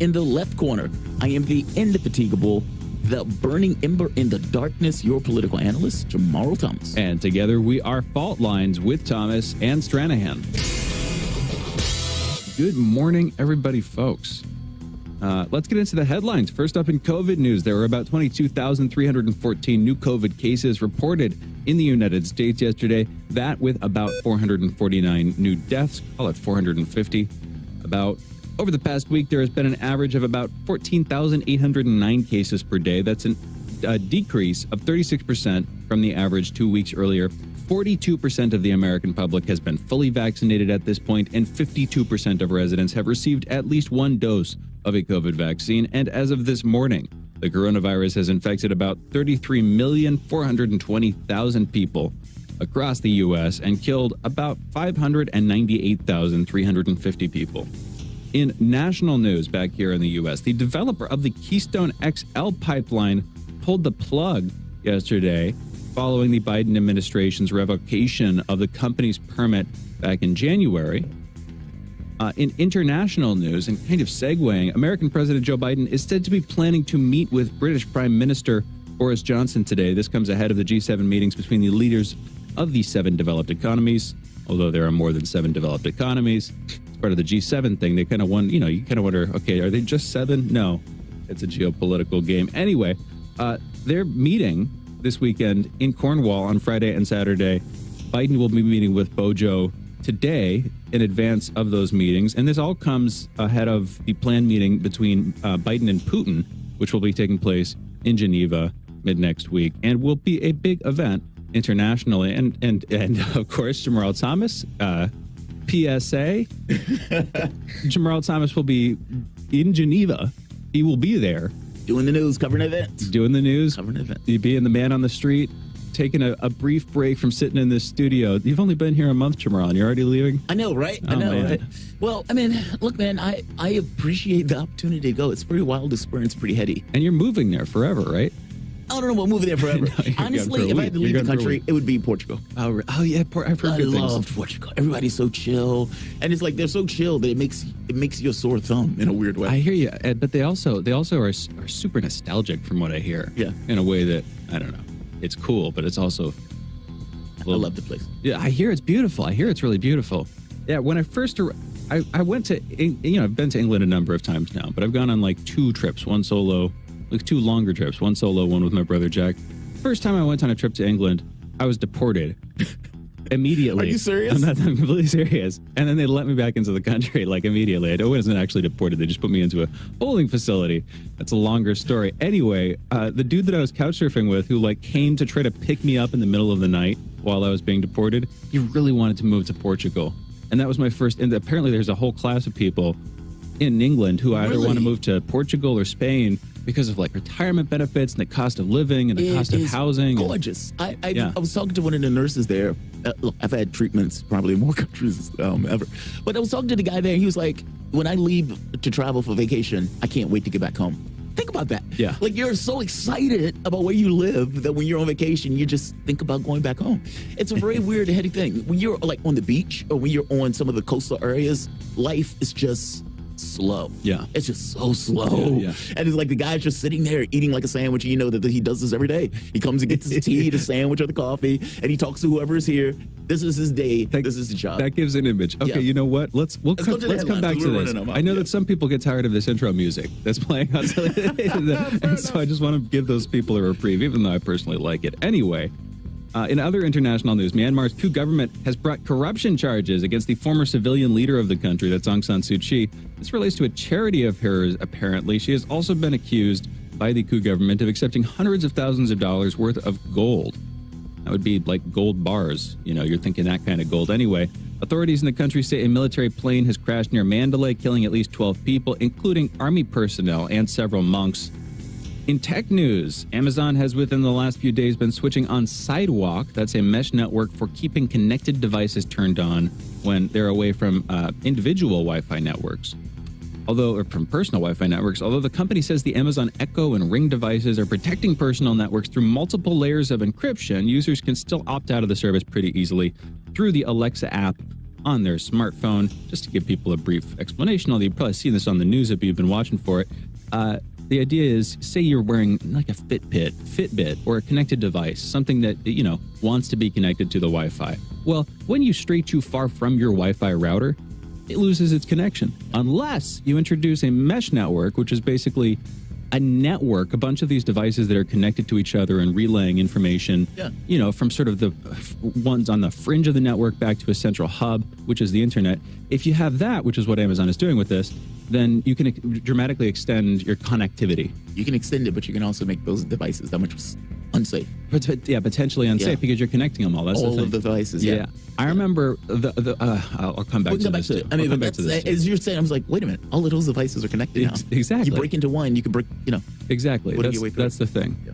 In the left corner, I am the indefatigable, the burning ember in the darkness, your political analyst, Jamarl Thomas. And together we are Fault Lines with Thomas and Stranahan. Good morning, everybody, folks. Let's get into the headlines. First up in COVID news, there were about 22,314 new COVID cases reported in the United States yesterday. That with about 449 new deaths, call it 450. Over the past week, there has been an average of about 14,809 cases per day. That's a decrease of 36% from the average 2 weeks earlier. 42% of the American public has been fully vaccinated at this point, and 52% of residents have received at least one dose of a COVID vaccine. And as of this morning, the coronavirus has infected about 33,420,000 people across the U.S. and killed about 598,350 people. In national news back here in the U.S., the developer of the Keystone XL pipeline pulled the plug yesterday following the Biden administration's revocation of the company's permit back in January. In international news, and kind of segueing, American President Joe Biden is said to be planning to meet with British Prime Minister Boris Johnson today. This comes ahead of the G7 meetings between the leaders of the 7 developed economies, although there are more than 7 developed economies. It's part of the G7 thing. They kind of you kind of wonder, okay, are they just 7? No, it's a geopolitical game. Anyway, they're meeting this weekend in Cornwall on Friday and Saturday. Biden will be meeting with Bojo today in advance of those meetings. And this all comes ahead of the planned meeting between Biden and Putin, which will be taking place in Geneva mid next week and will be a big event internationally. And of course, Jamarl Thomas, PSA, Jamarl Thomas will be in Geneva. He will be there. Doing the news, covering events. Doing the news. Covering events. You being the man on the street, taking a brief break from sitting in this studio. You've only been here a month, Jamarl, and you're already leaving? I know, right? I know, right? Well, I mean, look, man, I appreciate the opportunity to go. It's a pretty wild experience, pretty heady. And you're moving there forever, right? I don't know about moving there forever. No, honestly, if I had to leave the country, it would be Portugal. Oh yeah, I've heard good things. I love Portugal. Everybody's so chill, and it's like they're so chill that it makes you a sore thumb in a weird way. I hear you, Ed, but they also are super nostalgic, from what I hear. Yeah, in a way that I don't know. It's cool, but it's also. I love the place. Yeah, I hear it's beautiful. I hear it's really beautiful. Yeah, when I first I went to I've been to England a number of times now, but I've gone on like 2 trips, one solo. Like 2 longer trips, one solo, one with my brother Jack. First time I went on a trip to England, I was deported immediately. Are you serious? I'm completely serious. And then they let me back into the country like immediately. I wasn't actually deported. They just put me into a holding facility. That's a longer story. Anyway, the dude that I was couch surfing with, who like came to try to pick me up in the middle of the night while I was being deported, he really wanted to move to Portugal. And that was my first. And apparently there's a whole class of people in England who either want to move to Portugal or Spain because of like retirement benefits and the cost of living and the cost of housing. Gorgeous. I was talking to one of the nurses there. Look, I've had treatments probably in more countries ever. But I was talking to the guy there, and he was like, when I leave to travel for vacation, I can't wait to get back home. Think about that. Yeah. Like, you're so excited about where you live that when you're on vacation, you just think about going back home. It's a very weird, heady thing. When you're like on the beach or when you're on some of the coastal areas, life is just slow. Yeah. It's just so slow. Yeah. And it's like the guy's just sitting there eating like a sandwich. And you know that he does this every day. He comes and gets his tea, the sandwich, or the coffee, and he talks to whoever is here. This is his day. This is the job. That gives an image. Okay, You know what? Let's come back to this. I know that some people get tired of this intro music that's playing on and so I just want to give those people a reprieve, even though I personally like it. Anyway, in other international news, Myanmar's coup government has brought corruption charges against the former civilian leader of the country, that's Aung San Suu Kyi. This relates to a charity of hers, apparently. She has also been accused by the coup government of accepting hundreds of thousands of dollars worth of gold. That would be like gold bars. You're thinking that kind of gold. Anyway, authorities in the country say a military plane has crashed near Mandalay, killing at least 12 people, including army personnel and several monks. In tech news, Amazon has within the last few days been switching on Sidewalk. That's a mesh network for keeping connected devices turned on when they're away from individual Wi-Fi networks. Or from personal Wi-Fi networks, although the company says the Amazon Echo and Ring devices are protecting personal networks through multiple layers of encryption, users can still opt out of the service pretty easily through the Alexa app on their smartphone. Just to give people a brief explanation, although you've probably seen this on the news if you've been watching for it. The idea is, say you're wearing like a Fitbit, or a connected device, something that, wants to be connected to the Wi-Fi. Well, when you stray too far from your Wi-Fi router, it loses its connection. Unless you introduce a mesh network, which is basically a network, a bunch of these devices that are connected to each other and relaying information, from sort of the ones on the fringe of the network back to a central hub, which is the internet. If you have that, which is what Amazon is doing with this, then you can dramatically extend your connectivity. You can extend it, but you can also make those devices that much unsafe. Potentially unsafe because you're connecting them all. That's all the thing. Of the devices. Yeah. I remember I'll come back to this. As you're saying, I was like, wait a minute, all of those devices are connected now. Exactly. You break into one, you can break. Exactly. That's the thing. Yeah.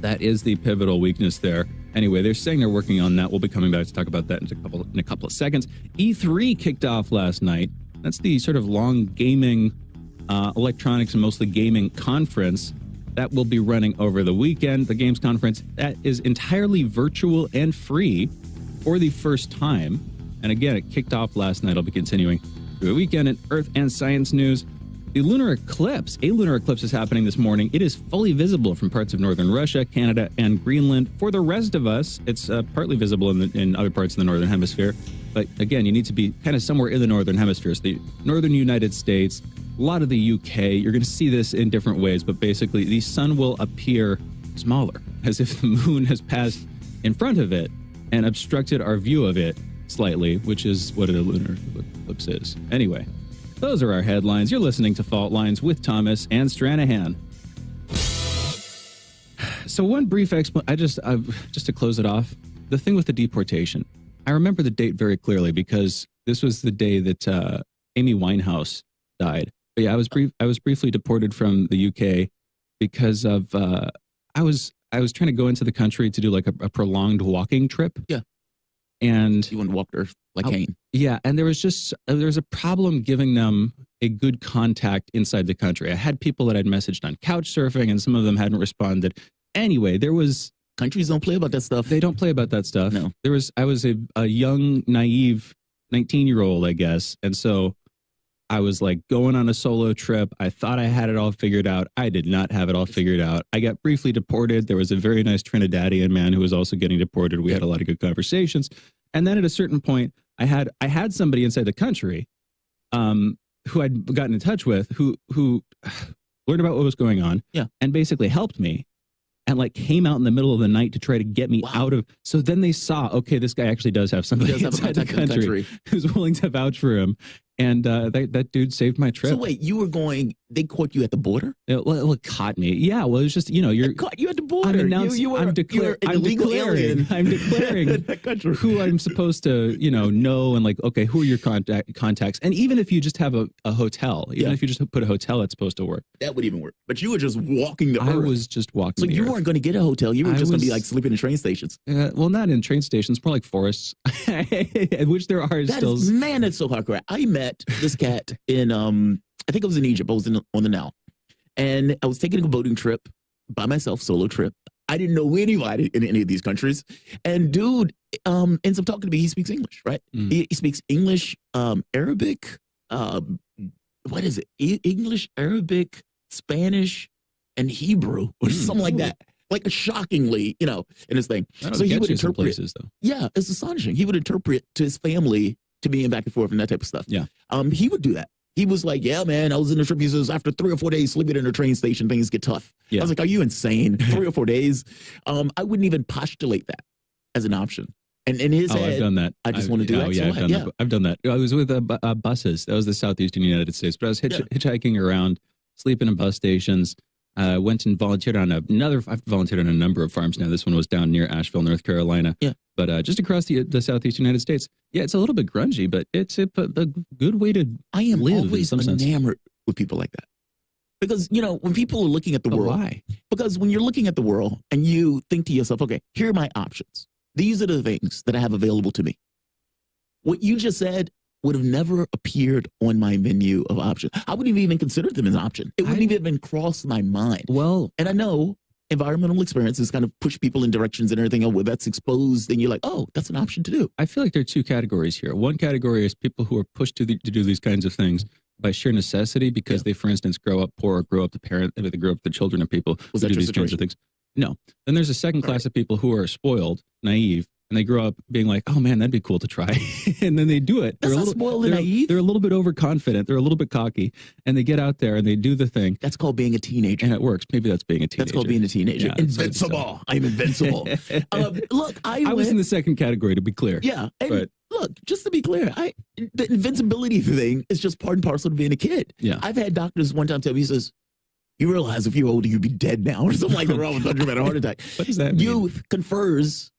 That is the pivotal weakness there. Anyway, they're saying they're working on that. We'll be coming back to talk about that in a couple of seconds. E3 kicked off last night. That's the sort of long gaming, electronics and mostly gaming conference that will be running over the weekend. The games conference that is entirely virtual and free for the first time. And again, it kicked off last night. It'll be continuing through the weekend. In Earth and Science news, a lunar eclipse is happening this morning. It is fully visible from parts of northern Russia, Canada, and Greenland. For the rest of us, it's partly visible in other parts of the northern hemisphere. But again, you need to be kind of somewhere in the northern hemisphere. So the northern United States, a lot of the UK, you're going to see this in different ways. But basically, the sun will appear smaller, as if the moon has passed in front of it and obstructed our view of it slightly, which is what a lunar eclipse is. Anyway, those are our headlines. You're listening to Fault Lines with Thomas and Stranahan. So one brief explanation, just to close it off, the thing with the deportation. I remember the date very clearly because this was the day that Amy Winehouse died. But yeah, I was briefly deported from the UK because of I was trying to go into the country to do like a prolonged walking trip. Yeah. And you wouldn't walk there like Kane. Yeah, and there was a problem giving them a good contact inside the country. I had people that I'd messaged on couch surfing, and some of them hadn't responded. Anyway, countries don't play about that stuff. They don't play about that stuff. No. I was a young, naive 19-year-old, I guess, and so I was like going on a solo trip. I thought I had it all figured out. I did not have it all figured out. I got briefly deported. There was a very nice Trinidadian man who was also getting deported. We had a lot of good conversations. And then at a certain point, I had somebody inside the country who I'd gotten in touch with who learned about what was going on and basically helped me and like came out in the middle of the night to try to get me out of. So then they saw, okay, this guy actually does have somebody inside the country who's willing to vouch for him. And that dude saved my trip. So wait, they caught you at the border? It caught me. Yeah, well, it was just, They caught you at the border. I'm declaring who I'm supposed to, know and like, okay, who are your contacts? And even if you just have a hotel, if you just put a hotel, it's supposed to work. That would even work. But you were just walking the earth. I was just walking So you weren't going to get a hotel. You were just going to be like sleeping in train stations. Well, not in train stations, more like forests, which there are still. Man, that's so hardcore. I met this cat in I think it was in Egypt. I was on the Nile, and I was taking a boating trip by myself, solo trip. I didn't know anybody in any of these countries, and dude ends up talking to me. He speaks English, right? He speaks English, Arabic, what is it? English, Arabic, Spanish, and Hebrew, or something like that. Like shockingly, in his thing. So he would interpret places, though. Yeah, it's astonishing. He would interpret to his family, to being back and forth and that type of stuff. Yeah. He would do that. He was like, yeah, man, I was in the trip. He says, after 3 or 4 days sleeping in a train station, things get tough. Yeah. I was like, are you insane? 3 or 4 days? I wouldn't even postulate that as an option. And in his head, I've done that. I just want to do that. Yeah, I've done that. I was with buses. That was the southeastern United States. But I was hitchhiking around, sleeping in bus stations. Went and volunteered on I've volunteered on a number of farms now. This one was down near Asheville, North Carolina. Yeah. But just across the southeastern United States. Yeah, it's a little bit grungy, but it's a good way to live. I am always enamored with people like that. Because, when people are looking at the world. Why? Because when you're looking at the world and you think to yourself, okay, here are my options. These are the things that I have available to me. What you just said would have never appeared on my menu of options. I wouldn't even consider them as an option. It wouldn't even cross my mind. Well, and I know environmental experiences kind of push people in directions and everything else where that's exposed, then you're like, oh, that's an option to do. I feel like there are two categories here. One category is people who are pushed to do these kinds of things by sheer necessity because they, for instance, grow up poor or grow up they grow up the children of people who do these kinds of things. No. Then there's a second class of people who are spoiled, naive, and they grow up being like, oh man, that'd be cool to try. And then they do it. That's not spoiled and naive. They're a little bit overconfident. They're a little bit cocky. And they get out there and they do the thing. That's called being a teenager. And it works. Maybe that's being a teenager. That's called being a teenager. Yeah, invincible. I'm invincible. Look, I was in the second category, to be clear. Yeah. And look, just to be clear, the invincibility thing is just part and parcel of being a kid. Yeah. I've had doctors one time tell me, he says, you realize if you're older, you'd be dead now, or something like that. Wrong with talking about a heart attack. What does that mean? Youth confers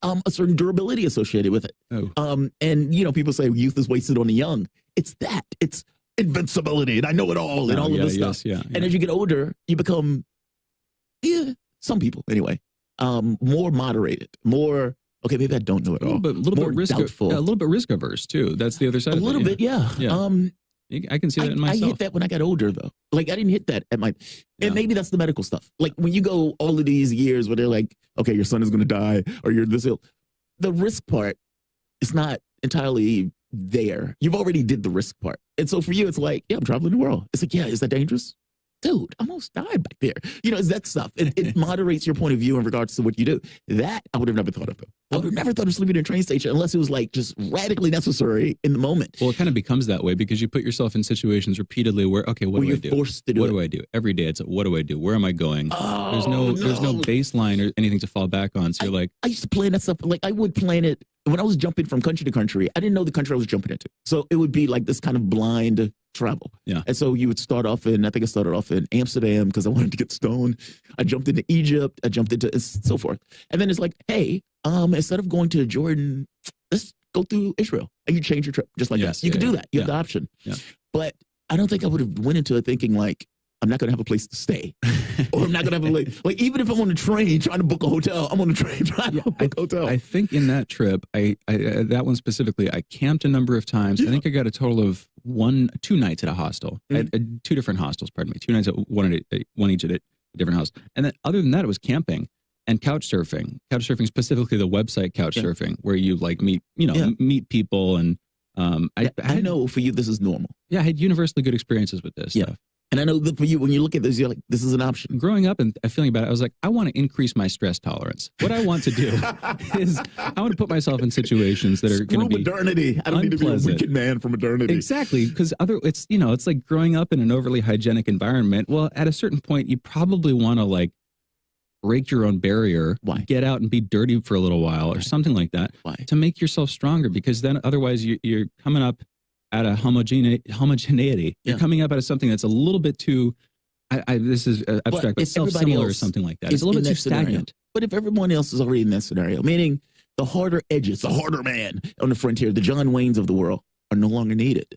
a certain durability associated with it. Oh. And, people say youth is wasted on the young. It's that. It's invincibility, and I know it all, and all of this stuff. Yeah. And as you get older, you become, some people anyway, more moderated, more, okay, maybe I don't know it all. A little bit risk averse, too. That's the other side of it. A little bit, yeah. I can see that in myself. I hit that when I got older, though. Like, I didn't hit that at and maybe that's the medical stuff. Like, when you go all of these years where they're like, okay, your son is going to die, or you're this ill. The risk part is not entirely there. You've already did the risk part. And so for you, it's like, I'm traveling the world. It's like, is that dangerous? Dude, I almost died back there. It's that stuff. It moderates your point of view in regards to what you do. That I would have never thought of, though. I would have never thought of sleeping in a train station unless it was like just radically necessary in the moment. Well, it kind of becomes that way because you put yourself in situations repeatedly where, okay, what do I do? Forced to do what do I do? Every day it's, what do I do? Where am I going? Oh, there's no baseline or anything to fall back on. So you're like, I used to plan that stuff. Like, I would plan it when I was jumping from country to country. I didn't know the country I was jumping into. So it would be like this kind of blind travel. Yeah. And so you would start off I think I started off in Amsterdam because I wanted to get stoned. I jumped into Egypt. I jumped into so forth. And then it's like, hey, instead of going to Jordan, let's go through Israel. And you change your trip just like that. You can do that. You have the option. Yeah. But I don't think I would have went into it thinking like, I'm not going to have a place to stay. Or I'm not going to have like, even if I'm on a train trying to book a hotel, I'm on a train trying to book a hotel. I think in that trip, I that one specifically, I camped a number of times. I think I got a total of 2 nights at a hostel, at 2 different hostels, pardon me. 2 nights at one each at a different house. And then other than that, it was camping and couch surfing. Couch surfing, specifically the website couch surfing, where you like meet people. And I know for you, this is normal. Yeah, I had universally good experiences with this stuff. And I know that for you, when you look at this, you're like, this is an option. Growing up and feeling about it, I was like, I want to increase my stress tolerance. What I want to do is I want to put myself in situations that are going to be modernity. I don't need to be a wicked man for modernity. Exactly, because it's like growing up in an overly hygienic environment. Well, at a certain point, you probably want to like break your own barrier, get out and be dirty for a little while or something like that to make yourself stronger, because then otherwise you're coming up at a homogeneity. You're coming up out of something that's a little bit too, this is abstract, but self-similar or something like that. It's a little bit too stagnant. But if everyone else is already in that scenario, meaning the harder edges, the harder man on the frontier, the John Waynes of the world are no longer needed,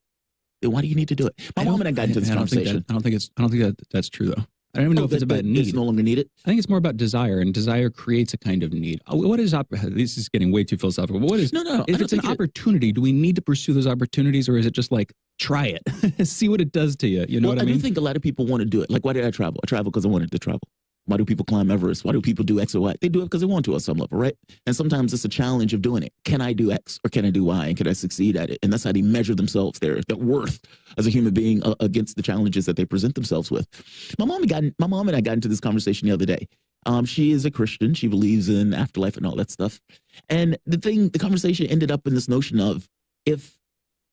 then why do you need to do it? My mom and I got into this conversation. I don't think that's true, though. I don't even know if it's about need. It's no longer needed. I think it's more about desire, and desire creates a kind of need. What is this is getting way too philosophical. But what is no? If it's an opportunity, do we need to pursue those opportunities, or is it just like try it, see what it does to you? You know what I mean? I do think a lot of people want to do it. Like, why did I travel? I traveled because I wanted to travel. Why do people climb Everest? Why do people do X or Y? They do it because they want to at some level, right? And sometimes it's a challenge of doing it. Can I do X or can I do Y? And can I succeed at it? And that's how they measure themselves, their worth as a human being against the challenges that they present themselves with. My mom and I got into this conversation the other day. She is a Christian. She believes in afterlife and all that stuff. And the conversation ended up in this notion of, if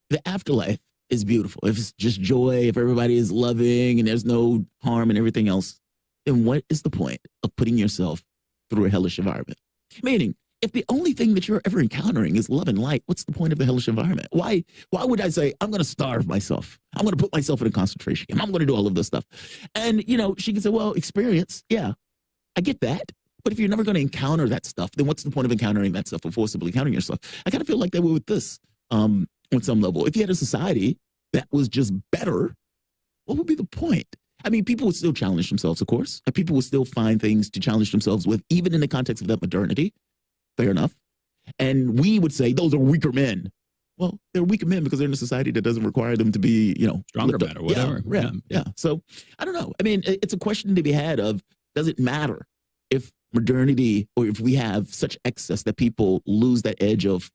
the afterlife is beautiful, if it's just joy, if everybody is loving and there's no harm and everything else, then what is the point of putting yourself through a hellish environment? Meaning, if the only thing that you're ever encountering is love and light, what's the point of the hellish environment? Why would I say, I'm going to starve myself? I'm going to put myself in a concentration camp. I'm going to do all of this stuff. And, she can say, well, experience. Yeah, I get that. But if you're never going to encounter that stuff, then what's the point of encountering that stuff or forcibly encountering yourself? I kind of feel like that way with this on some level. If you had a society that was just better, what would be the point? I mean, people would still challenge themselves, of course, and people would still find things to challenge themselves with, even in the context of that modernity. Fair enough. And we would say those are weaker men. Well, they're weaker men because they're in a society that doesn't require them to be, stronger men or whatever. Yeah. So I don't know. I mean, it's a question to be had of, does it matter if modernity, or if we have such excess that people lose that edge of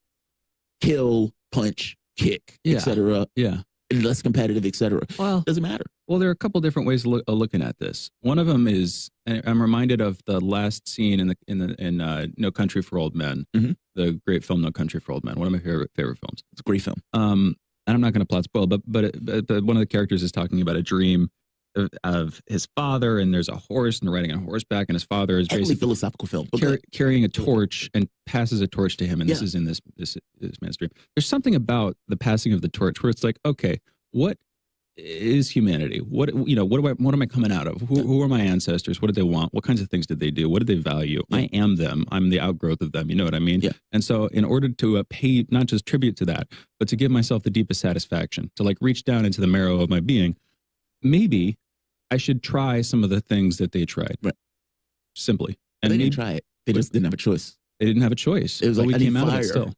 kill, punch, kick, etc. Yeah. Less competitive, etc. Well, doesn't matter. Well, there are a couple different ways of looking at this. One of them is, I'm reminded of the last scene in No Country for Old Men, the great film No Country for Old Men. One of my favorite films. It's a great film. And I'm not going to plot spoil, but one of the characters is talking about a dream of his father, and there's a horse, and they're riding on horseback, and his father is basically philosophical film, carrying a torch and passes a torch to him, and this is in this man's dream. There's something about the passing of the torch where it's like, okay, what is humanity? What am I coming out of? Who are my ancestors? What did they want? What kinds of things did they do? What did they value? I am them. I'm the outgrowth of them. You know what I mean? Yeah. And so in order to pay not just tribute to that, but to give myself the deepest satisfaction, to like reach down into the marrow of my being, maybe I should try some of the things that they tried. Right. Simply. And they didn't try it. They just didn't have a choice. They didn't have a choice. It was like, we I came need out fire. of it still.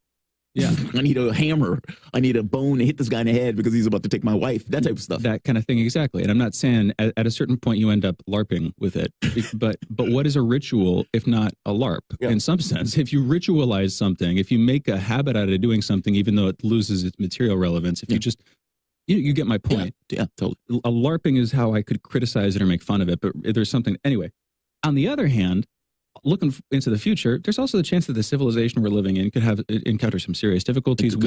Yeah. I need a hammer. I need a bone to hit this guy in the head because he's about to take my wife. That type of stuff. That kind of thing, exactly. And I'm not saying at a certain point you end up LARPing with it, but what is a ritual if not a LARP? Yeah. In some sense, if you ritualize something, if you make a habit out of doing something, even though it loses its material relevance, if you just, you get my point. Yeah, totally. A LARPing is how I could criticize it or make fun of it, but there's something, anyway. On the other hand, looking into the future, there's also the chance that the civilization we're living in could encounter some serious difficulties.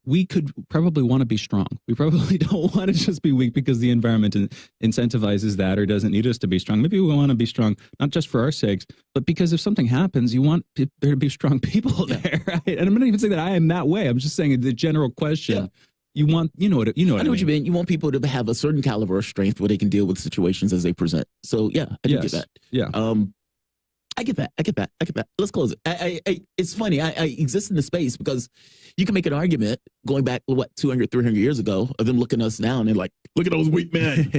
We could probably want to be strong. We probably don't want to just be weak because the environment incentivizes that or doesn't need us to be strong. Maybe we want to be strong, not just for our sakes, but because if something happens, you want there to be strong people there, right? And I'm not even saying that I am that way. I'm just saying the general question. Yeah. You want, I know what you mean. You want people to have a certain caliber of strength where they can deal with situations as they present. So yeah, I do get that. Yeah. I get that. Let's close it. It's funny. I exist in the space because you can make an argument going back, 200, 300 years ago of them looking us down and like, look at those weak men.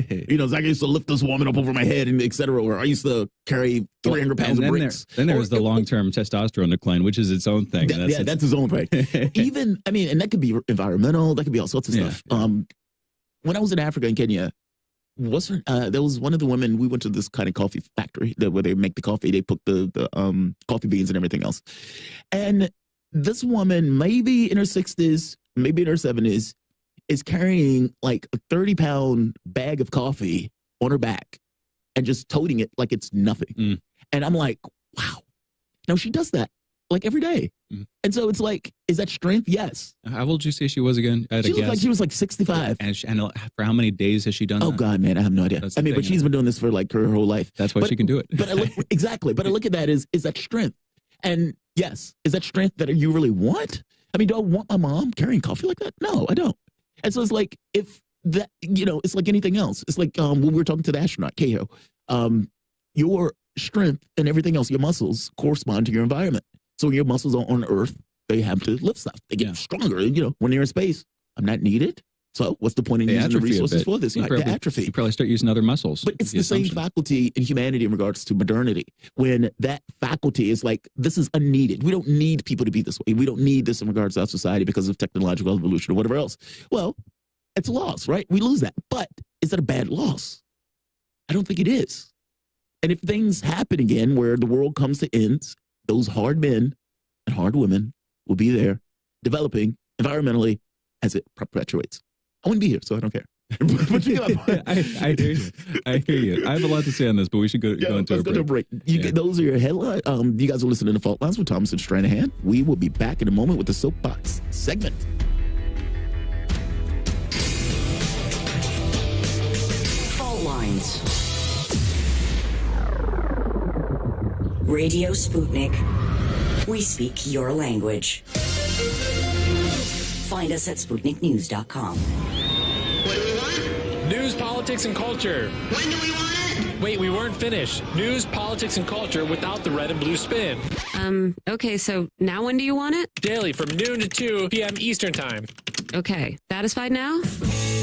Zach used to lift this woman up over my head and et cetera. Or I used to carry 300 pounds of bricks. Then there's the long-term testosterone decline, which is its own thing. That's its own thing. Even, and that could be environmental. That could be all sorts of stuff. When I was in Africa and Kenya, there was one of the women, we went to this kind of coffee factory where they make the coffee. They put the coffee beans and everything else. And this woman, maybe in her 60s, maybe in her 70s, is carrying like a 30-pound bag of coffee on her back and just toting it like it's nothing. And I'm like, wow. Now she does that like every day. And so it's like, is that strength? Yes. How old did you say she was again? She looked like she was like 65. And for how many days has she done that? Oh God, man, I have no idea. But she's been doing this for like her whole life. That's why she can do it. Exactly. But I look at that is that strength? And yes, is that strength that you really want? Do I want my mom carrying coffee like that? No, I don't. And so it's like, if that, it's like anything else. It's like when we were talking to the astronaut, Keho, your strength and everything else, your muscles correspond to your environment. So when your muscles are on Earth, they have to lift stuff. They get stronger. When they're in space, I'm not needed. So what's the point in using the resources for this? They atrophy. You probably start using other muscles. But it's the same faculty in humanity in regards to modernity. When that faculty is like, this is unneeded. We don't need people to be this way. We don't need this in regards to our society because of technological evolution or whatever else. Well, it's a loss, right? We lose that. But is that a bad loss? I don't think it is. And if things happen again where the world comes to ends, those hard men and hard women will be there developing environmentally as it perpetuates. I wouldn't be here, so I don't care. But you get I hear you. I hear you. I have a lot to say on this, but we should go into a break. Those are your headlines. You guys are listening to Fault Lines with Thomas and Stranahan. We will be back in a moment with the Soapbox segment. Fault Lines. Radio Sputnik. We speak your language. Find us at SputnikNews.com. What do we want? News, politics, and culture. When do we want it? Wait, we weren't finished. News, politics, and culture without the red and blue spin. Okay, so now when do you want it? Daily from noon to 2 p.m. Eastern Time. Okay, satisfied now?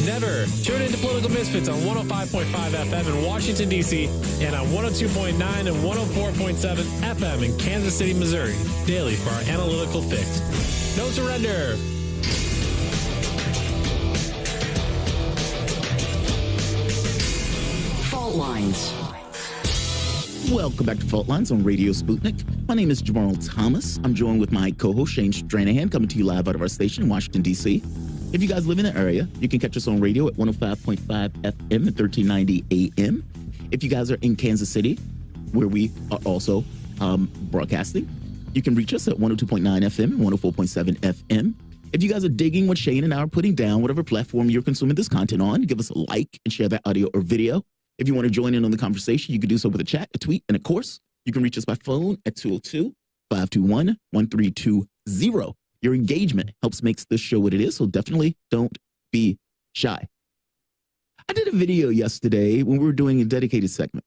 Never. Tune into Political Misfits on 105.5 FM in Washington, D.C. and on 102.9 and 104.7 FM in Kansas City, Missouri. Daily for our analytical fix. No surrender. Fault Lines. Welcome back to Fault Lines on Radio Sputnik. My name is Jamarl Thomas. I'm joined with my co-host Shane Stranahan, coming to you live out of our station in Washington, D.C. If you guys live in the area, you can catch us on radio at 105.5 FM and 1390 AM. If you guys are in Kansas City, where we are also broadcasting, you can reach us at 102.9 FM and 104.7 FM. If you guys are digging what Shane and I are putting down, whatever platform you're consuming this content on, give us a like and share that audio or video. If you want to join in on the conversation, you can do so with a chat, a tweet, and of course, you can reach us by phone at 202-521-1320. Your engagement helps makes this show what it is, so definitely don't be shy. I did a video yesterday when we were doing a dedicated segment.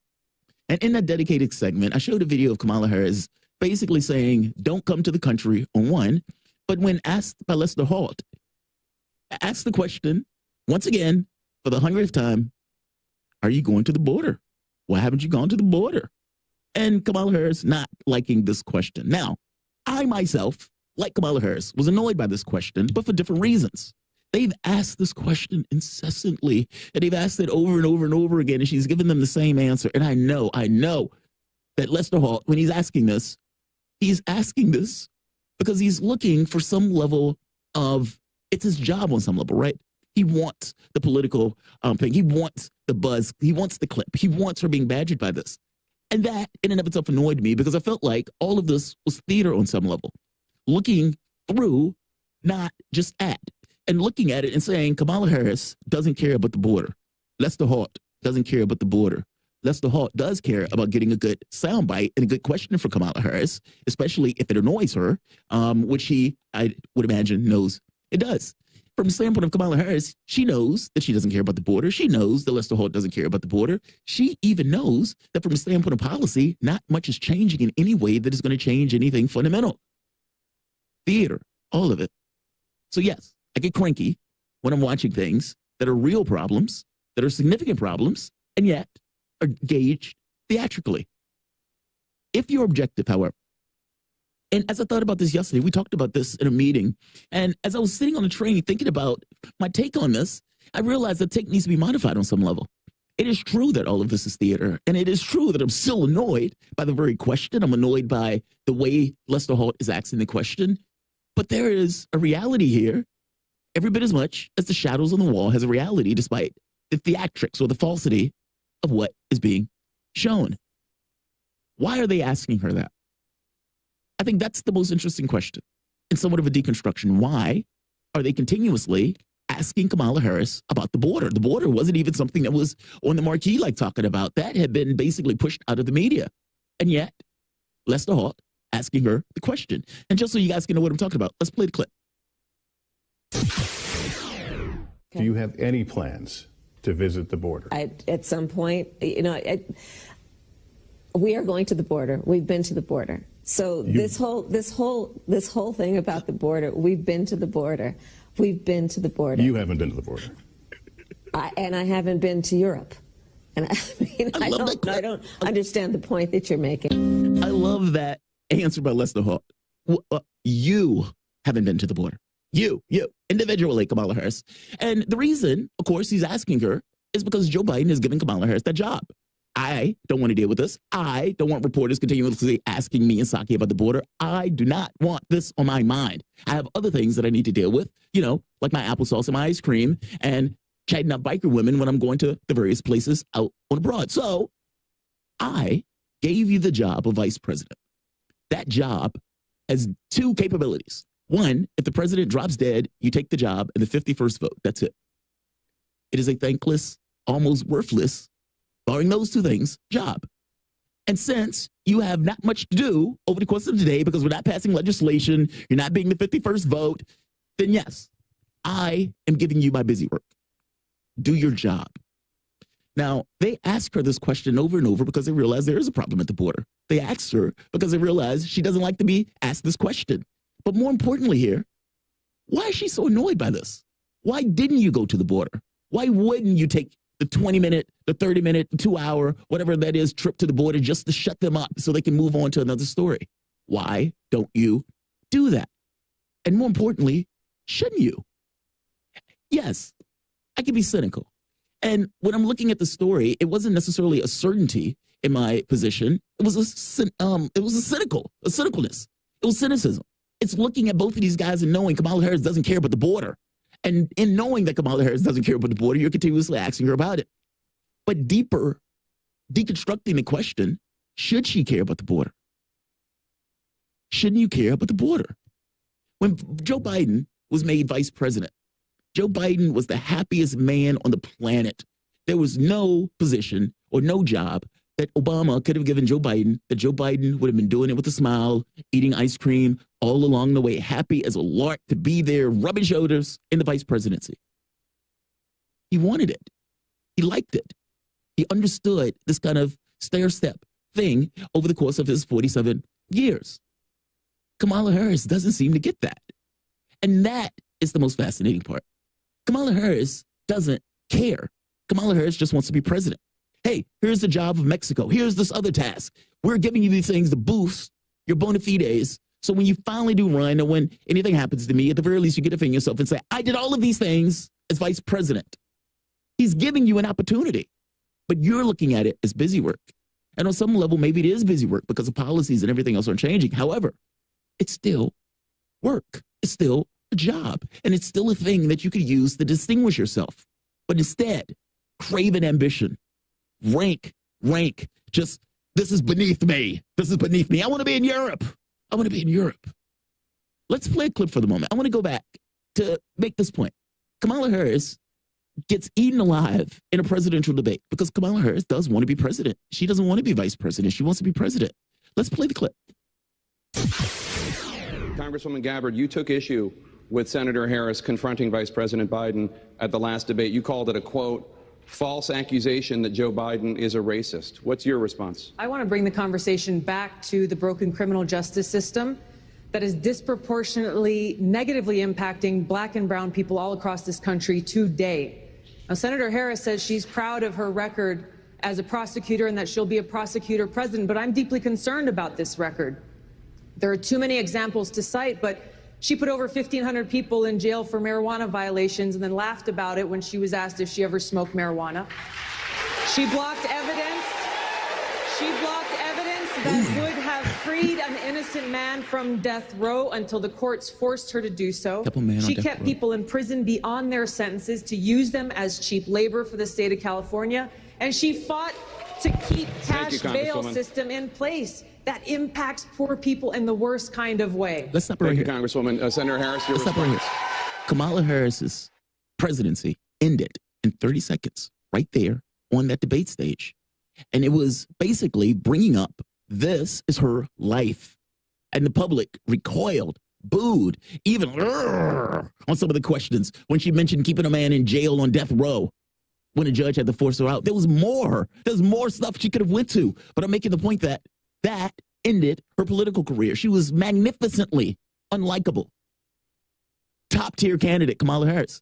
And in that dedicated segment, I showed a video of Kamala Harris basically saying, don't come to the country on one. But when asked by Lester Holt, asked the question, once again, for the 100th time, are you going to the border? Why haven't you gone to the border? And Kamala Harris not liking this question. Now, I myself, like Kamala Harris, was annoyed by this question, but for different reasons. They've asked this question incessantly, and they've asked it over and over and over again, and she's given them the same answer. And I know that Lester Holt, when he's asking this because he's looking for some level of, it's his job on some level, right? He wants the political thing. He wants the buzz. He wants the clip. He wants her being badgered by this. And that in and of itself annoyed me because I felt like all of this was theater on some level. Looking through, not just at, and looking at it and saying Kamala Harris doesn't care about the border. Lester Holt doesn't care about the border. Lester Holt does care about getting a good soundbite and a good question for Kamala Harris, especially if it annoys her, which I would imagine, knows it does. From the standpoint of Kamala Harris, she knows that she doesn't care about the border. She knows that Lester Holt doesn't care about the border. She even knows that from the standpoint of policy, not much is changing in any way that is going to change anything fundamental. Theater, all of it. So yes, I get cranky when I'm watching things that are real problems, that are significant problems, and yet are gauged theatrically. If you're objective, however, and as I thought about this yesterday, we talked about this in a meeting, and as I was sitting on the train thinking about my take on this, I realized that take needs to be modified on some level. It is true that all of this is theater, and it is true that I'm still annoyed by the very question. I'm annoyed by the way Lester Holt is asking the question, but there is a reality here, every bit as much as the shadows on the wall has a reality despite the theatrics or the falsity of what is being shown. Why are they asking her that? I think that's the most interesting question and somewhat of a deconstruction. Why are they continuously asking Kamala Harris about the border? The border wasn't even something that was on the marquee like talking about. That had been basically pushed out of the media. And yet, Lester Holt asking her the question. And just so you guys can know what I'm talking about, let's play the clip. Do you have any plans to visit the border? At some point, we are going to the border. We've been to the border. So this whole thing about the border, we've been to the border. We've been to the border. You haven't been to the border. And I haven't been to Europe. And I don't understand the point that you're making. I love that answer by Lester Holt. You haven't been to the border. You, individually, Kamala Harris. And the reason, of course, he's asking her is because Joe Biden is giving Kamala Harris that job. I don't want to deal with this. I don't want reporters continuously asking me and Psaki about the border. I do not want this on my mind. I have other things that I need to deal with, like my applesauce and my ice cream and chatting up biker women when I'm going to the various places out on abroad. So I gave you the job of vice president. That job has two capabilities. One, if the president drops dead, you take the job and the 51st vote. That's it. It is a thankless, almost worthless, barring those two things, job. And since you have not much to do over the course of the day because we're not passing legislation, you're not being the 51st vote, then yes, I am giving you my busy work. Do your job. Now, they ask her this question over and over because they realize there is a problem at the border. They asked her because they realize she doesn't like to be asked this question. But more importantly here, why is she so annoyed by this? Why didn't you go to the border? Why wouldn't you take the 20-minute, the 30-minute, the 2-hour, whatever that is, trip to the border just to shut them up so they can move on to another story? Why don't you do that? And more importantly, shouldn't you? Yes, I can be cynical. And when I'm looking at the story, it wasn't necessarily a certainty. in my position, it was a cynicalness. It was cynicism. It's looking at both of these guys and knowing Kamala Harris doesn't care about the border. And in knowing that Kamala Harris doesn't care about the border, you're continuously asking her about it. But deeper, deconstructing the question, should she care about the border? Shouldn't you care about the border? When Joe Biden was made vice president, Joe Biden was the happiest man on the planet. There was no position or no job that Obama could have given Joe Biden, that Joe Biden would have been doing it with a smile, eating ice cream all along the way, happy as a lark to be there, rubbing shoulders in the vice presidency. He wanted it. He liked it. He understood this kind of stair-step thing over the course of his 47 years. Kamala Harris doesn't seem to get that. And that is the most fascinating part. Kamala Harris doesn't care. Kamala Harris just wants to be president. Hey, here's the job of Mexico. Here's this other task. We're giving you these things to boost your bona fides. So when you finally do run, or when anything happens to me, at the very least, you get to defend yourself and say, I did all of these things as vice president. He's giving you an opportunity, but you're looking at it as busy work. And on some level, maybe it is busy work because the policies and everything else are changing. However, it's still work. It's still a job. And it's still a thing that you could use to distinguish yourself. But instead, craven ambition, rank, just, this is beneath me. This is beneath me. I want to be in Europe. I want to be in Europe. Let's play a clip for the moment. I want to go back to make this point. Kamala Harris gets eaten alive in a presidential debate because Kamala Harris does want to be president. She doesn't want to be vice president. She wants to be president. Let's play the clip. Congresswoman Gabbard, you took issue with Senator Harris confronting Vice President Biden at the last debate. You called it a, quote, false accusation that Joe Biden is a racist. What's your response? I want to bring the conversation back to the broken criminal justice system that is disproportionately negatively impacting black and brown people all across this country today. Now, Senator Harris says she's proud of her record as a prosecutor and that she'll be a prosecutor president, but I'm deeply concerned about this record. There are too many examples to cite, but she put over 1,500 people in jail for marijuana violations and then laughed about it when she was asked if she ever smoked marijuana. She blocked evidence. That would have freed an innocent man from death row until the courts forced her to do so. She kept people in prison beyond their sentences to use them as cheap labor for the state of California. And she fought to keep cash bail system in place that impacts poor people in the worst kind of way. Let's stop right here. Congresswoman. Senator Harris, your response. Right here. Kamala Harris's presidency ended in 30 seconds right there on that debate stage. And it was basically bringing up, this is her life. And the public recoiled, booed, even on some of the questions when she mentioned keeping a man in jail on death row when a judge had to force her out. There's more stuff she could have went to. But I'm making the point that ended her political career. She was magnificently unlikable. Top-tier candidate, Kamala Harris.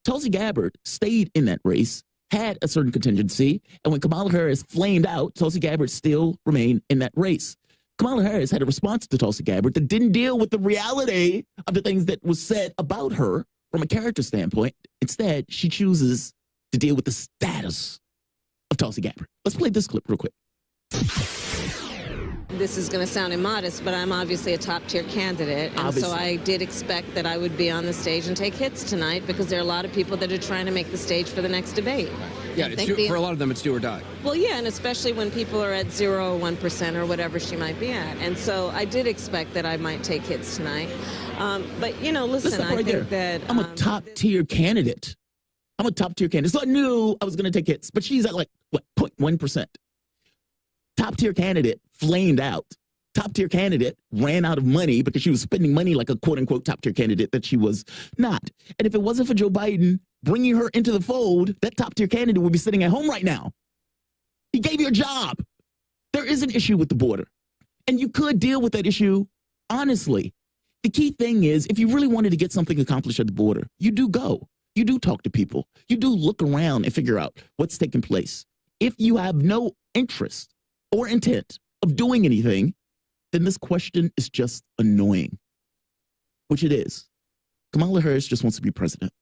Tulsi Gabbard stayed in that race, had a certain contingency, and when Kamala Harris flamed out, Tulsi Gabbard still remained in that race. Kamala Harris had a response to Tulsi Gabbard that didn't deal with the reality of the things that was said about her from a character standpoint. Instead, she chooses to deal with the status of Tulsi Gabbard. Let's play this clip real quick. This is going to sound immodest, but I'm obviously a top-tier candidate, and so I did expect that I would be on the stage and take hits tonight because there are a lot of people that are trying to make the stage for the next debate. Yeah, for a lot of them, it's do or die. Well, yeah, and especially when people are at 0 or 1% or whatever she might be at. And so I did expect that I might take hits tonight. But, you know, listen, I think that... I'm a top-tier candidate. So I knew I was going to take hits, but she's at like, what, 0.1%. Top-tier candidate flamed out. Top-tier candidate ran out of money because she was spending money like a quote-unquote top-tier candidate that she was not. And if it wasn't for Joe Biden bringing her into the fold, that top-tier candidate would be sitting at home right now. He gave you a job. There is an issue with the border. And you could deal with that issue honestly. The key thing is, if you really wanted to get something accomplished at the border, you do go. You do talk to people. You do look around and figure out what's taking place. If you have no interest or intent of doing anything, then this question is just annoying, which it is. Kamala Harris just wants to be president.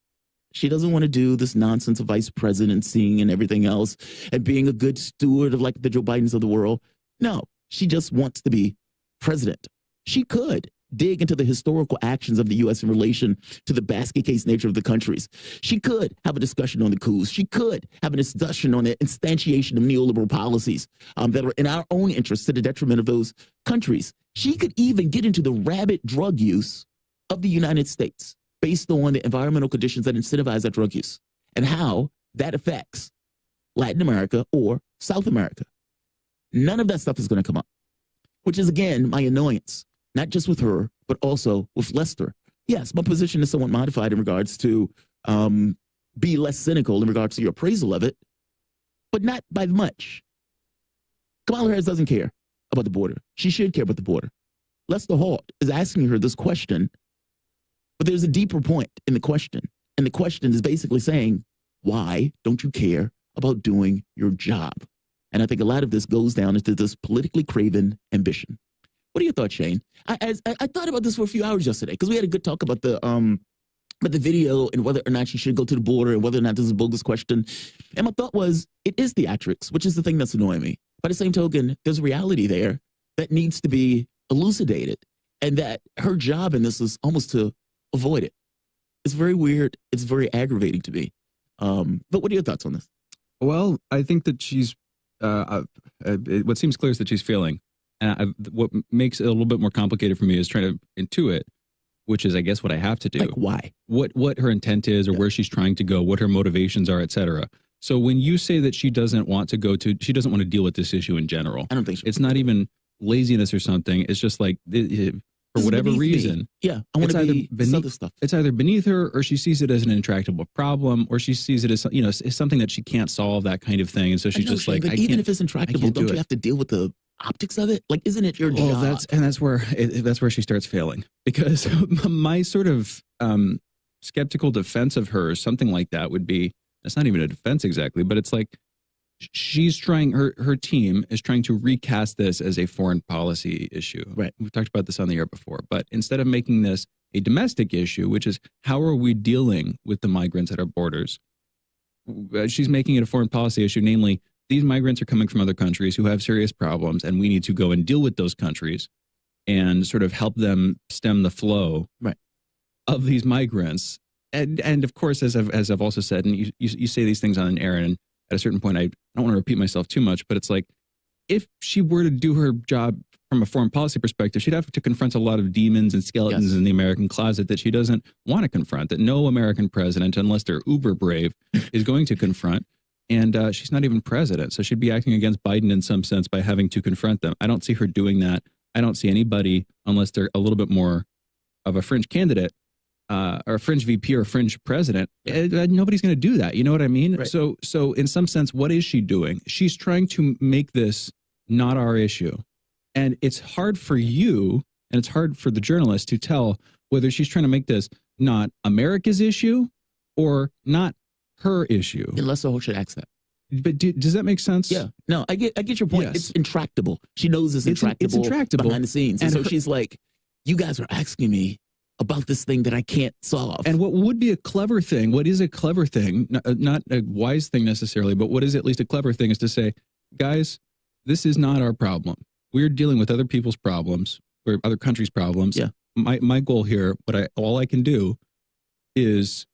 She doesn't want to do this nonsense of vice presidency and everything else and being a good steward of like the Joe Bidens of the world. No, she just wants to be president. She could dig into the historical actions of the U.S. in relation to the basket case nature of the countries. She could have a discussion on the coups. She could have a discussion on the instantiation of neoliberal policies that are in our own interest to the detriment of those countries. She could even get into the rabid drug use of the United States based on the environmental conditions that incentivize that drug use and how that affects Latin America or South America. None of that stuff is going to come up, which is, again, my annoyance. Not just with her, but also with Lester. Yes, my position is somewhat modified in regards to be less cynical in regards to your appraisal of it, but not by much. Kamala Harris doesn't care about the border. She should care about the border. Lester Holt is asking her this question, but there's a deeper point in the question. And the question is basically saying, why don't you care about doing your job? And I think a lot of this goes down into this politically craven ambition. What are your thoughts, Shane? I thought about this for a few hours yesterday because we had a good talk about the video and whether or not she should go to the border and whether or not this is a bogus question. And my thought was, it is theatrics, which is the thing that's annoying me. By the same token, there's a reality there that needs to be elucidated, and that her job in this is almost to avoid it. It's very weird. It's very aggravating to me. But what are your thoughts on this? Well, I think that she's what seems clear is that she's failing. And what makes it a little bit more complicated for me is trying to intuit, which is, I guess, what I have to do. Like why? What her intent is, or where she's trying to go, what her motivations are, et cetera. So when you say that she doesn't want to deal with this issue in general, I don't think so. It's not even laziness or something. It's just like, for whatever reason. Me. Yeah, I want to be other stuff. It's either beneath her, or she sees it as an intractable problem, or she sees it as, as something that she can't solve, that kind of thing. And so she's just like, even if it's intractable, don't you have to deal with the optics of it? Like, isn't it your job? That's where she starts failing, because my sort of skeptical defense of her, something like that would be, it's not even a defense exactly, but it's like she's trying, her team is trying to recast this as a foreign policy issue. Right. We've talked about this on the air before, but instead of making this a domestic issue, which is how are we dealing with the migrants at our borders, she's making it a foreign policy issue, namely, these migrants are coming from other countries who have serious problems, and we need to go and deal with those countries and sort of help them stem the flow of these migrants. And of course, as I've also said, and you say these things on an air, and at a certain point, I don't want to repeat myself too much, but it's like, if she were to do her job from a foreign policy perspective, she'd have to confront a lot of demons and skeletons in the American closet that she doesn't want to confront, that no American president, unless they're uber brave, is going to confront. And she's not even president, so she'd be acting against Biden in some sense by having to confront them. I don't see her doing that. I don't see anybody, unless they're a little bit more of a fringe candidate, or a fringe VP or a fringe president. Nobody's going to do that. You know what I mean? Right. So in some sense, what is she doing? She's trying to make this not our issue. And it's hard for you, and it's hard for the journalist to tell whether she's trying to make this not America's issue or not her issue. Unless the whole should ask that. But does that make sense? Yeah. No, I get your point. Yes. It's intractable. She knows it's intractable behind the scenes. And so she's like, you guys are asking me about this thing that I can't solve. And what would be a clever thing, what is a clever thing, not a wise thing necessarily, but what is at least a clever thing, is to say, guys, this is not our problem. We're dealing with other people's problems or other countries' problems. Yeah. My goal here, all I can do is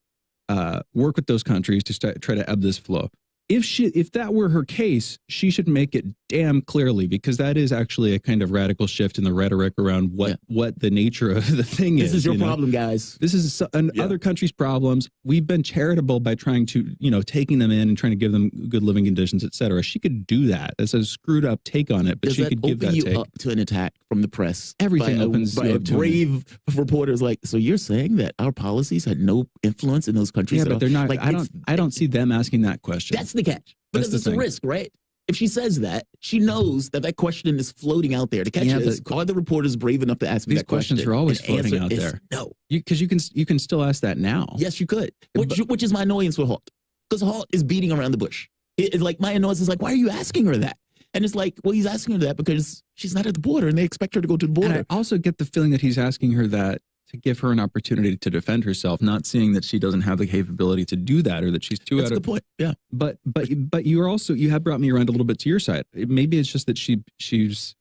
work with those countries to try to ebb this flow. If that were her case, she should make it damn clearly, because that is actually a kind of radical shift in the rhetoric around what the nature of the thing is. This is your problem, guys. This is other countries' problems. We've been charitable by trying to, taking them in and trying to give them good living conditions, et cetera. She could do that. That's a screwed up take on it, but she could give that take. Does that open you up to an attack from the press? Everything opens you up to brave reporters like, so you're saying that our policies had no influence in those countries? Yeah, but they're not. Like, I don't see them asking that question. That's the catch. Because it's a risk, right? If she says that, she knows that question is floating out there. The catch is, are the reporters brave enough to ask me that question? These questions are always floating out there. No. Because you can still ask that now. Yes, you could. Which is my annoyance with Holt. Because Holt is beating around the bush. It's like, my annoyance is like, why are you asking her that? And it's like, well, he's asking her that because she's not at the border and they expect her to go to the border. And I also get the feeling that he's asking her that to give her an opportunity to defend herself, not seeing that she doesn't have the capability to do that or that she's too That's out a of good point. Yeah. But you have brought me around a little bit to your side. Maybe it's just that she just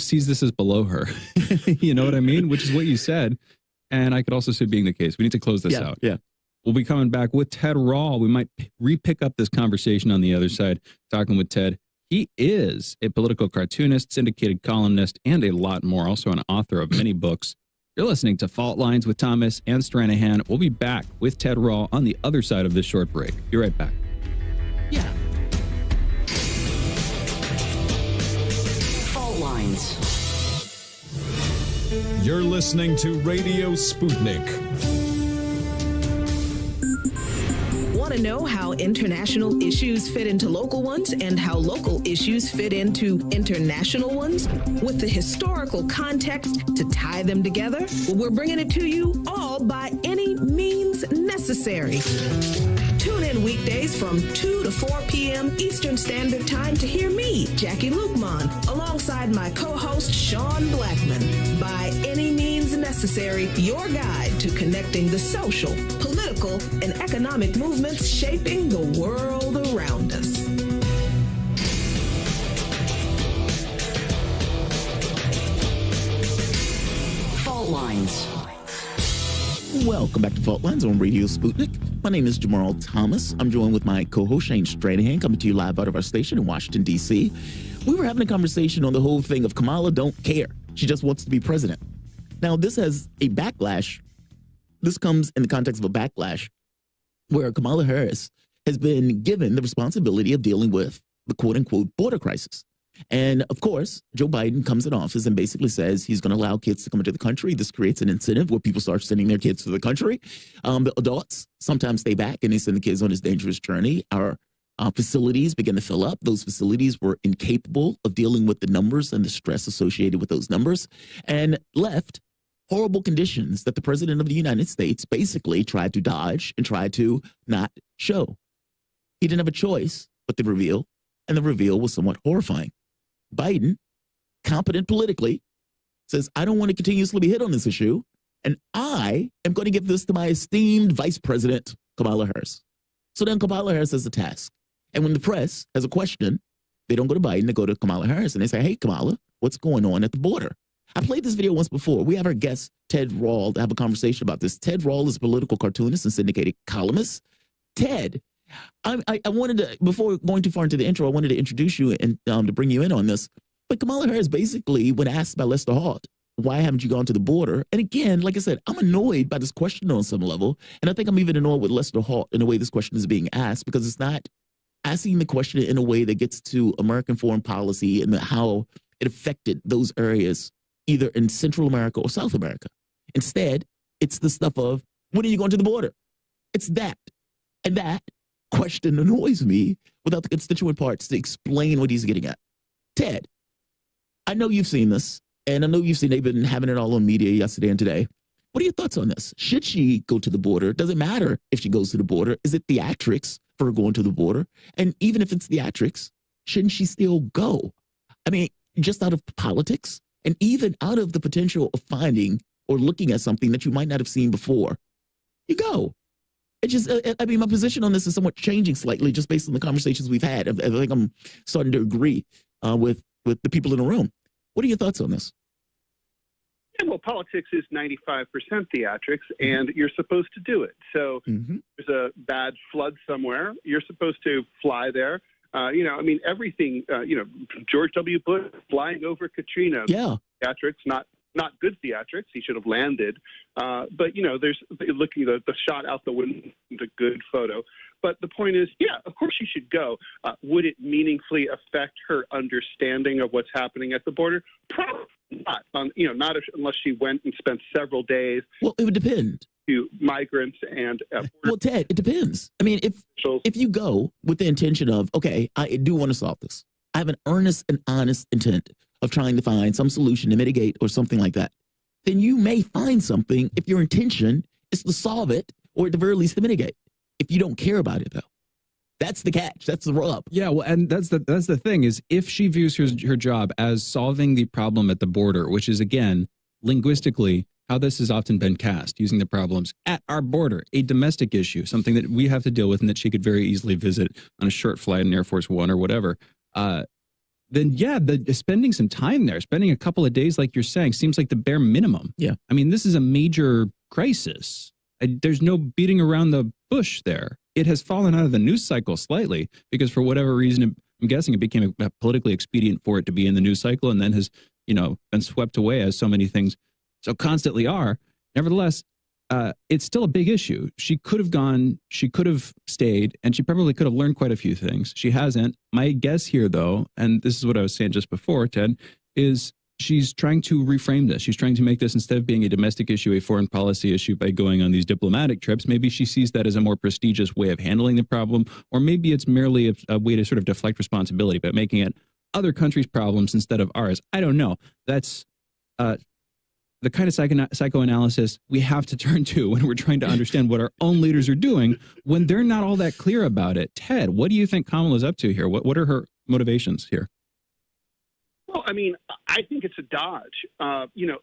sees this as below her. You know what I mean? Which is what you said. And I could also see being the case. We need to close this out. Yeah. We'll be coming back with Ted Rall. We might re-pick up this conversation on the other side, talking with Ted. He is a political cartoonist, syndicated columnist, and a lot more. Also an author of many books. You're listening to Fault Lines with Thomas and Stranahan. We'll be back with Ted Rall on the other side of this short break. Be right back. Yeah. Fault Lines. You're listening to Radio Sputnik. Want to know how international issues fit into local ones and how local issues fit into international ones? With the historical context to tie them together, we're bringing it to you all by any means necessary. Tune in weekdays from 2 to 4 p.m. Eastern Standard Time to hear me, Jackie Lukman, alongside my co-host Sean Blackman. By any means necessary, your guide to connecting the social, political, and economic movements shaping the world around us. Fault Lines. Welcome back to Fault Lines on Radio Sputnik. My name is Jamarl Thomas. I'm joined with my co-host Shane Stranahan, coming to you live out of our station in Washington, D.C. We were having a conversation on the whole thing of Kamala don't care. She just wants to be president. Now, this has a backlash. This comes in the context of a backlash where Kamala Harris has been given the responsibility of dealing with the quote-unquote border crisis. And, of course, Joe Biden comes in office and basically says he's going to allow kids to come into the country. This creates an incentive where people start sending their kids to the country. The adults sometimes stay back and they send the kids on this dangerous journey. Our facilities begin to fill up. Those facilities were incapable of dealing with the numbers and the stress associated with those numbers and left horrible conditions that the president of the United States basically tried to dodge and tried to not show. He didn't have a choice but the reveal, and the reveal was somewhat horrifying. Biden, competent politically, says, I don't want to continuously be hit on this issue, and I am going to give this to my esteemed Vice President, Kamala Harris. So then Kamala Harris has a task. And when the press has a question, they don't go to Biden, they go to Kamala Harris, and they say, hey, Kamala, what's going on at the border? I played this video once before. We have our guest, Ted Rall, to have a conversation about this. Ted Rall is a political cartoonist and syndicated columnist. Ted, I wanted to, before going too far into the intro, I wanted to introduce you and to bring you in on this. But Kamala Harris basically, when asked by Lester Holt, why haven't you gone to the border? And again, like I said, I'm annoyed by this question on some level. And I think I'm even annoyed with Lester Holt in the way this question is being asked, because it's not asking the question in a way that gets to American foreign policy and how it affected those areas, either in Central America or South America. Instead, it's the stuff of, when are you going to the border? It's that. And that question annoys me without the constituent parts to explain what he's getting at. Ted, I know you've seen this, and I know you've seen they've been having it all on media yesterday and today. What are your thoughts on this? Should she go to the border? Does it matter if she goes to the border? Is it theatrics for her going to the border? And even if it's theatrics, shouldn't she still go? I mean, just out of politics and even out of the potential of finding or looking at something that you might not have seen before, you go. It just, I mean, my position on this is somewhat changing slightly just based on the conversations we've had. I think I'm starting to agree with the people in the room. What are your thoughts on this? Yeah, well, politics is 95% theatrics, and you're supposed to do it. So there's a bad flood somewhere. You're supposed to fly there. I mean, everything, George W. Bush flying over Katrina. Yeah. Theatrics, not good theatrics. He should have landed. But, there's looking at the shot out the window, the good photo. But the point is, yeah, of course she should go. Would it meaningfully affect her understanding of what's happening at the border? Probably not. Not unless she went and spent several days. Well, it would depend. To migrants and well, Ted, it depends. I mean, if you go with the intention of, okay, I do want to solve this. I have an earnest and honest intent of trying to find some solution to mitigate or something like that, then you may find something if your intention is to solve it or at the very least to mitigate. If you don't care about it, though, that's the catch. That's the rub. Yeah, well, and that's the thing is, if she views her job as solving the problem at the border, which is, again, linguistically how this has often been cast, using the problems at our border, a domestic issue, something that we have to deal with and that she could very easily visit on a short flight in Air Force One or whatever, then yeah, spending some time there, spending a couple of days, like you're saying, seems like the bare minimum. Yeah. I mean, this is a major crisis. There's no beating around the bush there. It has fallen out of the news cycle slightly because for whatever reason, I'm guessing it became politically expedient for it to be in the news cycle and then has, been swept away as so many things so constantly are. Nevertheless, it's still a big issue. She could have gone, she could have stayed, and she probably could have learned quite a few things. She hasn't. My guess here, though, and this is what I was saying just before, Ted, is she's trying to reframe this. She's trying to make this, instead of being a domestic issue, a foreign policy issue by going on these diplomatic trips. Maybe she sees that as a more prestigious way of handling the problem, or maybe it's merely a way to sort of deflect responsibility by making it other countries' problems instead of ours. I don't know. That's the kind of psychoanalysis we have to turn to when we're trying to understand what our own leaders are doing when they're not all that clear about it. Ted, what do you think Kamala's up to here? What are her motivations here? Well, I mean, I think it's a dodge.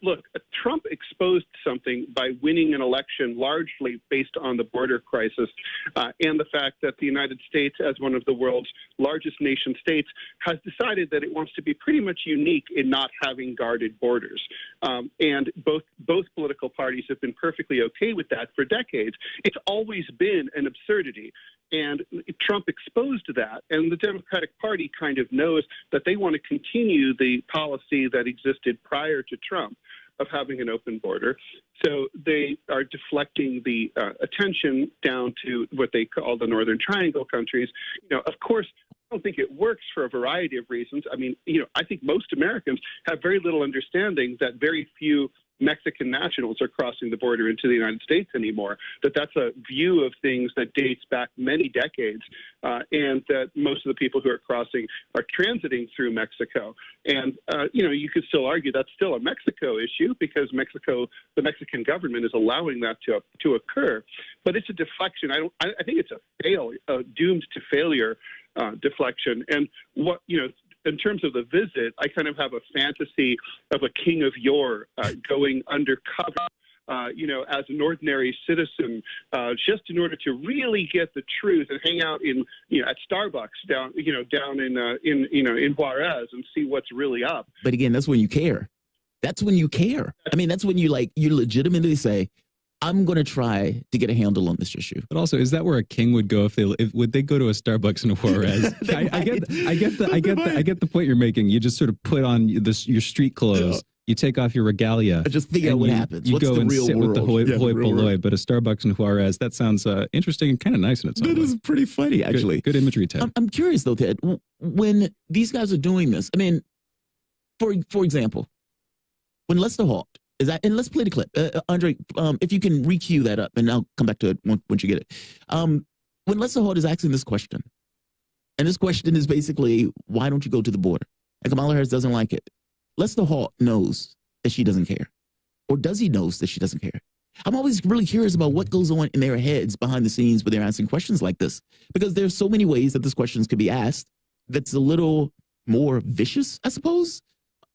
Look, Trump exposed something by winning an election largely based on the border crisis and the fact that the United States, as one of the world's largest nation states, has decided that it wants to be pretty much unique in not having guarded borders. And both political parties have been perfectly okay with that for decades. It's always been an absurdity. And Trump exposed that, and the Democratic Party kind of knows that they want to continue the policy that existed prior to Trump of having an open border. So they are deflecting the attention down to what they call the Northern Triangle countries. Of course, I don't think it works for a variety of reasons. I mean, I think most Americans have very little understanding that very few Mexican nationals are crossing the border into the United States anymore, that's a view of things that dates back many decades, and that most of the people who are crossing are transiting through Mexico. And, you could still argue that's still a Mexico issue because the Mexican government is allowing that to occur. But it's a deflection. I think it's a doomed to failure deflection. And in terms of the visit, I kind of have a fantasy of a king of yore going undercover, as an ordinary citizen, just in order to really get the truth and hang out at Starbucks down in Juarez and see what's really up. But again, that's when you care. That's when you care. I mean, that's when you legitimately say, I'm going to try to get a handle on this issue. But also, is that where a king would go would they go to a Starbucks in Juarez? I get the point you're making. You just sort of put on your street clothes. You take off your regalia. Just figure out what happens. You What's go the and real sit world? with the hoi polloi. But a Starbucks in Juarez, that sounds interesting and kind of nice in its own way. That is pretty funny, actually. Good imagery, Ted. I'm curious, though, Ted, when these guys are doing this, I mean, for example, when Lester Holt, and let's play the clip. Andre, if you can re-cue that up, and I'll come back to it once you get it. When Lester Holt is asking this question, and this question is basically, why don't you go to the border? And Kamala Harris doesn't like it. Lester Holt knows that she doesn't care. Or does he know that she doesn't care? I'm always really curious about what goes on in their heads behind the scenes when they're asking questions like this. Because there's so many ways that this questions could be asked that's a little more vicious, I suppose.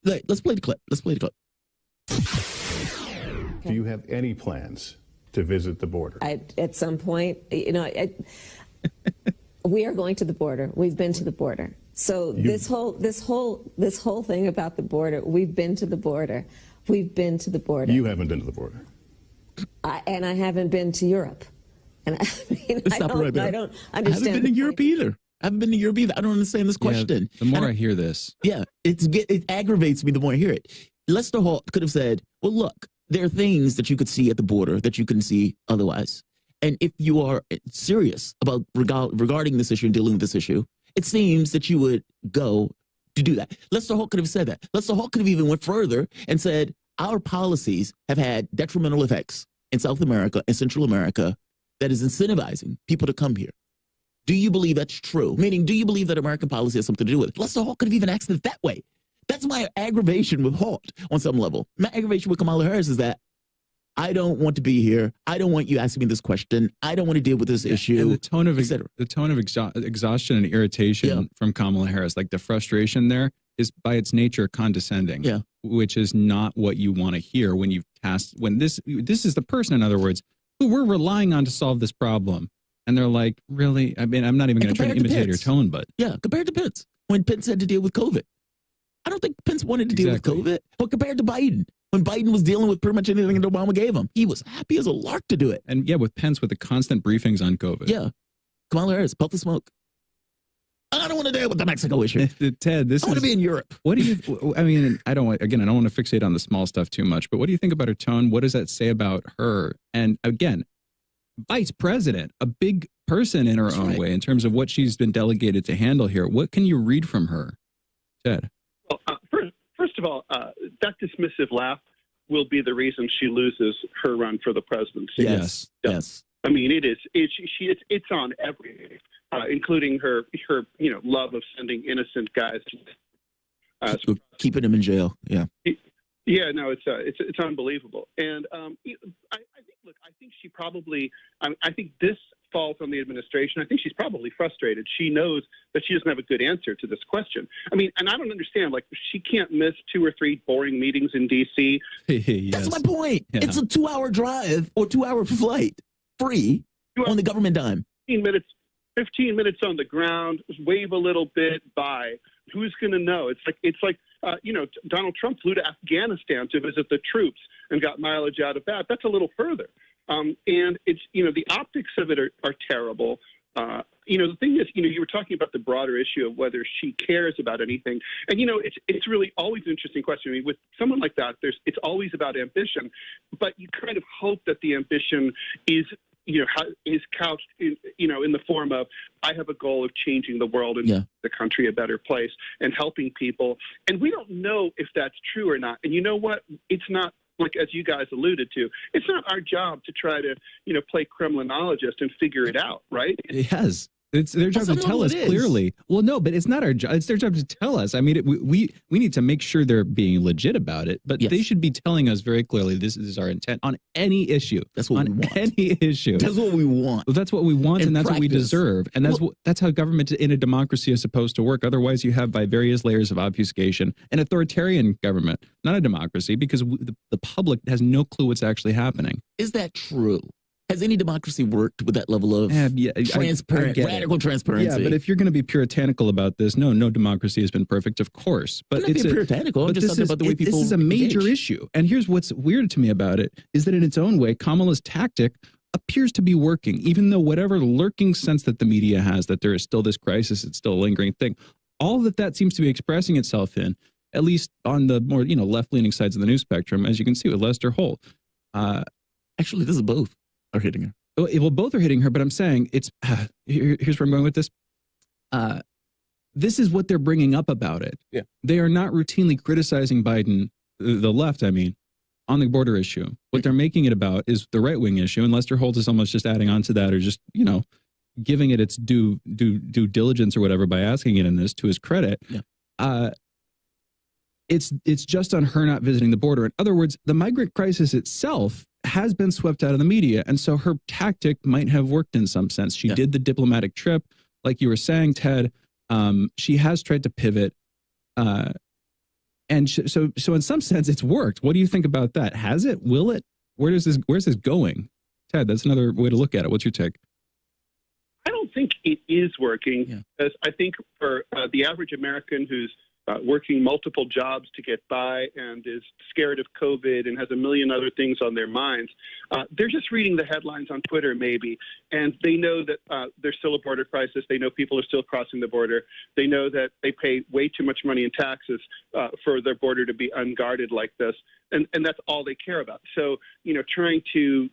Let's play the clip. Do you have any plans to visit the border? At some point, we are going to the border. We've been to the border. So this whole thing about the border, we've been to the border. We've been to the border. You haven't been to the border. And I haven't been to Europe. And I don't understand. I haven't been to Europe either. I don't understand this question. The more I hear this. Yeah, it aggravates me the more I hear it. Lester Holt could have said, well, look, there are things that you could see at the border that you couldn't see otherwise. And if you are serious about regarding this issue and dealing with this issue, it seems that you would go to do that. Lester Holt could have said that. Lester Holt could have even went further and said, our policies have had detrimental effects in South America and Central America that is incentivizing people to come here. Do you believe that's true? Meaning, do you believe that American policy has something to do with it? Lester Holt could have even asked it that way. That's my aggravation with Holt on some level. My aggravation with Kamala Harris is that I don't want to be here. I don't want you asking me this question. I don't want to deal with this issue. And the tone of exhaustion and irritation from Kamala Harris, like the frustration there, is by its nature condescending, which is not what you want to hear when you've pass, when this is the person, in other words, who we're relying on to solve this problem. And they're like, really? I mean, I'm not even going to try to imitate your tone, but. Yeah, compared to Pence, when Pence had to deal with COVID. I don't think Pence wanted to deal with COVID. But compared to Biden, when Biden was dealing with pretty much anything that Obama gave him, he was happy as a lark to do it. And yeah, with Pence, with the constant briefings on COVID. Yeah. Kamala Harris, puff the smoke. I don't want to deal with the Mexico issue. Ted, I want to be in Europe. What do you, I mean, I don't want to fixate on the small stuff too much, but what do you think about her tone? What does that say about her? And again, vice president, a big person in her own way in terms of what she's been delegated to handle here. What can you read from her, Ted? Well, first of all, that dismissive laugh will be the reason she loses her run for the presidency. Yes. I mean, it's on everything, including her love of sending innocent guys. Keeping them in jail. Yeah. Yeah, no, it's unbelievable. And I think she probably, I think this falls on the administration. I think she's probably frustrated. She knows that she doesn't have a good answer to this question. I mean, and I don't understand, like, she can't miss 2 or 3 boring meetings in D.C. Yes. That's my point. Yeah. It's a 2-hour drive or 2-hour flight, free, on the government dime. 15 minutes on the ground, wave a little bit, bye. Who's going to know? It's like Donald Trump flew to Afghanistan to visit the troops and got mileage out of that. That's a little further. And it's, the optics of it are terrible. The thing is, you were talking about the broader issue of whether she cares about anything. And, it's really always an interesting question. I mean, with someone like that, it's always about ambition, but you kind of hope that the ambition is couched in the form of, I have a goal of changing the world and the country a better place and helping people. And we don't know if that's true or not. And you know what? It's not, like, as you guys alluded to, it's not our job to try to, play criminologist and figure it out, right? Yes. It's their job to tell us clearly. Well, no, but it's not our job. It's their job to tell us. I mean, we need to make sure they're being legit about it, but they should be telling us very clearly, this is our intent on any issue. That's what we want. Any issue. That's what we want. Well, that's what we want, and that's what we deserve. And that's how government in a democracy is supposed to work. Otherwise, you have, by various layers of obfuscation, an authoritarian government, not a democracy, because the public has no clue what's actually happening. Is that true? Has any democracy worked with that level of radical transparency? Yeah, but if you're going to be puritanical about this, no democracy has been perfect, of course. But it's puritanical. I'm just talking about the way people. This is a major issue, and here's what's weird to me about it is that in its own way, Kamala's tactic appears to be working, even though whatever lurking sense that the media has that there is still this crisis, it's still a lingering thing. All that seems to be expressing itself in, at least on the more left-leaning sides of the news spectrum, as you can see with Lester Holt. Actually, this is both. Are hitting her. Well, both are hitting her, but I'm saying it's here's where I'm going with this. This is what they're bringing up about it. Yeah. They are not routinely criticizing Biden, the left, I mean, on the border issue. What they're making it about is the right-wing issue, and Lester Holt is almost just adding on to that, or just, giving it its due diligence or whatever by asking it in this, to his credit. Yeah. It's just on her not visiting the border. In other words, the migrant crisis itself has been swept out of the media. And so her tactic might have worked in some sense. She did the diplomatic trip. Like you were saying, Ted, she has tried to pivot. And so in some sense, it's worked. What do you think about that? Has it? Will it? Where's this going? Ted, that's another way to look at it. What's your take? I don't think it is working. Because I think for the average American who's working multiple jobs to get by and is scared of COVID and has a million other things on their minds, they're just reading the headlines on Twitter maybe, and they know that there's still a border crisis. They know people are still crossing the border. They know that they pay way too much money in taxes for their border to be unguarded like this, and that's all they care about. So, trying to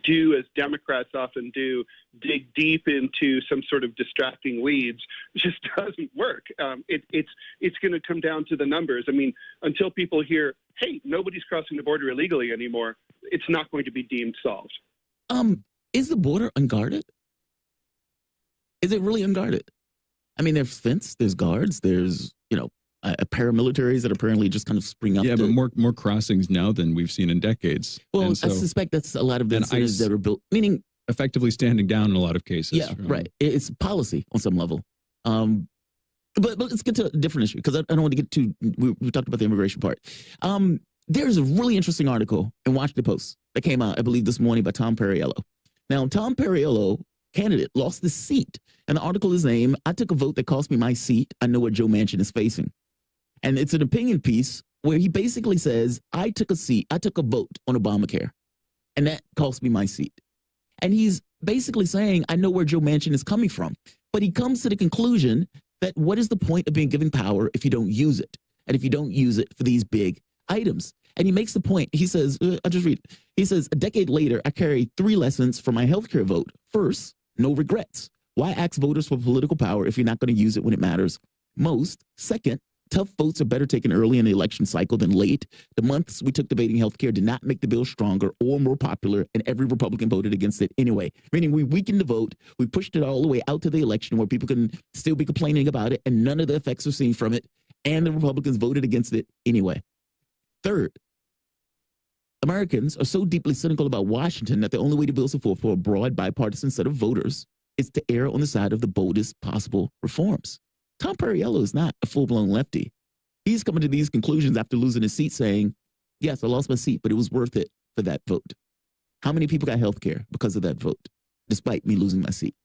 do as Democrats often do, dig deep into some sort of distracting weeds, just doesn't work. It's going to come down to the numbers. I mean, until people hear, hey, nobody's crossing the border illegally anymore, it's not going to be deemed solved. Is the border unguarded? Is it really unguarded? I mean, there's fence, there's guards, there's, paramilitaries that apparently just kind of spring up. Yeah, but more crossings now than we've seen in decades. Well, I suspect that's a lot of the incentives that are built, meaning effectively standing down in a lot of cases. Yeah, right. It's policy on some level. But let's get to a different issue, because I don't want to get too. We talked about the immigration part. there's a really interesting article in Washington Post that came out, I believe, this morning by Tom Perriello. Now, Tom Perriello, candidate, lost the seat. And the article is named, "I Took a Vote That Cost Me My Seat. I Know What Joe Manchin is Facing." And it's an opinion piece where he basically says, I took a vote on Obamacare, and that cost me my seat. And he's basically saying, I know where Joe Manchin is coming from. But he comes to the conclusion that what is the point of being given power if you don't use it? And if you don't use it for these big items? And he makes the point, he says, I'll just read it. He says, a decade later, I carry 3 lessons for my healthcare vote. First, no regrets. Why ask voters for political power if you're not going to use it when it matters most? Second, tough votes are better taken early in the election cycle than late. The months we took debating healthcare did not make the bill stronger or more popular, and every Republican voted against it anyway. Meaning we weakened the vote, we pushed it all the way out to the election where people can still be complaining about it, and none of the effects are seen from it, and the Republicans voted against it anyway. Third, Americans are so deeply cynical about Washington that the only way to build support for a broad bipartisan set of voters is to err on the side of the boldest possible reforms. Tom Perriello is not a full-blown lefty. He's coming to these conclusions after losing his seat saying, yes, I lost my seat, but it was worth it for that vote. How many people got health care because of that vote, despite me losing my seat?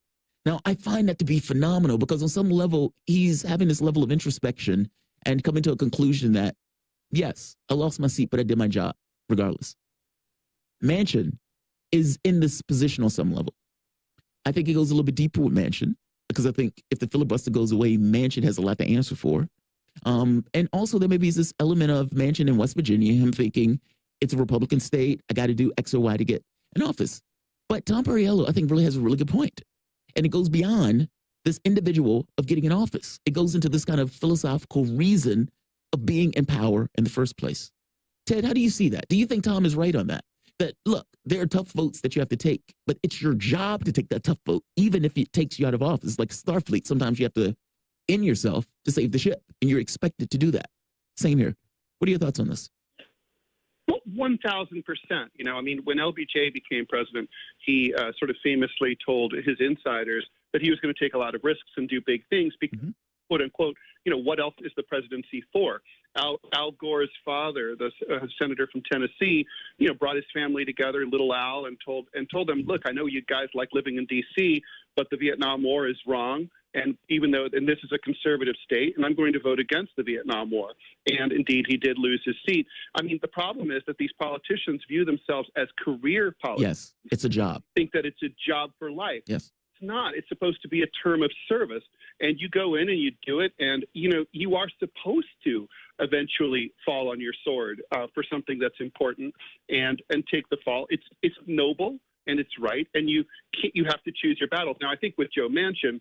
Now, I find that to be phenomenal because on some level, he's having this level of introspection and coming to a conclusion that, yes, I lost my seat, but I did my job regardless. Manchin is in this position on some level. I think it goes a little bit deeper with Manchin because I think if the filibuster goes away, Manchin has a lot to answer for. And also there maybe is this element of Manchin in West Virginia, him thinking it's a Republican state, I got to do X or Y to get in office. But Tom Perriello, I think, really has a really good point. And it goes beyond this individual of getting in office. It goes into this kind of philosophical reason of being in power in the first place. Ted, how do you see that? Do you think Tom is right on that? That, look, there are tough votes that you have to take, but it's your job to take that tough vote, even if it takes you out of office. Like Starfleet, sometimes you have to end yourself to save the ship, and you're expected to do that. Same here. What are your thoughts on this? Well, 1,000%. You know, I mean, when LBJ became president, he sort of famously told his insiders that he was going to take a lot of risks and do big things because, quote unquote, you know, what else is the presidency for? Al Gore's father, the senator from Tennessee, you know, brought his family together, little Al, and told them, look, I know you guys like living in D.C., but the Vietnam War is wrong. And even though, and this is a conservative state, and I'm going to vote against the Vietnam War. And indeed, he did lose his seat. I mean, the problem is that these politicians view themselves as career politicians. Yes, it's a job. Think that it's a job for life. Yes. It's not. It's supposed to be a term of service. And you go in and you do it, and, you know, you are supposed to eventually fall on your sword for something that's important and take the fall. It's noble. And it's right, and you have to choose your battles. Now, I think with Joe Manchin,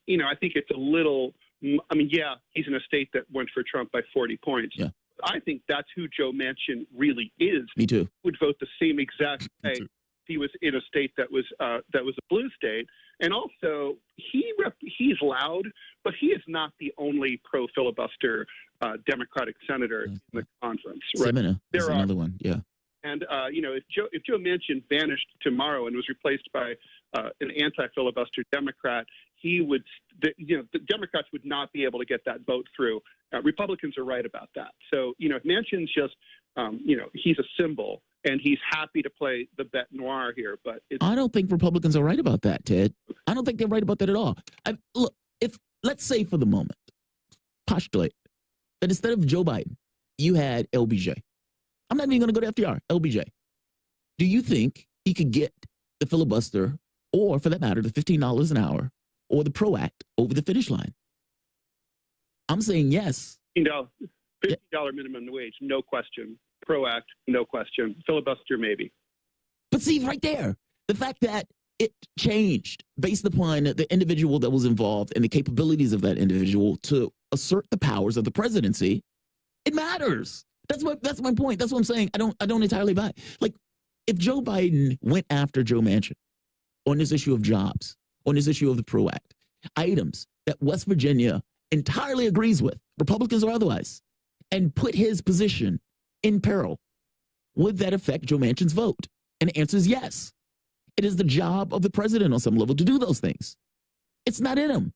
you know, I think it's a little. I mean, yeah, he's in a state that went for Trump by 40 points. Yeah. I think that's who Joe Manchin really is. Me too. Would vote the same exact way if he was in a state that was a blue state. And also, he's loud, but he is not the only pro-filibuster Democratic senator in the conference. Right? Semina is another one. Yeah. And, you know, if Joe Manchin vanished tomorrow and was replaced by an anti-filibuster Democrat, the Democrats would not be able to get that vote through. Republicans are right about that. So, you know, if Manchin's just, you know, he's a symbol and he's happy to play the bête noire here. But I don't think Republicans are right about that, Ted. I don't think they're right about that at all. Look, let's say for the moment, postulate that instead of Joe Biden, you had LBJ. I'm not even going to go to FDR, LBJ. Do you think he could get the filibuster or, for that matter, the $15 an hour or the PRO Act over the finish line? I'm saying yes. $15 minimum wage, no question. PRO Act, no question. Filibuster, maybe. But see, right there, the fact that it changed based upon the individual that was involved and the capabilities of that individual to assert the powers of the presidency, it matters. That's my point. That's what I'm saying. I don't entirely buy. Like, if Joe Biden went after Joe Manchin on this issue of jobs, on this issue of the PRO Act, items that West Virginia entirely agrees with, Republicans or otherwise, and put his position in peril, would that affect Joe Manchin's vote? And the answer is yes. It is the job of the president on some level to do those things. It's not in him.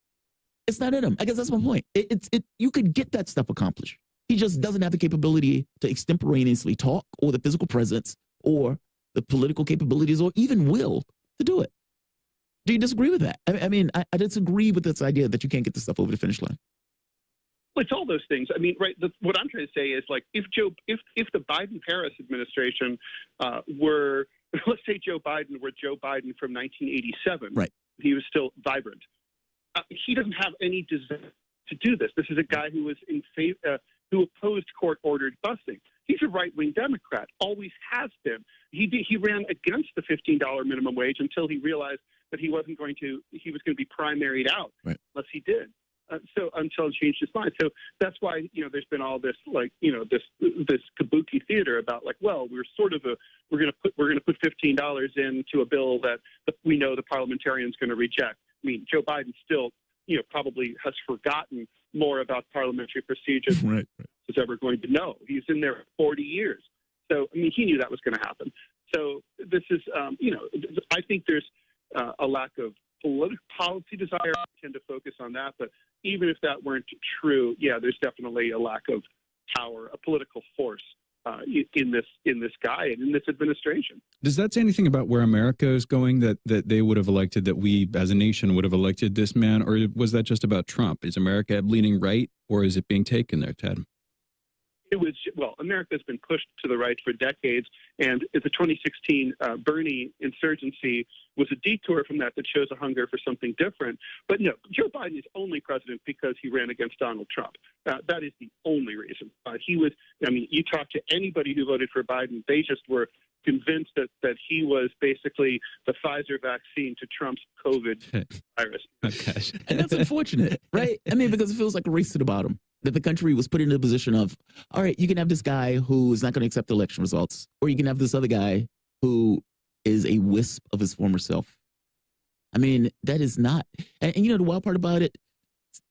It's not in him. I guess that's my point. You could get that stuff accomplished. He just doesn't have the capability to extemporaneously talk or the physical presence or the political capabilities or even will to do it. Do you disagree with that? I mean, I disagree with this idea that you can't get this stuff over the finish line. Well, it's all those things. I mean, right. What I'm trying to say is, like, if the Biden-Harris administration were, let's say Joe Biden were Joe Biden from 1987, right? He was still vibrant. He doesn't have any desire to do this. This is a guy who was in favor, who opposed court-ordered busing. He's a right-wing Democrat, always has been. He ran against the $15 minimum wage until he realized that he was going to be primaried out, right, unless he did. So until he changed his mind. So that's why, there's been all this, like, this kabuki theater about, like, well, we're going to put $15 into a bill that we know the parliamentarian's going to reject. I mean, Joe Biden still, probably has forgotten more about parliamentary procedures right. is ever going to know. He's in there for 40 years. So, I mean, he knew that was going to happen. So this is, I think there's a lack of policy desire. I tend to focus on that. But even if that weren't true, yeah, there's definitely a lack of power, a political force in this guy and in this administration. Does that say anything about where America is going, that they would have elected, that we as a nation would have elected this man? Or was that just about Trump? Is America leaning right, or is it being taken there, Ted? It was, well, America has been pushed to the right for decades, and the 2016 Bernie insurgency was a detour from that shows a hunger for something different. But no, Joe Biden is only president because he ran against Donald Trump. That is the only reason. You talk to anybody who voted for Biden, they just were convinced that he was basically the Pfizer vaccine to Trump's COVID virus. Okay. And that's unfortunate, right? I mean, because it feels like a race to the bottom. That the country was put in a position of, all right, you can have this guy who is not going to accept the election results, or you can have this other guy who is a wisp of his former self. I mean, that is not, and the wild part about it,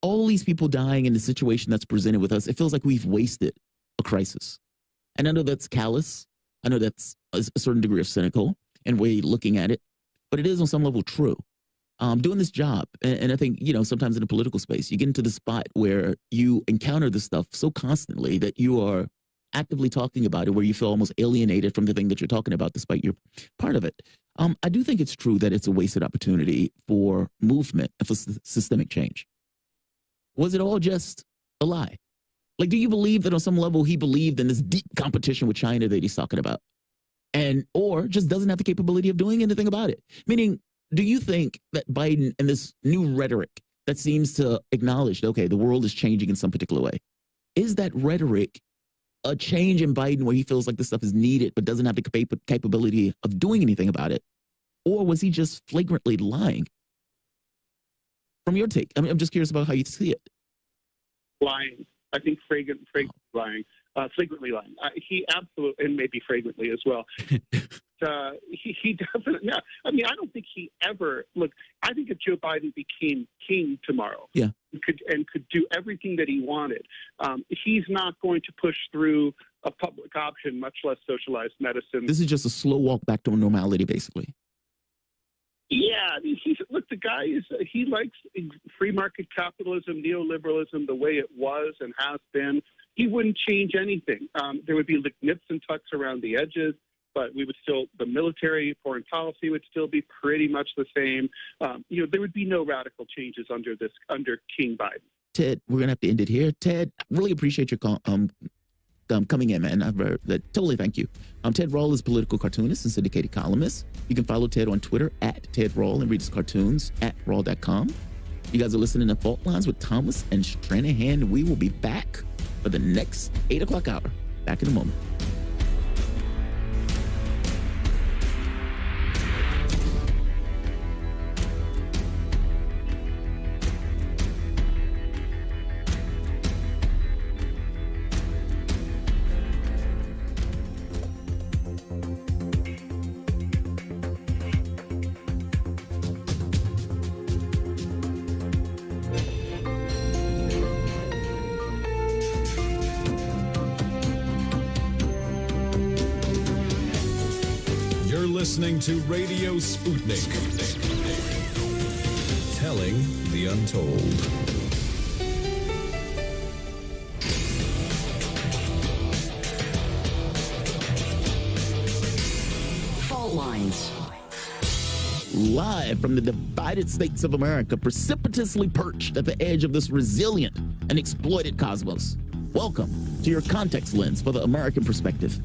all these people dying in the situation that's presented with us, it feels like we've wasted a crisis. And I know that's callous. I know that's a certain degree of cynical and way looking at it, but it is on some level true. Doing this job, and I think, sometimes in the political space, you get into the spot where you encounter this stuff so constantly that you are actively talking about it, where you feel almost alienated from the thing that you're talking about, despite you're part of it. I do think it's true that it's a wasted opportunity for movement, for systemic change. Was it all just a lie? Like, do you believe that on some level he believed in this deep competition with China that he's talking about, or just doesn't have the capability of doing anything about it? Meaning, do you think that Biden and this new rhetoric that seems to acknowledge that, okay, the world is changing in some particular way, is that rhetoric a change in Biden where he feels like this stuff is needed but doesn't have the capability of doing anything about it? Or was he just flagrantly lying? From your take, I'm just curious about how you see it. Lying. I think flagrantly lying. Flagrantly lying. He absolutely, and maybe fragrantly as well. He definitely. Yeah, I mean, I don't think he ever. Look, I think if Joe Biden became king tomorrow, yeah, could do everything that he wanted, he's not going to push through a public option, much less socialized medicine. This is just a slow walk back to normality, basically. Yeah, I mean, the guy he likes free market capitalism, neoliberalism, the way it was and has been. He wouldn't change anything. There would be like nips and tucks around the edges, but we would still, the military, foreign policy would still be pretty much the same. There would be no radical changes under King Biden. Ted, we're gonna have to end it here. Ted, really appreciate your coming in, man. Totally thank you. Ted Rall is a political cartoonist and syndicated columnist. You can follow Ted on Twitter at Ted Rall and read his cartoons at raw.com. You guys are listening to Fault Lines with Thomas and Stranahan. We will be back for the next 8 o'clock hour. Back in a moment. Listening to Radio Sputnik. Telling the untold. live from the divided states of America, precipitously perched at the edge of this resilient and exploited cosmos. Welcome to your context lens for the American perspective.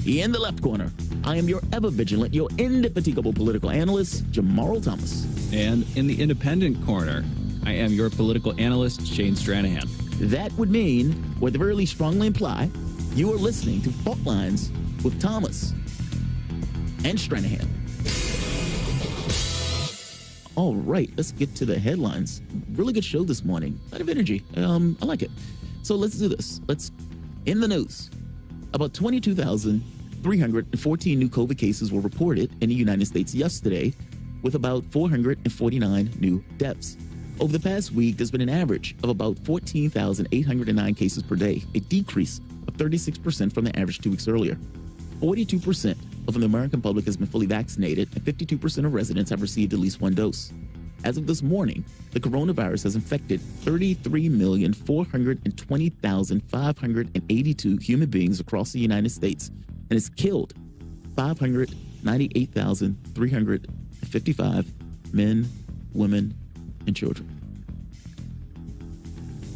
In the left corner, I am your ever-vigilant, your indefatigable political analyst, Jamarl Thomas. And in the independent corner, I am your political analyst, Shane Stranahan. That would mean, or at the very least strongly imply, you are listening to Fault Lines with Thomas and Stranahan. All right, let's get to the headlines. Really good show this morning. A lot of energy. I like it. So let's do this. In the news, about 22,314 new COVID cases were reported in the United States yesterday, with about 449 new deaths. Over the past week, there's been an average of about 14,809 cases per day, a decrease of 36% from the average 2 weeks earlier. 42% of the American public has been fully vaccinated, and 52% of residents have received at least one dose. As of this morning, the coronavirus has infected 33,420,582 human beings across the United States and has killed 598,355 men, women, and children.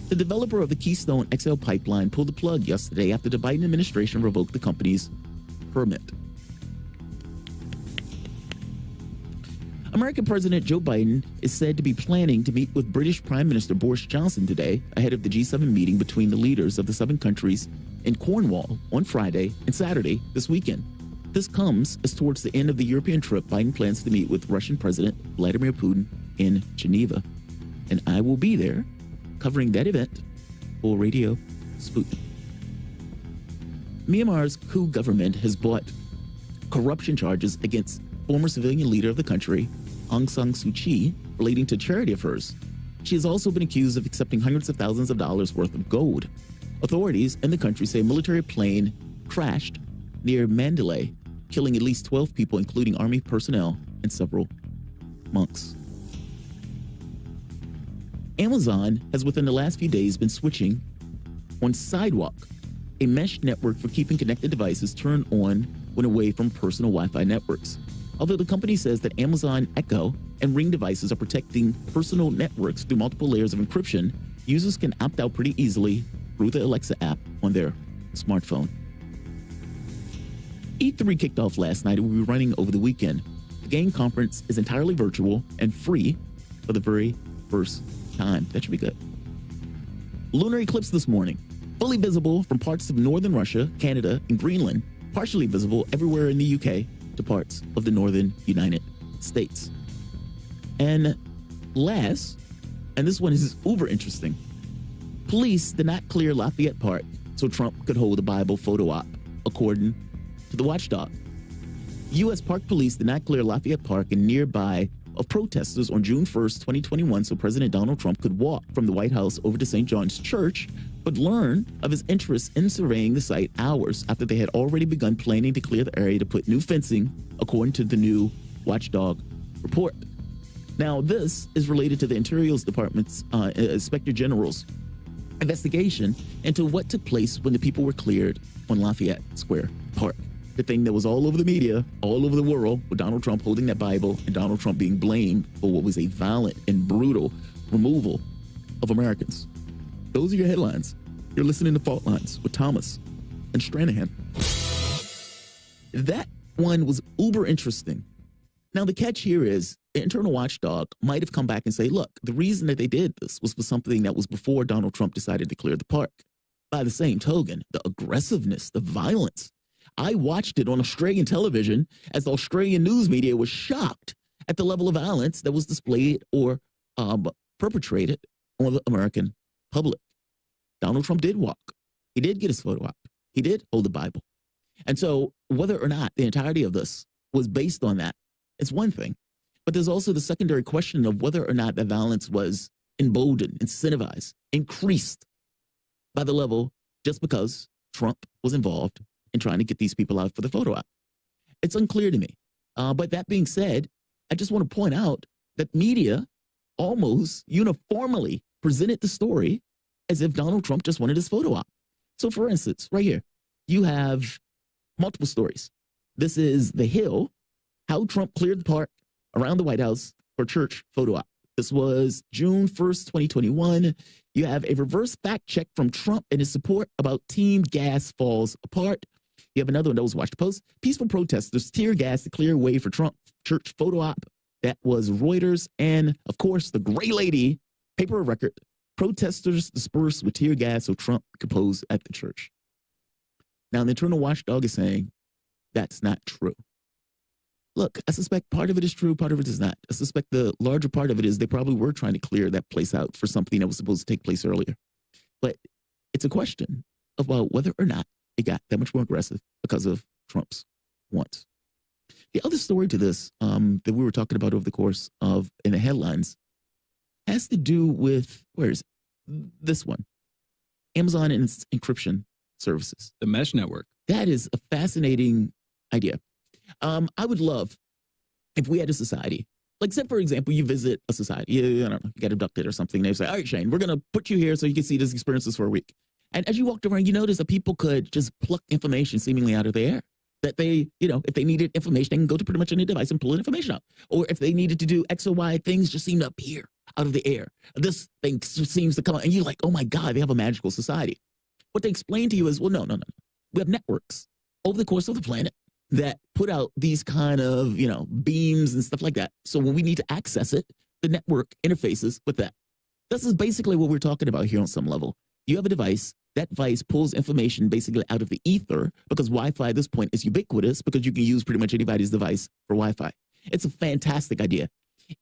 The developer of the Keystone XL pipeline pulled the plug yesterday after the Biden administration revoked the company's permit. American President Joe Biden is said to be planning to meet with British Prime Minister Boris Johnson today ahead of the G7 meeting between the leaders of the 7 countries in Cornwall on Friday and Saturday this weekend. This comes as towards the end of the European trip, Biden plans to meet with Russian President Vladimir Putin in Geneva. And I will be there covering that event for Radio Sputnik. Myanmar's coup government has brought corruption charges against former civilian leader of the country, Aung San Suu Kyi, relating to charity of hers. She has also been accused of accepting hundreds of thousands of dollars worth of gold. Authorities in the country say a military plane crashed near Mandalay, killing at least 12 people, including army personnel and several monks. Amazon has within the last few days been switching on Sidewalk, a mesh network for keeping connected devices turned on when away from personal Wi-Fi networks. Although the company says that Amazon Echo and Ring devices are protecting personal networks through multiple layers of encryption, users can opt out pretty easily through the Alexa app on their smartphone. E3 kicked off last night and will be running over the weekend. The game conference is entirely virtual and free for the very first time. That should be good. Lunar eclipse this morning. Fully visible from parts of northern Russia, Canada, and Greenland. Partially visible everywhere in the UK to parts of the northern United States. And last, and this one is uber interesting, police did not clear Lafayette Park so Trump could hold a Bible photo op, according to the watchdog. U.S. Park Police did not clear Lafayette Park and nearby of protesters on June 1st, 2021, so President Donald Trump could walk from the White House over to St. John's Church, but learn of his interest in surveying the site hours after they had already begun planning to clear the area to put new fencing, according to the new watchdog report. Now, this is related to the Interior Department's Inspector General's investigation into what took place when the people were cleared on Lafayette Square Park. The thing that was all over the media, all over the world, with Donald Trump holding that Bible and Donald Trump being blamed for what was a violent and brutal removal of Americans. Those are your headlines. You're listening to Fault Lines with Thomas and Stranahan. That one was uber interesting. Now, the catch here is the internal watchdog might have come back and say, look, the reason that they did this was for something that was before Donald Trump decided to clear the park. By the same token, the aggressiveness, the violence. I watched it on Australian television as the Australian news media was shocked at the level of violence that was displayed or perpetrated on the American public. Donald Trump did walk. He did get his photo op. He did hold the Bible. And so whether or not the entirety of this was based on that, it's one thing. But there's also the secondary question of whether or not the violence was emboldened, incentivized, increased by the level just because Trump was involved in trying to get these people out for the photo op. It's unclear to me. But that being said, I just want to point out that media almost uniformly presented the story as if Donald Trump just wanted his photo op. So for instance, right here, you have multiple stories. This is The Hill, how Trump cleared the park around the White House for church photo op. This was June 1st, 2021. You have a reverse fact check from Trump and his support about team gas falls apart. You have another one that was Watch the Post. Peaceful protesters tear gas to clear way for Trump church photo op. That was Reuters. And, of course, the gray lady, paper of record. Protesters dispersed with tear gas so Trump could pose at the church. Now, the internal watchdog is saying that's not true. Look, I suspect part of it is true, part of it is not. I suspect the larger part of it is they probably were trying to clear that place out for something that was supposed to take place earlier. But it's a question about whether or not it got that much more aggressive because of Trump's wants. The other story to this that we were talking about over the course of in the headlines has to do with, where is it? This one, Amazon and its encryption services. The mesh network. That is a fascinating idea. I would love if we had a society, like say, for example, you visit a society, I don't know, you get abducted or something. They say, all right, Shane, we're going to put you here so you can see these experiences for a week. And as you walked around, you notice that people could just pluck information seemingly out of the air. That they, if they needed information, they can go to pretty much any device and pull information out. Or if they needed to do X or Y, things just seem to appear out of the air. This thing seems to come out, and you're like, oh my God, they have a magical society. What they explain to you is, well, no. We have networks over the course of the planet that put out these kind of, beams and stuff like that. So when we need to access it, the network interfaces with that. This is basically what we're talking about here on some level. You have a device. That device pulls information basically out of the ether because Wi-Fi at this point is ubiquitous because you can use pretty much anybody's device for Wi-Fi. It's a fantastic idea.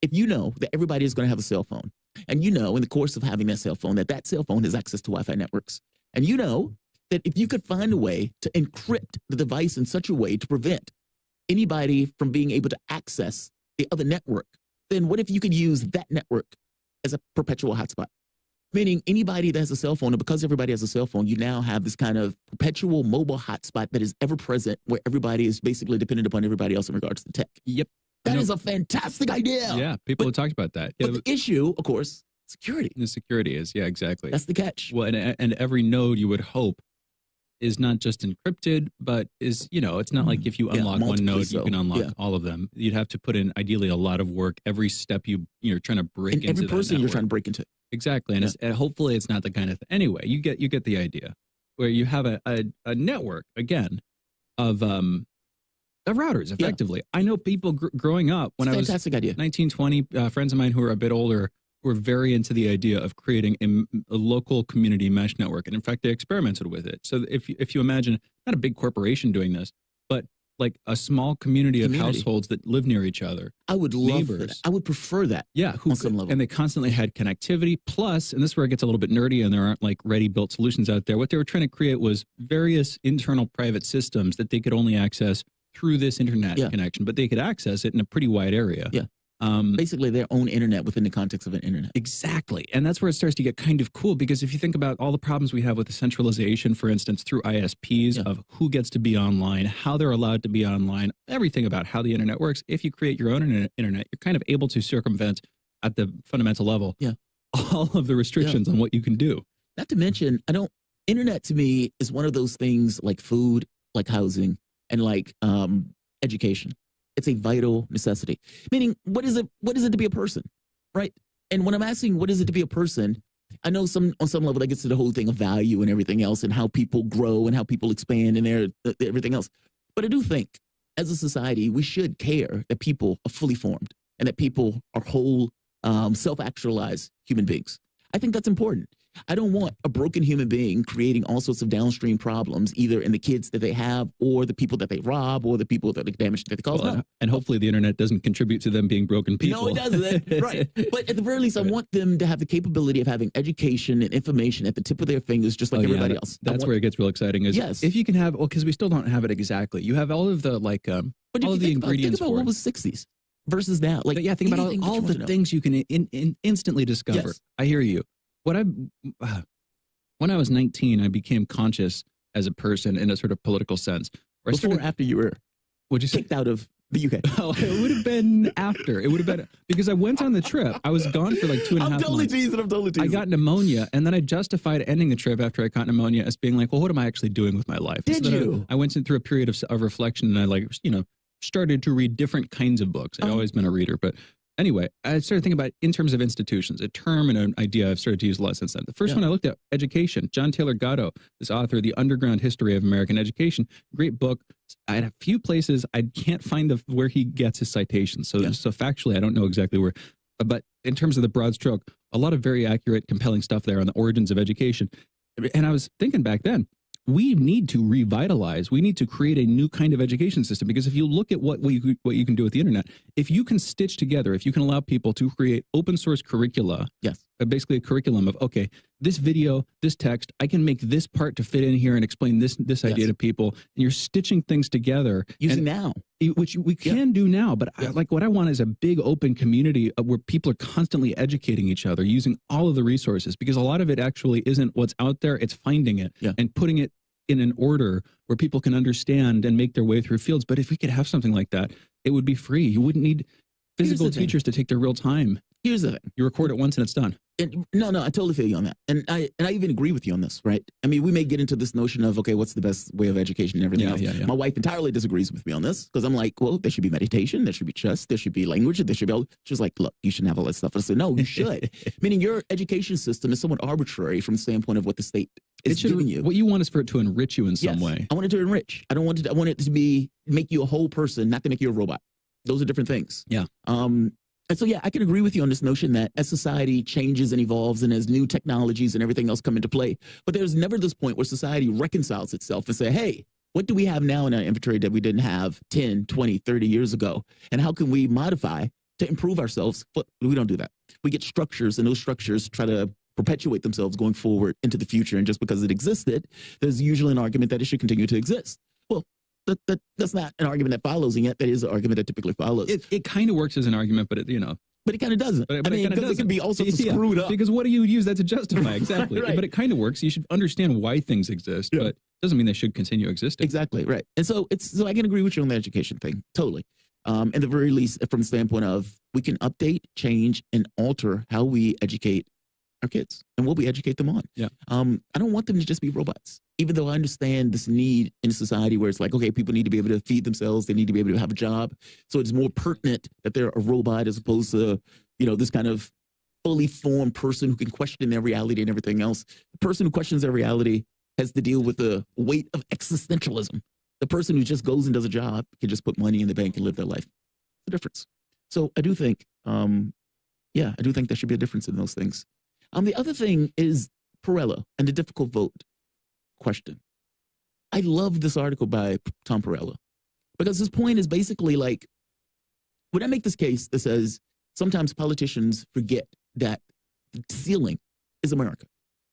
If you know that everybody is going to have a cell phone, and in the course of having that cell phone has access to Wi-Fi networks, and that if you could find a way to encrypt the device in such a way to prevent anybody from being able to access the other network, then what if you could use that network as a perpetual hotspot? Meaning anybody that has a cell phone, and because everybody has a cell phone, you now have this kind of perpetual mobile hotspot that is ever present where everybody is basically dependent upon everybody else in regards to tech. Yep. That is a fantastic idea. Yeah, people have talked about that. But the issue, of course, security. The security is, yeah, exactly. That's the catch. Well, and every node you would hope is not just encrypted, but is, it's not like if you unlock one node, you can unlock all of them. You'd have to put in ideally a lot of work every step you're trying to break into. Every person you're trying to break into. Exactly. And hopefully it's not the kind of thing. Anyway, you get the idea where you have a network, again, of routers, effectively. Yeah. I know people growing up when I was fantastic idea. 19, 20, friends of mine who are a bit older were very into the idea of creating a local community mesh network. And in fact, they experimented with it. So if you imagine, not a big corporation doing this, but like a small community of households that live near each other. I would love that. I would prefer that. Yeah. On some level. And they constantly had connectivity. Plus, and this is where it gets a little bit nerdy and there aren't like ready-built solutions out there. What they were trying to create was various internal private systems that they could only access through this internet connection, but they could access it in a pretty wide area. Yeah. Basically their own internet within the context of an internet. Exactly. And that's where it starts to get kind of cool because if you think about all the problems we have with the centralization, for instance, through ISPs of who gets to be online, how they're allowed to be online, everything about how the internet works. If you create your own internet, you're kind of able to circumvent at the fundamental level all of the restrictions on what you can do. Not to mention, internet to me is one of those things like food, like housing, and like education. It's a vital necessity. Meaning, what is it to be a person, right? And when I'm asking what is it to be a person, I know on some level that gets to the whole thing of value and everything else and how people grow and how people expand and everything else. But I do think as a society, we should care that people are fully formed and that people are whole, self-actualized human beings. I think that's important. I don't want a broken human being creating all sorts of downstream problems, either in the kids that they have or the people that they rob or the people that they damage that they cause. And hopefully the internet doesn't contribute to them being broken people. No, it doesn't. Right. But at the very least, I want them to have the capability of having education and information at the tip of their fingers, just like everybody else. That's where it gets real exciting. Is if you can have, because we still don't have it exactly. You have all of the all of the ingredients think about what was 60s versus now. Like, but think about all the things you can instantly discover. Yes. I hear you. When I was 19, I became conscious as a person in a sort of political sense. Before or after you were kicked out of the UK? Oh, it would have been after. It would have been because I went on the trip. I was gone for like 2.5 months. I'm totally teasing. I got pneumonia, and then I justified ending the trip after I got pneumonia as being like, well, what am I actually doing with my life? Did you? I went through a period of reflection, and I started to read different kinds of books. I've always been a reader, but anyway, I started thinking about in terms of institutions, a term and an idea I've started to use a lot since then. The first one I looked at, education. John Taylor Gatto, this author, The Underground History of American Education, great book. I had a few places I can't find where he gets his citations. So factually, I don't know exactly where. But in terms of the broad stroke, a lot of very accurate, compelling stuff there on the origins of education. And I was thinking back then, we need to revitalize. We need to create a new kind of education system, because if you look at what you can do with the internet, if you can stitch together, if you can allow people to create open source curricula, basically a curriculum of, okay, this video, this text, I can make this part to fit in here and explain this idea to people, and you're stitching things together using now, which we can do now. But what I want is a big open community where people are constantly educating each other using all of the resources, because a lot of it actually isn't what's out there. It's finding it and putting it in an order where people can understand and make their way through fields. But if we could have something like that, it would be free. You wouldn't need physical teachers to take their real time. Here's the thing. You record it once and it's done. No, I totally feel you on that. And I even agree with you on this, right? I mean, we may get into this notion of, okay, what's the best way of education and everything else. Yeah. My wife entirely disagrees with me on this, because I'm like, well, there should be meditation, there should be chess, there should be language, there should be all. She's like, look, you shouldn't have all that stuff. I said, no, you should. Meaning your education system is somewhat arbitrary from the standpoint of what the state is giving you. What you want is for it to enrich you in some way. I want it to enrich. I want it to be make you a whole person, not to make you a robot. Those are different things. Yeah. And so, I can agree with you on this notion that as society changes and evolves and as new technologies and everything else come into play, but there's never this point where society reconciles itself and say, hey, what do we have now in our inventory that we didn't have 10, 20, 30 years ago? And how can we modify to improve ourselves? But we don't do that. We get structures, and those structures try to perpetuate themselves going forward into the future. And just because it existed, there's usually an argument that it should continue to exist. Well, that's not an argument that follows, and yet that is an argument that typically follows. It kind of works as an argument, but But it kind of doesn't. I mean, because it can be all sorts of screwed up. Because what do you use that to justify? Exactly. Right. But it kind of works. You should understand why things exist, but it doesn't mean they should continue existing. Exactly, right. And so I can agree with you on the education thing, totally. At the very least, from the standpoint of we can update, change, and alter how we educate our kids and what we educate them on. Yeah. I don't want them to just be robots, even though I understand this need in a society where it's like, okay, people need to be able to feed themselves. They need to be able to have a job. So it's more pertinent that they're a robot as opposed to, this kind of fully formed person who can question their reality and everything else. The person who questions their reality has to deal with the weight of existentialism. The person who just goes and does a job can just put money in the bank and live their life. The difference. So I do think, I do think there should be a difference in those things. The other thing is Perella and the difficult vote question. I love this article by Tom Perella because his point is basically like, when I make this case that says sometimes politicians forget that the ceiling is America,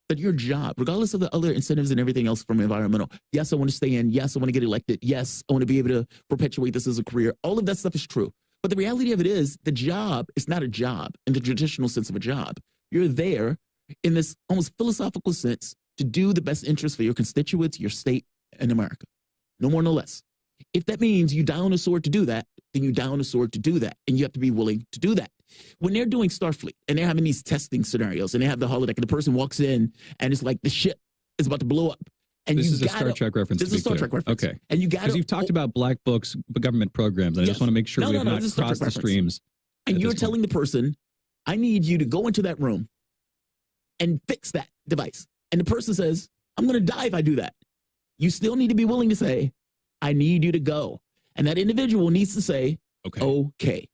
that your job, regardless of the other incentives and everything else from environmental, yes, I want to stay in, yes, I want to get elected, yes, I want to be able to perpetuate this as a career. All of that stuff is true. But the reality of it is the job is not a job in the traditional sense of a job. You're there in this almost philosophical sense to do the best interest for your constituents, your state, and America. No more, no less. If that means you die on a sword to do that, then you die on a sword to do that. And you have to be willing to do that. When they're doing Starfleet and they're having these testing scenarios and they have the holodeck and the person walks in and it's like the ship is about to blow up. And this is a Star Trek reference. This is a Star Trek reference. Okay. And you got because you've talked about black books, government programs. I just want to make sure we have not crossed the streams. And you're telling the person, I need you to go into that room and fix that device. And the person says, I'm going to die if I do that. You still need to be willing to say, I need you to go. And that individual needs to say, okay.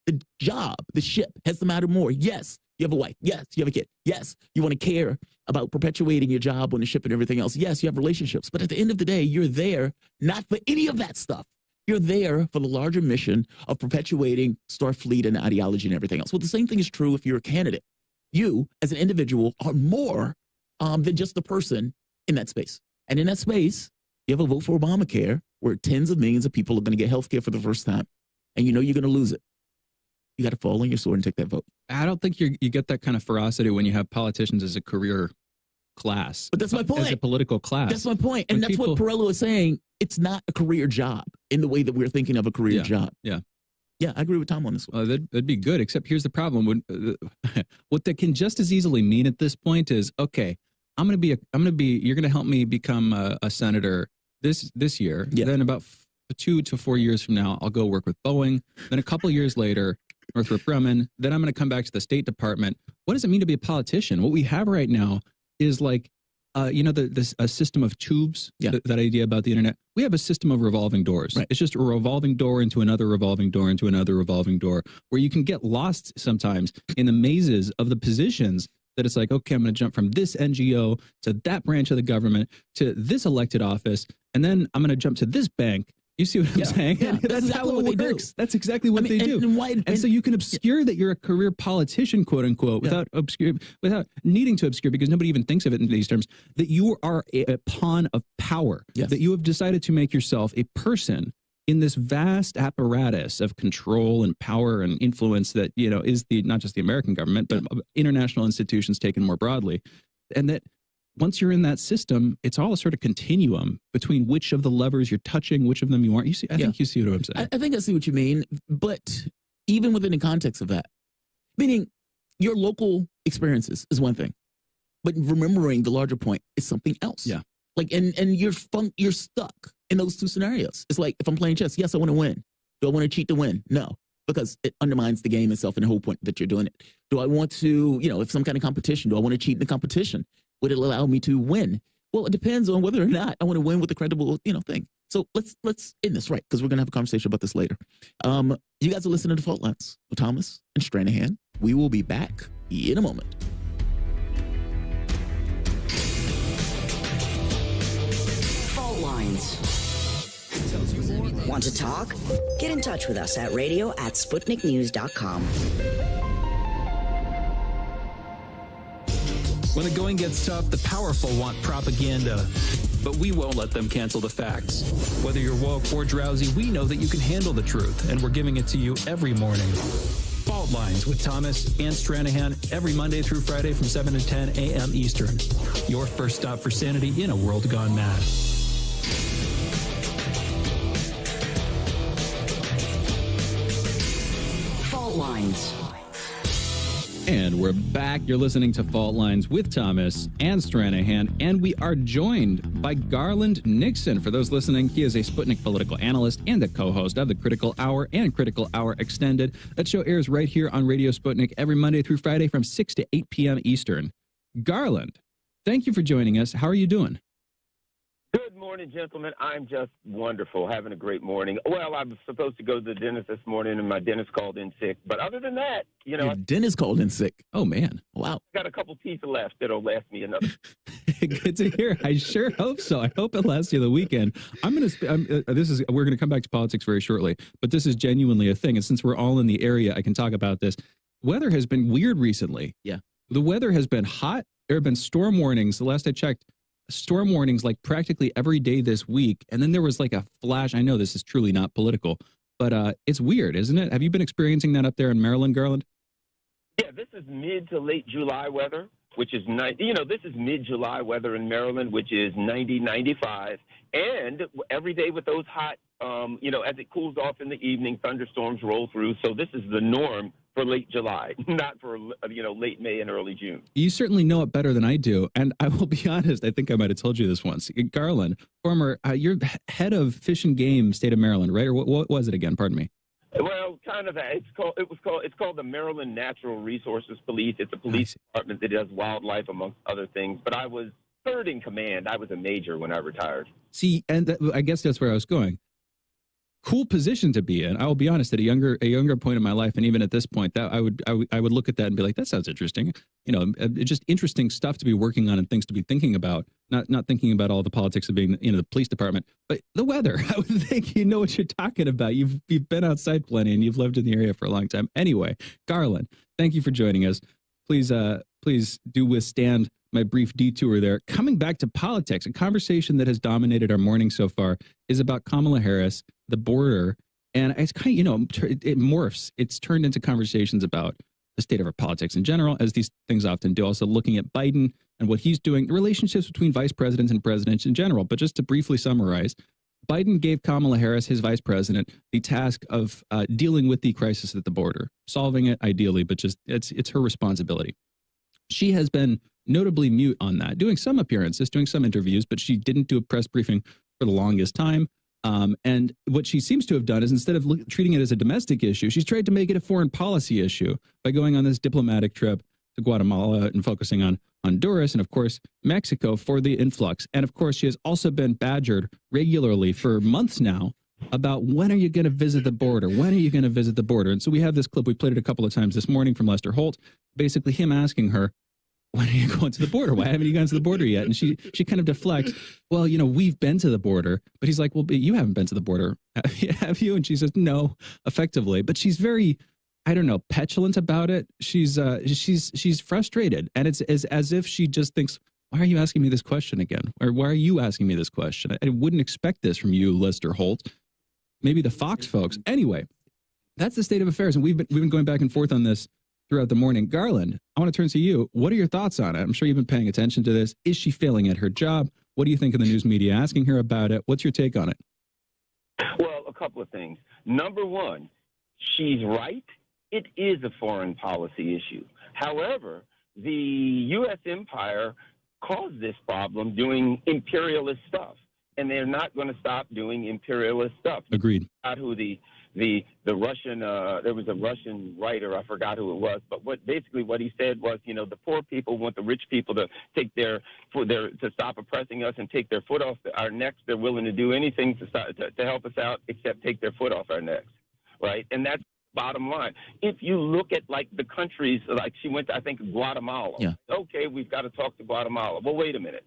The job, the ship has to matter more. Yes, you have a wife. Yes, you have a kid. Yes, you want to care about perpetuating your job on the ship and everything else. Yes, you have relationships. But at the end of the day, you're there not for any of that stuff. You're there for the larger mission of perpetuating Starfleet and ideology and everything else. Well, the same thing is true if you're a candidate. You, as an individual, are more than just the person in that space. And in that space, you have a vote for Obamacare where tens of millions of people are going to get health care for the first time. And you know you're going to lose it. You got to fall on your sword and take that vote. I don't think you get that kind of ferocity when you have politicians as a career class. But that's my point. As a political class. That's my point. And that's what Perella is saying. It's not a career job in the way that we're thinking of a career job. Yeah. Yeah, I agree with Tom on this one. That'd be good, except here's the problem. What that can just as easily mean at this point is, okay, you're going to help me become a senator this year. Yeah. Then about 2 to 4 years from now, I'll go work with Boeing. Then a couple years later, Northrop Grumman. Then I'm going to come back to the State Department. What does it mean to be a politician? What we have right now is like, a system of tubes, that idea about the internet. We have a system of revolving doors. Right. It's just a revolving door into another revolving door into another revolving door, where you can get lost sometimes in the mazes of the positions that it's like, okay, I'm going to jump from this NGO to that branch of the government to this elected office, and then I'm going to jump to this bank. You see what I'm saying? Yeah, that's how exactly it works. That's exactly what they do. And so you can obscure that you're a career politician, quote unquote, without needing to obscure, because nobody even thinks of it in these terms, that you are a pawn of power, that you have decided to make yourself a person in this vast apparatus of control and power and influence that, is not just the American government, but international institutions taken more broadly. And that once you're in that system, it's all a sort of continuum between which of the levers you're touching, which of them you aren't. You see, I think you see what I'm saying. I think I see what you mean, but even within the context of that, meaning your local experiences is one thing, but remembering the larger point is something else. Yeah. Like, and you're stuck in those two scenarios. It's like, if I'm playing chess, yes, I want to win. Do I want to cheat to win? No, because it undermines the game itself and the whole point that you're doing it. Do I want to, if some kind of competition, do I want to cheat in the competition? Would it allow me to win? Well, it depends on whether or not I want to win with a credible, thing. So let's end this, right? Because we're going to have a conversation about this later. You guys are listening to Fault Lines with Thomas and Stranahan. We will be back in a moment. Fault Lines. Want to talk? Get in touch with us at radio@sputniknews.com. When the going gets tough, the powerful want propaganda, but we won't let them cancel the facts. Whether you're woke or drowsy, we know that you can handle the truth, and we're giving it to you every morning. Fault Lines with Thomas and Stranahan every Monday through Friday from 7 to 10 a.m. Eastern. Your first stop for sanity in a world gone mad. Fault Lines. And we're back. You're listening to Fault Lines with Thomas and Stranahan, and we are joined by Garland Nixon. For those listening, he is a Sputnik political analyst and the co-host of the Critical Hour and Critical Hour Extended. That show airs right here on Radio Sputnik every Monday through Friday from 6 to 8 p.m. Eastern. Garland, thank you for joining us. How are you doing? Good morning, gentlemen. I'm just wonderful, having a great morning. Well, I was supposed to go to the dentist this morning, and my dentist called in sick. But other than that, Your dentist called in sick. Oh, man. Wow. I got a couple teeth left that'll last me another. Good to hear. I sure hope so. I hope it lasts you the weekend. We're going to come back to politics very shortly, but this is genuinely a thing. And since we're all in the area, I can talk about this. Weather has been weird recently. Yeah. The weather has been hot. There have been storm warnings. The last I checked, storm warnings like practically every day this week. And then there was like a flash. I know this is truly not political, but it's weird, isn't it? Have you been experiencing that up there in Maryland, Garland? Yeah, this is mid to late July weather, which is this is mid-July weather in Maryland, which is 90, 95. And every day with those hot, as it cools off in the evening, thunderstorms roll through. So this is the norm for late July, not for, late May and early June. You certainly know it better than I do. And I will be honest, I think I might have told you this once. Garland, you're head of Fish and Game, state of Maryland, right? Or what was it again? Pardon me. Well, kind of. It's called the Maryland Natural Resources Police. It's a police department that does wildlife, amongst other things. But I was third in command. I was a major when I retired. See, and I guess that's where I was going. Cool position to be in. I will be honest, at a younger point in my life, and even at this point, that I would look at that and be like, that sounds interesting. It's just interesting stuff to be working on and things to be thinking about. Not thinking about all the politics of being, the police department, but the weather. I would think you know what you're talking about. You've been outside plenty and you've lived in the area for a long time. Anyway, Garland, thank you for joining us. Please do withstand my brief detour there. Coming back to politics, a conversation that has dominated our morning so far is about Kamala Harris, the border, and it's kind of, it morphs. It's turned into conversations about the state of our politics in general, as these things often do. Also looking at Biden and what he's doing, the relationships between vice presidents and presidents in general. But just to briefly summarize, Biden gave Kamala Harris, his vice president, the task of dealing with the crisis at the border, solving it ideally, but just it's her responsibility. She has been notably mute on that, doing some appearances, doing some interviews, but she didn't do a press briefing for the longest time. And what she seems to have done is instead of treating it as a domestic issue, she's tried to make it a foreign policy issue by going on this diplomatic trip to Guatemala and focusing on Honduras and, of course, Mexico for the influx. And, of course, she has also been badgered regularly for months now about when are you going to visit the border? When are you going to visit the border? And so we have this clip. We played it a couple of times this morning from Lester Holt, basically him asking her, when are you going to the border? Why haven't you gone to the border yet? And she kind of deflects, well, we've been to the border. But he's like, well, but you haven't been to the border, have you? And she says, no, effectively. But she's very, I don't know, petulant about it. She's frustrated. And it's as if she just thinks, why are you asking me this question again? Or why are you asking me this question? I wouldn't expect this from you, Lester Holt. Maybe the Fox folks. Anyway, that's the state of affairs. And we've been going back and forth on this throughout the morning. Garland, I want to turn to you. What are your thoughts on it? I'm sure you've been paying attention to this. Is she failing at her job? What do you think of the news media asking her about it? What's your take on it? Well, a couple of things. Number one, she's right. It is a foreign policy issue. However, the U.S. empire caused this problem doing imperialist stuff, and they're not going to stop doing imperialist stuff. Agreed. Who the Russian, there was a Russian writer, I forgot who it was, but what he said was, the poor people want the rich people to take to stop oppressing us and take their foot off our necks. They're willing to do anything to help us out except take their foot off our necks, right? And that's bottom line. If you look at like the countries, like she went to, I think, Guatemala. Yeah. Okay, we've got to talk to Guatemala. Well, wait a minute.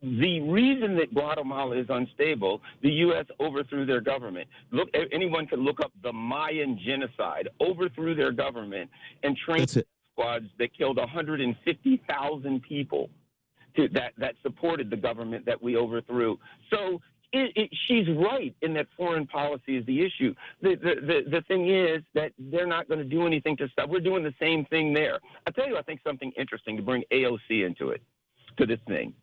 The reason that Guatemala is unstable, the U.S. overthrew their government. Look, anyone can look up the Mayan genocide, overthrew their government, and trained squads that killed 150,000 people that supported the government that we overthrew. So she's right in that foreign policy is the issue. The thing is that they're not going to do anything to stop. We're doing the same thing there. I'll tell you, I think something interesting to bring AOC into it, to this thing.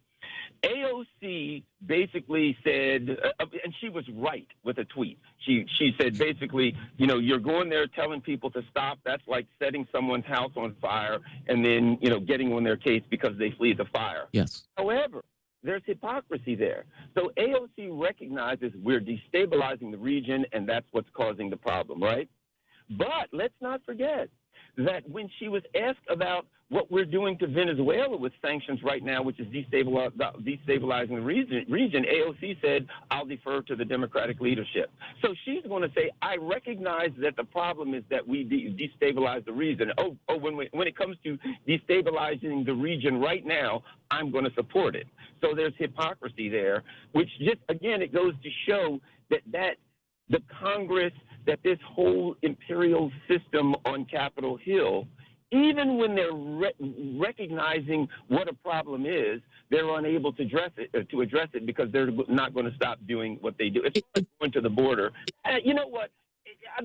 AOC basically said, and she was right with a tweet. She said basically, you're going there telling people to stop. That's like setting someone's house on fire and then, getting on their case because they flee the fire. Yes. However, there's hypocrisy there. So AOC recognizes we're destabilizing the region, and that's what's causing the problem, right? But let's not forget that when she was asked about what we're doing to Venezuela with sanctions right now, which is destabilizing the region, AOC said, I'll defer to the Democratic leadership. So she's going to say, I recognize that the problem is that we destabilize the region. When it comes to destabilizing the region right now, I'm going to support it. So there's hypocrisy there, which just, again, it goes to show that the Congress, that this whole imperial system on Capitol Hill, even when they're recognizing what a problem is, they're unable to address it because they're not going to stop doing what they do. It's like going to the border. You know what?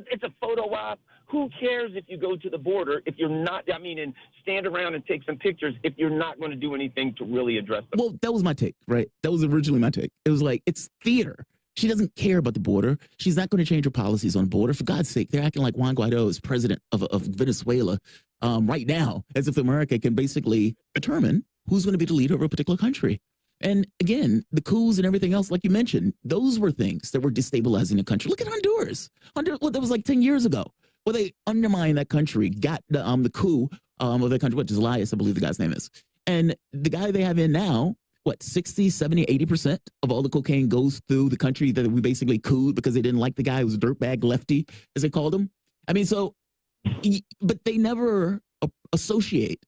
It's a photo op. Who cares if you go to the border if you're not, and stand around and take some pictures if you're not going to do anything to really address them? Well, that was my take, right? That was originally my take. It was like, it's theater. She doesn't care about the border. She's not going to change her policies on the border. For God's sake, they're acting like Juan Guaido is president of Venezuela right now, as if America can basically determine who's going to be the leader of a particular country. And again, the coups and everything else, like you mentioned, those were things that were destabilizing the country. Look at Honduras. That was like 10 years ago, where they undermined that country, got the coup of that country, which is Elias, I believe the guy's name is. And the guy they have in now, 60, 70, 80% of all the cocaine goes through the country that we basically cooed because they didn't like the guy who was a dirtbag lefty, as they called him. But they never associate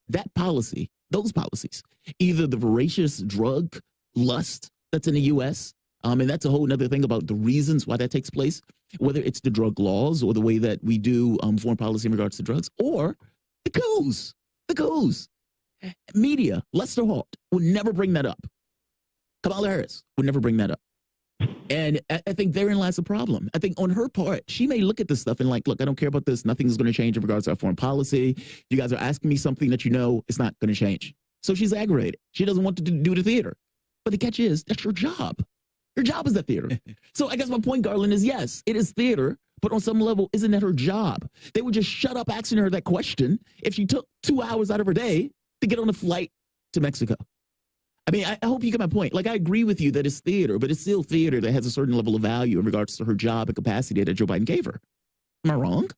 that policy, those policies, either the voracious drug lust that's in the U.S., and that's a whole other thing about the reasons why that takes place, whether it's the drug laws or the way that we do foreign policy in regards to drugs, or the coups. Media, Lester Holt would never bring that up. Kamala Harris would never bring that up. And I think therein lies the problem. I think on her part, she may look at this stuff and like, look, I don't care about this. Nothing's going to change in regards to our foreign policy. You guys are asking me something that it's not going to change. So she's aggravated. She doesn't want to do the theater. But the catch is, that's your job. Your job is the theater. So I guess my point, Garland, is yes, it is theater. But on some level, isn't that her job? They would just shut up asking her that question if she took 2 hours out of her day to get on a flight to Mexico. I mean, I hope you get my point. Like, I agree with you that it's theater, but it's still theater that has a certain level of value in regards to her job and capacity that Joe Biden gave her. Am I wrong?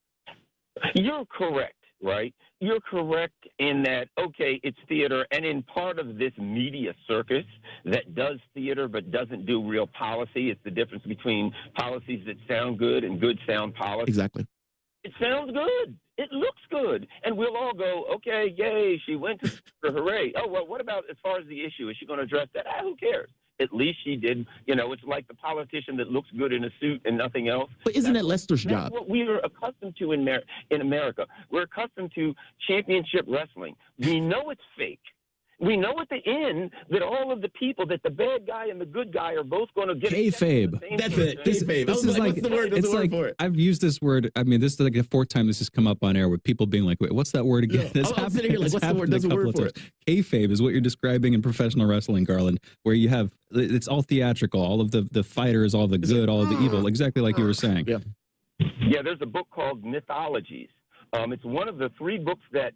You're correct, right? You're correct in that, okay, it's theater, and in part of this media circus that does theater but doesn't do real policy, it's the difference between policies that sound good and good sound policy. Exactly. It sounds good. It looks good. And we'll all go, okay, yay, she went to hooray. Oh, well, what about as far as the issue? Is she going to address that? Who cares? At least she did. You know, it's like the politician that looks good in a suit and nothing else. But isn't that Lester's job? That's what we are accustomed to in America. We're accustomed to championship wrestling. We know it's fake. We know at the end that all of the people, that the bad guy and the good guy are both going to get kayfabe. That's it. Kayfabe. This is like, it's like I've used this word. I mean, this is like the fourth time this has come up on air with people being like, "Wait, what's that word again?" Yeah. I'm sitting here like, what's the word? There's a word for it. Kayfabe is what you're describing in professional wrestling, Garland, where you have it's all theatrical. All of the fighters, all the good, all of the evil, exactly like you were saying. Yeah. Yeah. There's a book called Mythologies. It's one of the 3 books that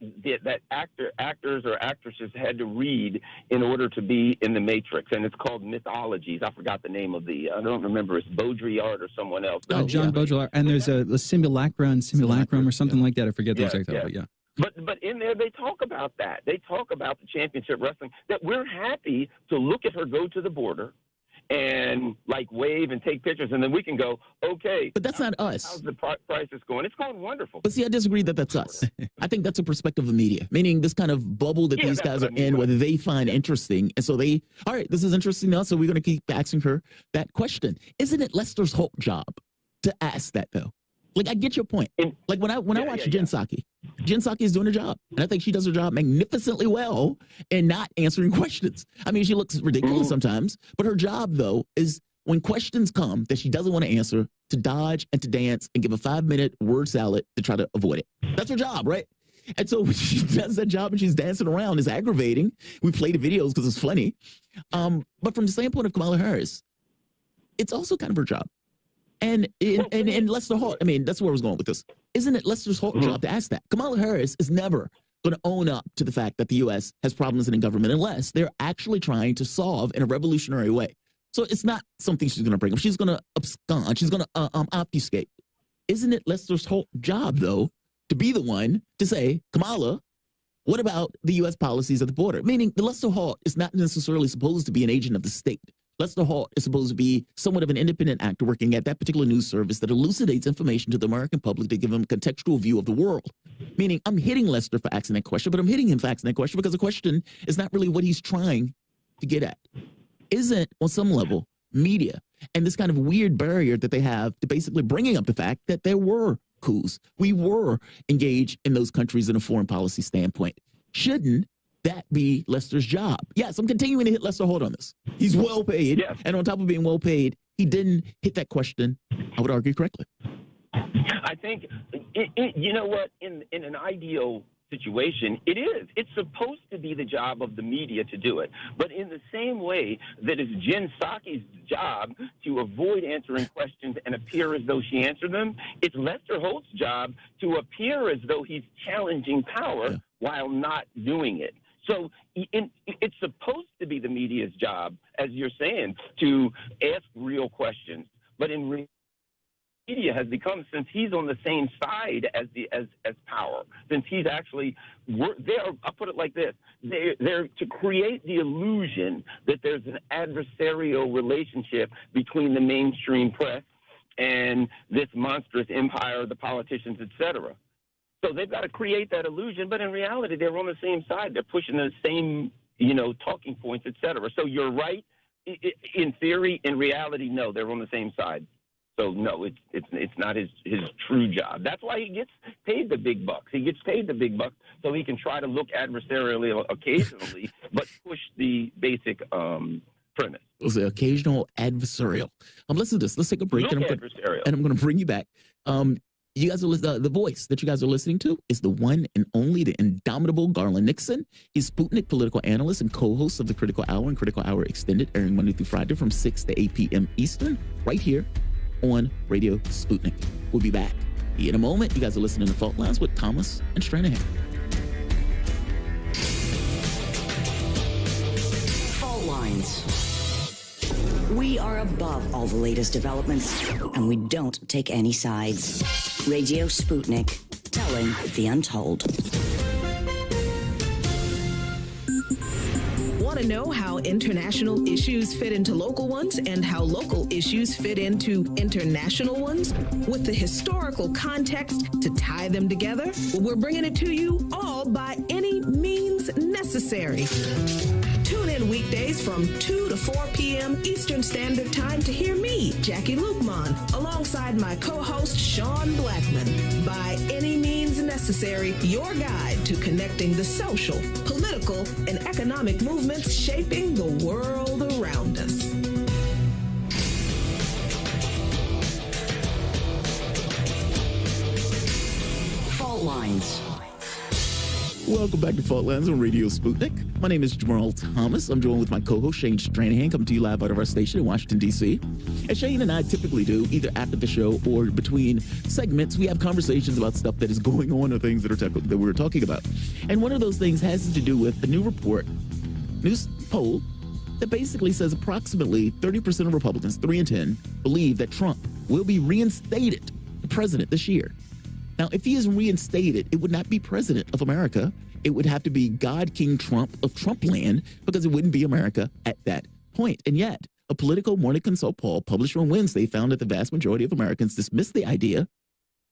actors or actresses had to read in order to be in the Matrix, and it's called Mythologies. I forgot the name of I don't remember. It's Baudrillard or someone else. John Baudrillard. And there's a simulacrum or something like that. I forget the exact title, but yeah. But in there, they talk about that. They talk about the championship wrestling, that we're happy to look at her go to the border and like wave and take pictures, and then we can go, okay. But that's not us. How's the price is going? It's called wonderful. But see, I disagree that that's us. I think that's a perspective of media, meaning this kind of bubble that these guys are in, whether they find interesting. And so all right, this is interesting now, so we're going to keep asking her that question. Isn't it Lester's whole job to ask that, though? Like, I get your point. Like, when I watch Jen Psaki is doing her job. And I think she does her job magnificently well and not answering questions. I mean, she looks ridiculous sometimes. But her job, though, is when questions come that she doesn't want to answer, to dodge and to dance and give a 5-minute word salad to try to avoid it. That's her job, right? And so when she does that job and she's dancing around, it's aggravating. We play the videos because it's funny. But from the standpoint of Kamala Harris, it's also kind of her job. And Lester Holt, I mean, that's where I was going with this. Isn't it Lester's Holt job to ask that? Kamala Harris is never going to own up to the fact that the U.S. has problems in the government unless they're actually trying to solve in a revolutionary way. So it's not something she's going to bring up. She's going to abscond. She's going to obfuscate. Isn't it Lester's Holt job, though, to be the one to say, Kamala, what about the U.S. policies at the border? Meaning the Lester Holt is not necessarily supposed to be an agent of the state. Lester Holt is supposed to be somewhat of an independent actor working at that particular news service that elucidates information to the American public to give them a contextual view of the world. Meaning, I'm hitting Lester for asking that question, but I'm hitting him for asking that question because the question is not really what he's trying to get at. Isn't, on some level, media and this kind of weird barrier that they have to basically bringing up the fact that there were coups. We were engaged in those countries in a foreign policy standpoint. Shouldn't that be Lester's job? Yes, I'm continuing to hit Lester Holt on this. He's well paid. Yes. And on top of being well paid, he didn't hit that question, I would argue, correctly. I think, you know what, in an ideal situation, it is. It's supposed to be the job of the media to do it. But in the same way that it's Jen Psaki's job to avoid answering questions and appear as though she answered them, it's Lester Holt's job to appear as though he's challenging power while not doing it. So it's supposed to be the media's job, as you're saying, to ask real questions. But in reality, media has become, since he's on the same side as power, since he's actually I'll put it like this: they're to create the illusion that there's an adversarial relationship between the mainstream press and this monstrous empire, the politicians, etc. So they've got to create that illusion, but in reality, they're on the same side. They're pushing the same, talking points, et cetera. So you're right. In theory, in reality, no, they're on the same side. So no, it's not his true job. That's why he gets paid the big bucks. He gets paid the big bucks so he can try to look adversarially occasionally, but push the basic premise. It was an occasional adversarial. Listen to this. Let's take a break, and I'm going to bring you back. You guys are the voice that you guys are listening to is the one and only, the indomitable Garland Nixon. He's Sputnik political analyst and co-host of the Critical Hour and Critical Hour Extended, airing Monday through Friday from 6 to 8 p.m. Eastern, right here on Radio Sputnik. We'll be back in a moment. You guys are listening to Fault Lines with Thomas and Stranahan. Fault are above all the latest developments, and we don't take any sides. Radio Sputnik, telling the untold. Want to know how international issues fit into local ones and how local issues fit into international ones? With the historical context to tie them together, we're bringing it to you all by any means necessary. Tune in weekdays from 2 to 4 p.m. Eastern Standard Time to hear me, Jackie Lukman, alongside my co-host Sean Blackman. By any means necessary, your guide to connecting the social, political, and economic movements shaping the world around us. Fault Lines. Welcome back to Fault Lines on Radio Sputnik. My name is Jamarl Thomas. I'm joined with my co-host Shane Stranahan, coming to you live out of our station in Washington, D.C. As Shane and I typically do, either after the show or between segments, we have conversations about stuff that is going on or things that we're talking about. And one of those things has to do with a new report, news poll, that basically says approximately 30% of Republicans, 3 in 10, believe that Trump will be reinstated the president this year. Now, if he is reinstated, it would not be president of America. It would have to be God King Trump of Trumpland, because it wouldn't be America at that point. And yet, a Politico Morning Consult poll published on Wednesday found that the vast majority of Americans dismissed the idea,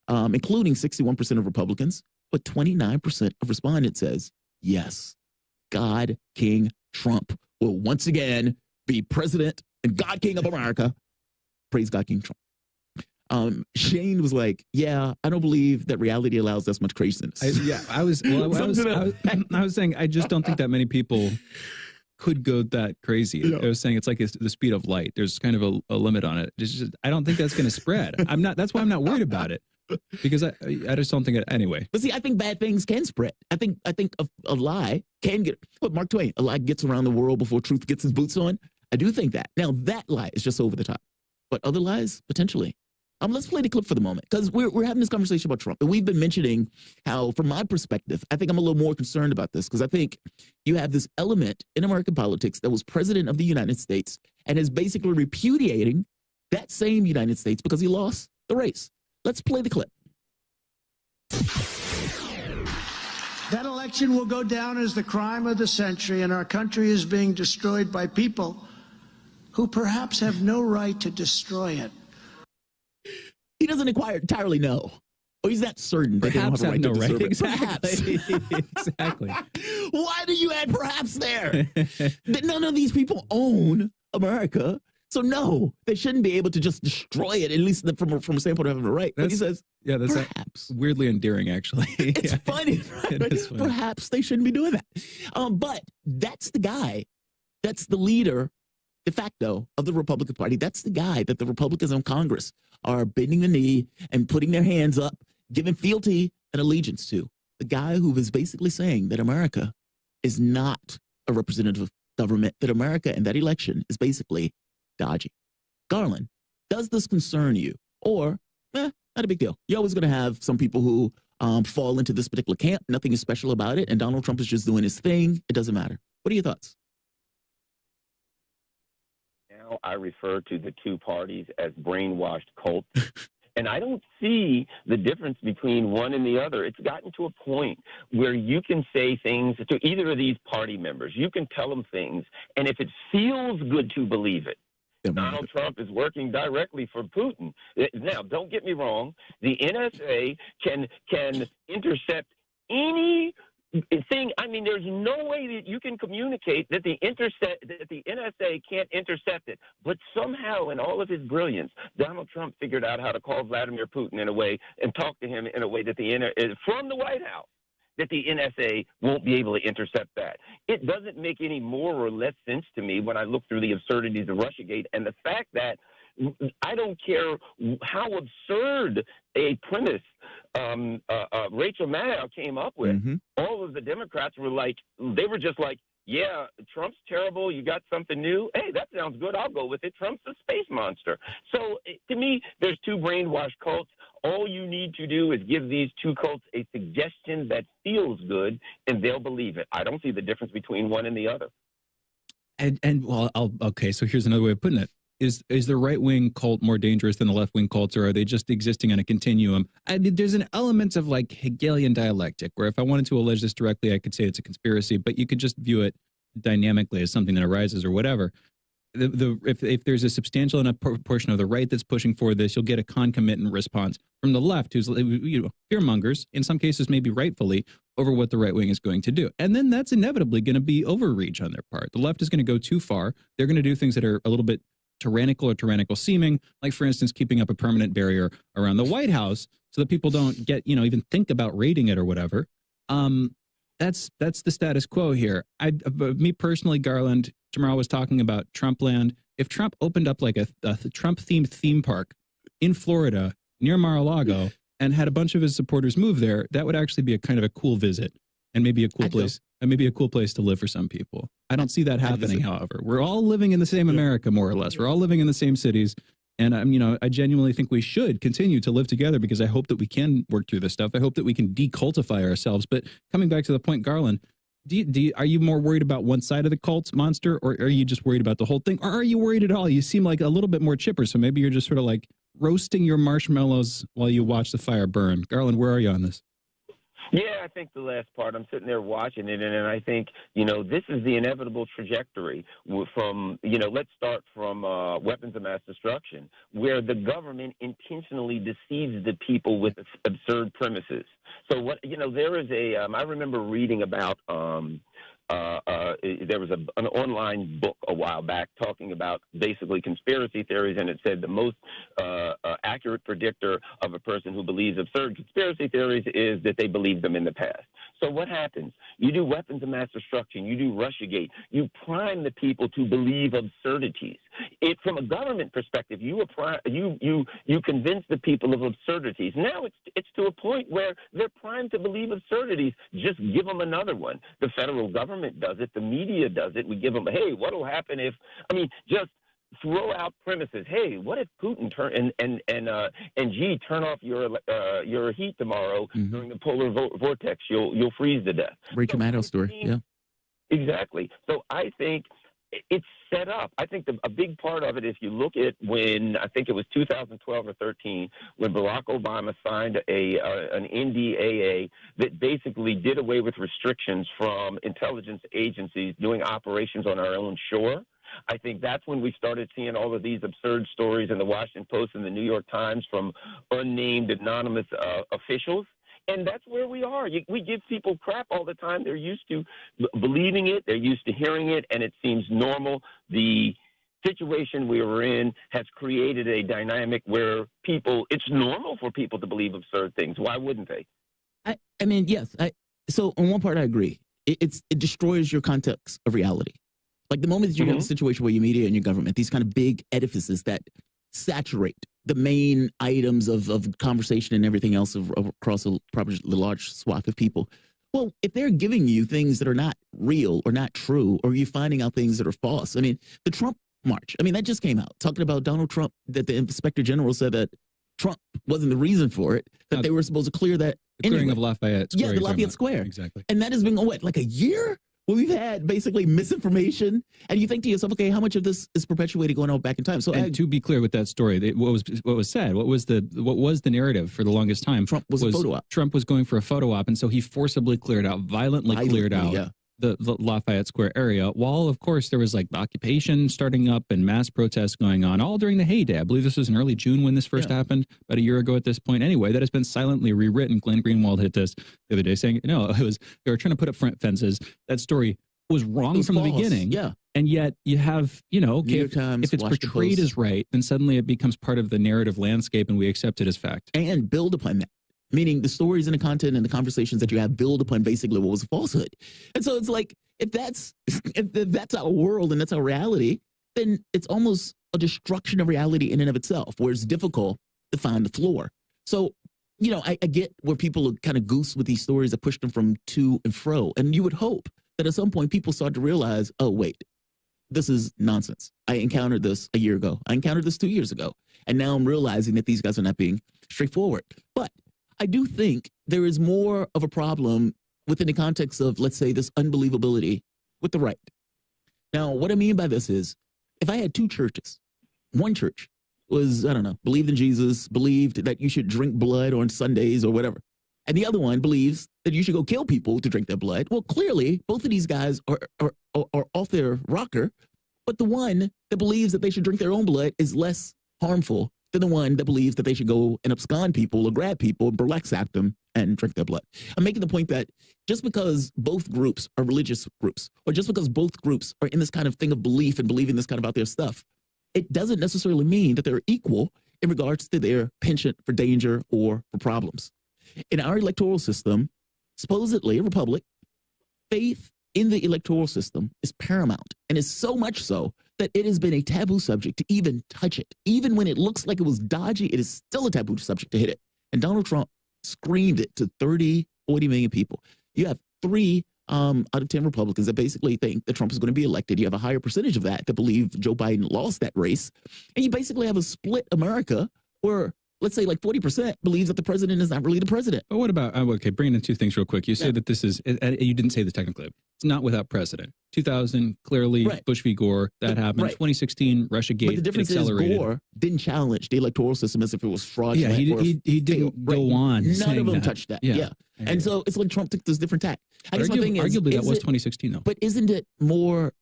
including 61% of Republicans, but 29% of respondents says, yes, God King Trump will once again be president and God King of America. Praise God King Trump. Shane was like, yeah, I don't believe that reality allows us much craziness. I was saying, I just don't think that many people could go that crazy. Yeah. I was saying it's like the speed of light. There's kind of a limit on it. It's just, I don't think that's going to spread. That's why I'm not worried about it, because I just don't think it anyway. But see, I think bad things can spread. I think a lie can get, what Mark Twain, a lie gets around the world before truth gets his boots on. I do think that. Now that lie is just over the top, but other lies, potentially. Let's play the clip for the moment, because we're having this conversation about Trump. And we've been mentioning how, from my perspective, I think I'm a little more concerned about this, because I think you have this element in American politics that was president of the United States and is basically repudiating that same United States because he lost the race. Let's play the clip. That election will go down as the crime of the century, and our country is being destroyed by people who perhaps have no right to destroy it. He doesn't entirely know. Or he's not certain that perhaps they don't have a right to Exactly. Perhaps. Exactly. Why do you add perhaps there? None of these people own America. So no, they shouldn't be able to just destroy it, at least from a standpoint of having a right. But he says, that's perhaps. Weirdly endearing, actually. It's funny, right? It is funny. Perhaps they shouldn't be doing that. But that's the guy, that's the leader de facto of the Republican Party. That's the guy that the Republicans in Congress are bending the knee and putting their hands up, giving fealty and allegiance to. The guy who is basically saying that America is not a representative government, that America and that election is basically dodgy. Garland, does this concern you? Or, not a big deal. You're always going to have some people who fall into this particular camp. Nothing is special about it. And Donald Trump is just doing his thing. It doesn't matter. What are your thoughts? I refer to the two parties as brainwashed cults. And I don't see the difference between one and the other. It's gotten to a point where you can say things to either of these party members. You can tell them things, and if it feels good to believe it, Donald Trump is working directly for Putin. Now, don't get me wrong. The NSA can intercept any thing. I mean, there's no way that you can communicate that the NSA can't intercept it. But somehow, in all of his brilliance, Donald Trump figured out how to call Vladimir Putin in a way and talk to him in a way that from the White House, that the NSA won't be able to intercept that. It doesn't make any more or less sense to me when I look through the absurdities of Russiagate and the fact that I don't care how absurd a premise Rachel Maddow came up with. Mm-hmm. All of the Democrats were like, they were just like, yeah, Trump's terrible. You got something new? Hey, that sounds good. I'll go with it. Trump's a space monster. So to me, there's two brainwashed cults. All you need to do is give these two cults a suggestion that feels good, and they'll believe it. I don't see the difference between one and the other. And well, okay, so here's another way of putting it. is the right-wing cult more dangerous than the left-wing cults, or are they just existing on a continuum? There's an element of like Hegelian dialectic, where if I wanted to allege this directly, I could say it's a conspiracy, but you could just view it dynamically as something that arises or whatever. If there's a substantial enough portion of the right that's pushing for this, you'll get a concomitant response from the left, who's fearmongers, in some cases maybe rightfully, over what the right wing is going to do. And then that's inevitably going to be overreach on their part. The left is going to go too far. They're going to do things that are a little bit tyrannical or tyrannical seeming, like, for instance, keeping up a permanent barrier around the White House so that people don't get, even think about raiding it or whatever. That's the status quo here. Me personally, Garland, Jamarl was talking about Trumpland. If Trump opened up like a Trump-themed theme park in Florida near Mar-a-Lago and had a bunch of his supporters move there, that would actually be a kind of a cool visit and maybe a cool place. And maybe a cool place to live for some people. I don't see that happening, however. We're all living in the same America, more or less. We're all living in the same cities. And I genuinely think we should continue to live together, because I hope that we can work through this stuff. I hope that we can decultify ourselves. But coming back to the point, Garland, are you more worried about one side of the cult's monster, or are you just worried about the whole thing? Or are you worried at all? You seem like a little bit more chipper, so maybe you're just sort of like roasting your marshmallows while you watch the fire burn. Garland, where are you on this? Yeah, I think the last part, I'm sitting there watching it, and I think, this is the inevitable trajectory from, let's start from weapons of mass destruction, where the government intentionally deceives the people with absurd premises. So there is I remember reading about, there was an online book a while back talking about basically conspiracy theories, and it said the most accurate predictor of a person who believes absurd conspiracy theories is that they believe them in the past. So what happens? You do weapons of mass destruction. You do Russiagate. You prime the people to believe absurdities. From a government perspective, you convince the people of absurdities. Now it's to a point where they're primed to believe absurdities. Just give them another one. The federal government does it. The media does it. We give them, hey, what'll happen if? Just throw out premises. Hey, what if Putin and Xi turn off your heat tomorrow during the polar vortex? You'll freeze to death. Rachel Maddow story. Yeah. Exactly. So I think it's set up. I think a big part of it, if you look at when, I think it was 2012 or 13, when Barack Obama signed an NDAA that basically did away with restrictions from intelligence agencies doing operations on our own shore. I think that's when we started seeing all of these absurd stories in the Washington Post and the New York Times from unnamed anonymous officials. And that's where we are. We give people crap all the time. They're used to believing it. They're used to hearing it, and it seems normal. The situation we were in has created a dynamic where it's normal for people to believe absurd things. Why wouldn't they? Yes. So on one part, I agree. It destroys your context of reality. Like the moment that you have a situation where your media and your government, these kind of big edifices that saturate the main items of conversation and everything else across a large swath of people. Well, if they're giving you things that are not real or not true, or you're finding out things that are false. The Trump march, that just came out talking about Donald Trump, that the inspector general said that Trump wasn't the reason for it, that they were supposed to clear that. Clearing of Lafayette Square. Yeah, the Lafayette Square. Exactly. And that has been, like a year? Well, we've had basically misinformation, and you think to yourself, okay, how much of this is perpetuated going on back in time? So, to be clear with that story, what was said, what was the narrative for the longest time? Trump was a photo op. Trump was going for a photo op, and so he forcibly violently cleared out the Lafayette Square area. While of course there was like occupation starting up and mass protests going on, all during the heyday. I believe this was in early June when this first happened, about a year ago at this point. Anyway, that has been silently rewritten. Glenn Greenwald hit this the other day saying, no, they were trying to put up front fences. That story was wrong from the beginning. Yeah. And yet you have, if it's portrayed as right, then suddenly it becomes part of the narrative landscape and we accept it as fact. And build upon that. Meaning the stories and the content and the conversations that you have build upon basically what was a falsehood. And so it's like, if that's our world and that's our reality, then it's almost a destruction of reality in and of itself, where it's difficult to find the floor. So, I get where people are kind of goose with these stories that push them from to and fro. And you would hope that at some point people start to realize, oh, wait, this is nonsense. I encountered this a year ago. I encountered this 2 years ago. And now I'm realizing that these guys are not being straightforward. But I do think there is more of a problem within the context of, let's say, this unbelievability with the right. Now, what I mean by this is, if I had two churches one church was, I don't know, believed in Jesus, believed that you should drink blood on Sundays or whatever. And the other one believes that you should go kill people to drink their blood. Well, clearly, both of these guys are off their rocker, but the one that believes that they should drink their own blood is less harmful than the one that believes that they should go and abscond people or grab people, burlesque act them, and drink their blood. I'm making the point that just because both groups are religious groups, or just because both groups are in this kind of thing of belief and believing this kind of out there stuff, it doesn't necessarily mean that they're equal in regards to their penchant for danger or for problems. In our electoral system, supposedly a republic, faith in the electoral system is paramount, and is so much so that it has been a taboo subject to even touch it. Even when it looks like it was dodgy, it is still a taboo subject to hit it. And Donald Trump screamed it to 30, 40 million people. You have 3 out of 10 Republicans that basically think that Trump is going to be elected. You have a higher percentage of that believe Joe Biden lost that race. And you basically have a split America where, let's say, like 40% believes that the president is not really the president. But what about, okay, bringing in 2 things real quick. You say that this is, you didn't say this technically, it's not without precedent. 2000, clearly, Bush v. Gore, that happened. 2016, Russiagate, but the difference is Gore didn't challenge the electoral system as if it was fraudulent. Yeah, he didn't go on. None of them touched that. Yeah. And so it's like Trump took this different tack. I guess my thing is, arguably that was 2016, though. But isn't it more,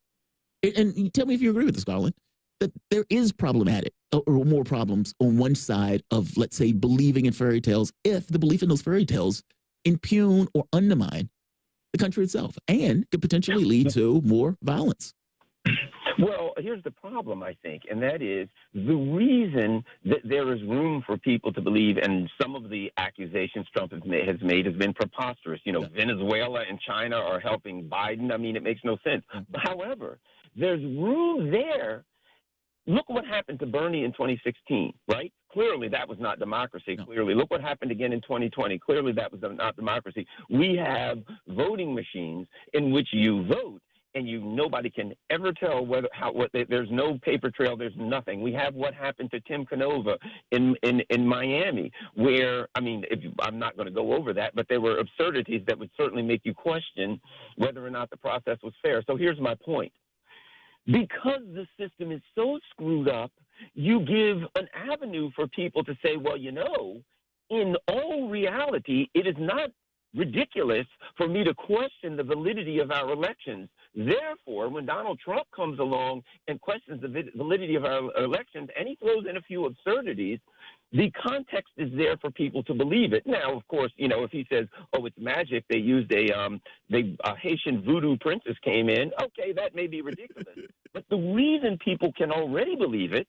and tell me if you agree with this, Garland, that there is problematic or more problems on one side of, let's say, believing in fairy tales, if the belief in those fairy tales impugn or undermine the country itself and could potentially lead to more violence. Well, here's the problem, I think, and that is the reason that there is room for people to believe, and some of the accusations Trump has made has been preposterous. You know, Venezuela and China are helping Biden. I mean, it makes no sense. However, there's room there. Look what happened to Bernie in 2016, right? Clearly, that was not democracy. Clearly, look what happened again in 2020. Clearly, that was not democracy. We have voting machines in which you vote, and nobody can ever tell there's no paper trail. There's nothing. We have what happened to Tim Canova in Miami, where, I mean, I'm not going to go over that, but there were absurdities that would certainly make you question whether or not the process was fair. So here's my point. Because the system is so screwed up, you give an avenue for people to say, well, you know, in all reality, it is not ridiculous for me to question the validity of our elections. Therefore, when Donald Trump comes along and questions the validity of our elections, and he throws in a few absurdities, the context is there for people to believe it. Now, of course, you know, if he says, oh, it's magic, they used a Haitian voodoo princess came in, okay, that may be ridiculous. But the reason people can already believe it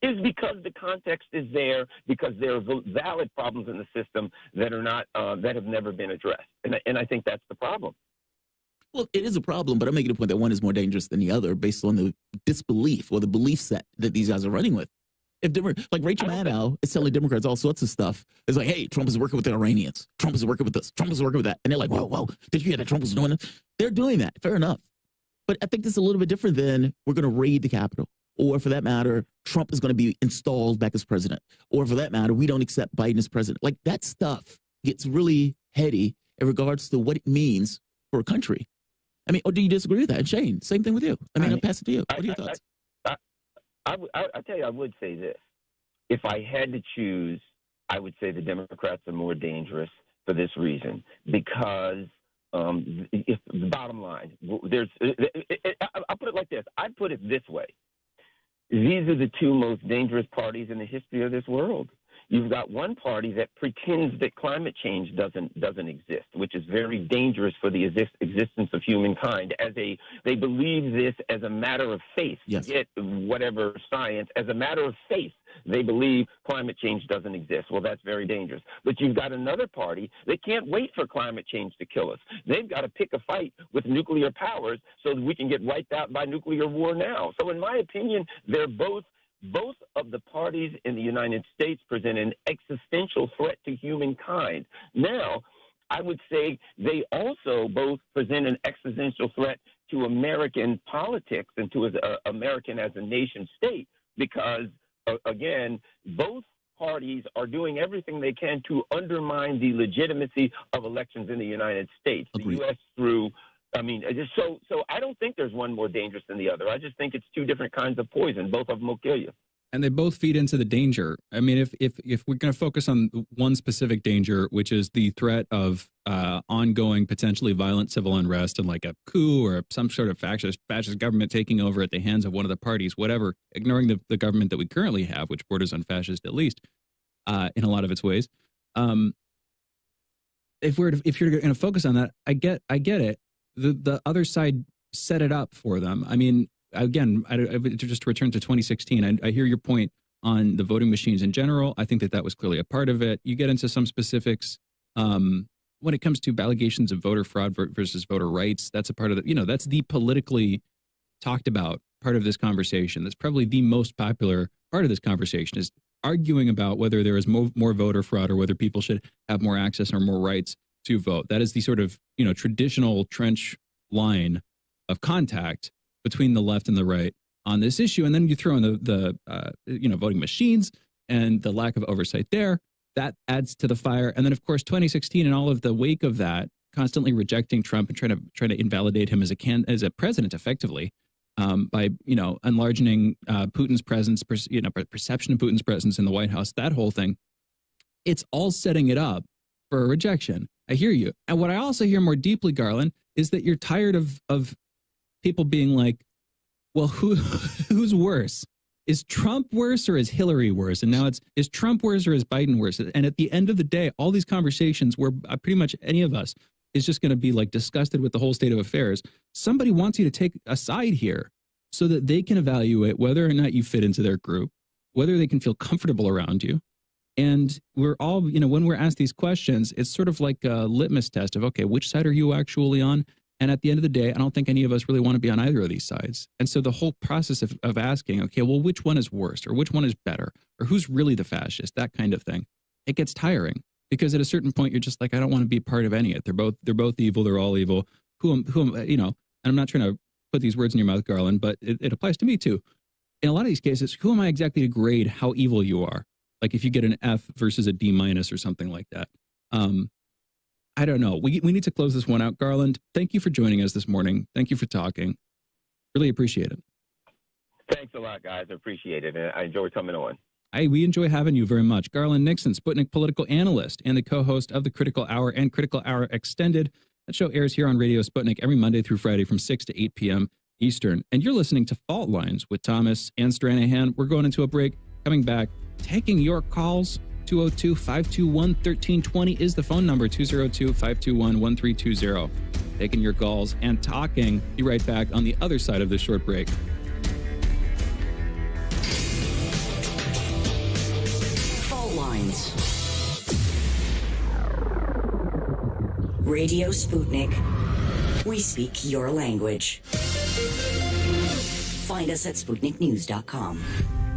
is because the context is there, because there are valid problems in the system that are not that have never been addressed. And I think that's the problem. Well, it is a problem, but I'm making a point that one is more dangerous than the other based on the disbelief or the belief set that these guys are running with. If like Rachel Maddow is telling Democrats all sorts of stuff. It's like, hey, Trump is working with the Iranians. Trump is working with this. Trump is working with that. And they're like, whoa, did you hear that Trump was doing this? They're doing that. Fair enough. But I think this is a little bit different than we're going to raid the Capitol. Or for that matter, Trump is going to be installed back as president. Or for that matter, we don't accept Biden as president. Like that stuff gets really heady in regards to what it means for a country. I mean, or do you disagree with that? And Shane, same thing with you. I mean, I'll pass it to you. What are your thoughts? I tell you, I would say this. If I had to choose, I would say the Democrats are more dangerous for this reason. Because if the bottom line, I'll put it like this. I'd put it this way. These are the 2 most dangerous parties in the history of this world. You've got one party that pretends that climate change doesn't exist, which is very dangerous for the existence of humankind. They believe this as a matter of faith. Yes. Forget whatever science. As a matter of faith, they believe climate change doesn't exist. Well, that's very dangerous. But you've got another party that can't wait for climate change to kill us. They've got to pick a fight with nuclear powers so that we can get wiped out by nuclear war now. So in my opinion, they're both of the parties in the United States present an existential threat to humankind. Now, I would say they also both present an existential threat to American politics and to American as a nation state because, again, both parties are doing everything they can to undermine the legitimacy of elections in the United States. Agreed. The U.S. through I mean, so I don't think there's one more dangerous than the other. I just think it's 2 different kinds of poison. Both of them will kill you. And they both feed into the danger. I mean, if we're going to focus on one specific danger, which is the threat of ongoing, potentially violent civil unrest and like a coup or some sort of fascist government taking over at the hands of one of the parties, whatever, ignoring the government that we currently have, which borders on fascist at least in a lot of its ways. If you're going to focus on that, I get it. The other side set it up for them. I mean, again, just to return to 2016, I hear your point on the voting machines in general. I think that was clearly a part of it. You get into some specifics when it comes to allegations of voter fraud versus voter rights. That's a part of the, that's the politically talked about part of this conversation. That's probably the most popular part of this conversation, is arguing about whether there is more voter fraud or whether people should have more access or more rights to vote. That is the sort of, traditional trench line of contact between the left and the right on this issue. And then you throw in the voting machines and the lack of oversight there. That adds to the fire. And then, of course, 2016 and all of the wake of that, constantly rejecting Trump and trying to invalidate him as a president effectively by, enlarging Putin's presence, perception of Putin's presence in the White House, that whole thing. It's all setting it up for a rejection. I hear you. And what I also hear more deeply, Garland, is that you're tired of people being like, well, who's worse? Is Trump worse or is Hillary worse? And now is Trump worse or is Biden worse? And at the end of the day, all these conversations where pretty much any of us is just going to be like disgusted with the whole state of affairs. Somebody wants you to take a side here so that they can evaluate whether or not you fit into their group, whether they can feel comfortable around you. And we're all, when we're asked these questions, it's sort of like a litmus test of, okay, which side are you actually on? And at the end of the day, I don't think any of us really want to be on either of these sides. And so the whole process of asking, okay, well, which one is worse or which one is better or who's really the fascist, that kind of thing, it gets tiring because at a certain point, you're just like, I don't want to be part of any of it. They're both evil. They're all evil. And I'm not trying to put these words in your mouth, Garland, but it applies to me too. In a lot of these cases, who am I exactly to grade how evil you are? Like if you get an F versus a D- or something like that. I don't know. We need to close this one out. Garland, thank you for joining us this morning. Thank you for talking. Really appreciate it. Thanks a lot, guys. I appreciate it. And I enjoy coming on. We enjoy having you very much. Garland Nixon, Sputnik political analyst and the co-host of the Critical Hour and Critical Hour Extended. That show airs here on Radio Sputnik every Monday through Friday from 6 to 8 p.m. Eastern. And you're listening to Fault Lines with Thomas and Stranahan. We're going into a break. Coming back, taking your calls. 202-521-1320 is the phone number, 202-521-1320. Taking your calls and talking. Be right back on the other side of this short break. Fault Lines. Radio Sputnik. We speak your language. Find us at SputnikNews.com.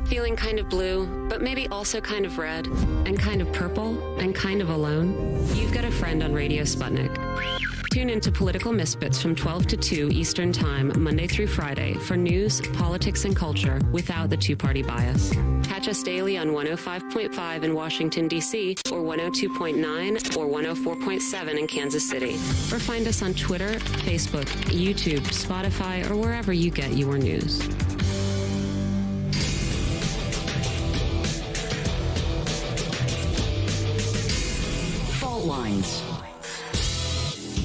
Feeling kind of blue, but maybe also kind of red, and kind of purple, and kind of alone? You've got a friend on Radio Sputnik. Tune into Political Misfits from 12 to 2 Eastern Time, Monday through Friday, for news, politics, and culture without the two-party bias. Catch us daily on 105.5 in Washington, D.C., or 102.9 or 104.7 in Kansas City. Or find us on Twitter, Facebook, YouTube, Spotify, or wherever you get your news. Lines.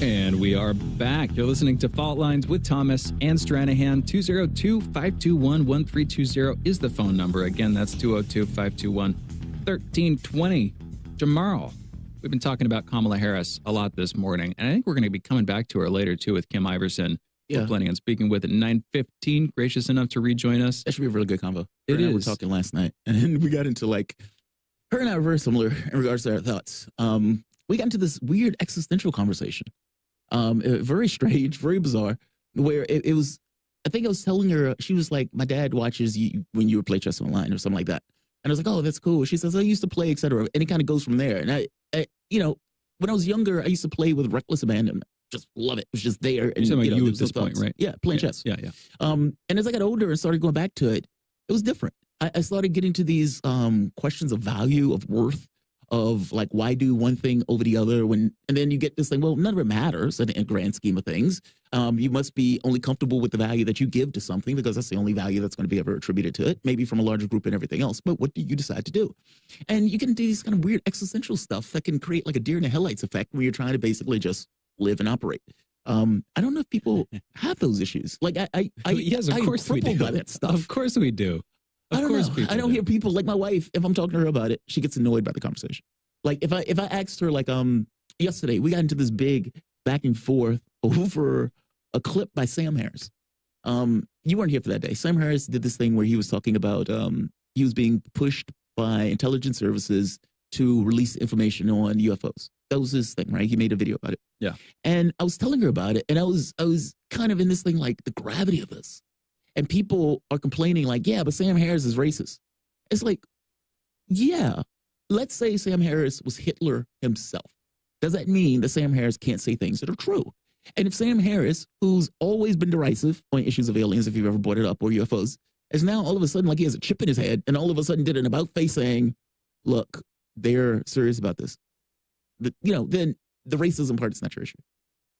And we are back. You're listening to Fault Lines with Thomas and Stranahan. 202-521-1320 is the phone number. Again, that's 202-521-1320. Jamarl, we've been talking about Kamala Harris a lot this morning, and I think we're going to be coming back to her later, too, with Kim Iverson. Yeah. We're planning on speaking with at 9:15. Gracious enough to rejoin us. That should be a really good convo. It is. We were talking last night, and we got into her and I are very similar in regards to our thoughts. We got into this weird existential conversation. Very strange, very bizarre, where it was, I think I was telling her, she was like, my dad watches you when you play chess online or something like that. And I was like, oh, that's cool. She says, I used to play, etc. And it kind of goes from there. And I, when I was younger, I used to play with reckless abandon. Just love it. It was just there. And you at this point, right? Yeah, playing chess. Yeah. And as I got older and started going back to it, it was different. I started getting to these questions of value, of worth, of like, why do one thing over the other and then you get this thing, well, none of it matters in the grand scheme of things. You must be only comfortable with the value that you give to something because that's the only value that's going to be ever attributed to it, maybe from a larger group and everything else. But what do you decide to do? And you can do these kind of weird existential stuff that can create like a deer in the headlights effect where you're trying to basically just live and operate. I don't know if people have those issues. Like yes, of course we do. By that stuff. Of course we do. I don't hear people like my wife. If I'm talking to her about it, she gets annoyed by the conversation. Like if I asked her like yesterday, we got into this big back and forth over a clip by Sam Harris. You weren't here for that day. Sam Harris did this thing where he was talking about he was being pushed by intelligence services to release information on UFOs. That was his thing, right? He made a video about it. Yeah. And I was telling her about it, and I was kind of in this thing like the gravity of this. And people are complaining like, yeah, but Sam Harris is racist. It's like, yeah, let's say Sam Harris was Hitler himself. Does that mean that Sam Harris can't say things that are true? And if Sam Harris, who's always been derisive on issues of aliens, if you've ever brought it up, or UFOs, is now all of a sudden like he has a chip in his head and all of a sudden did an about face saying, look, they're serious about this. Then the racism part is not your issue.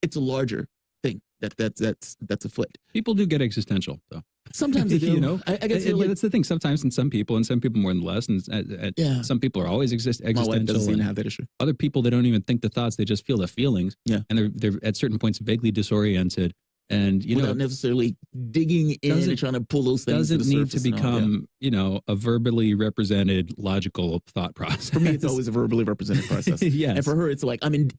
It's a larger thing that's afoot. People do get existential, though. Sometimes they do. I guess that's the thing. Sometimes in some people, and some people more than less, and some people are always existential. My wife doesn't even have that issue. Other people, they don't even think the thoughts; they just feel the feelings. Yeah, and they're at certain points vaguely disoriented, and without necessarily digging in and trying to pull those things. Doesn't need to become a verbally represented logical thought process. For me, it's always a verbally represented process. Yes, and for her, it's like I'm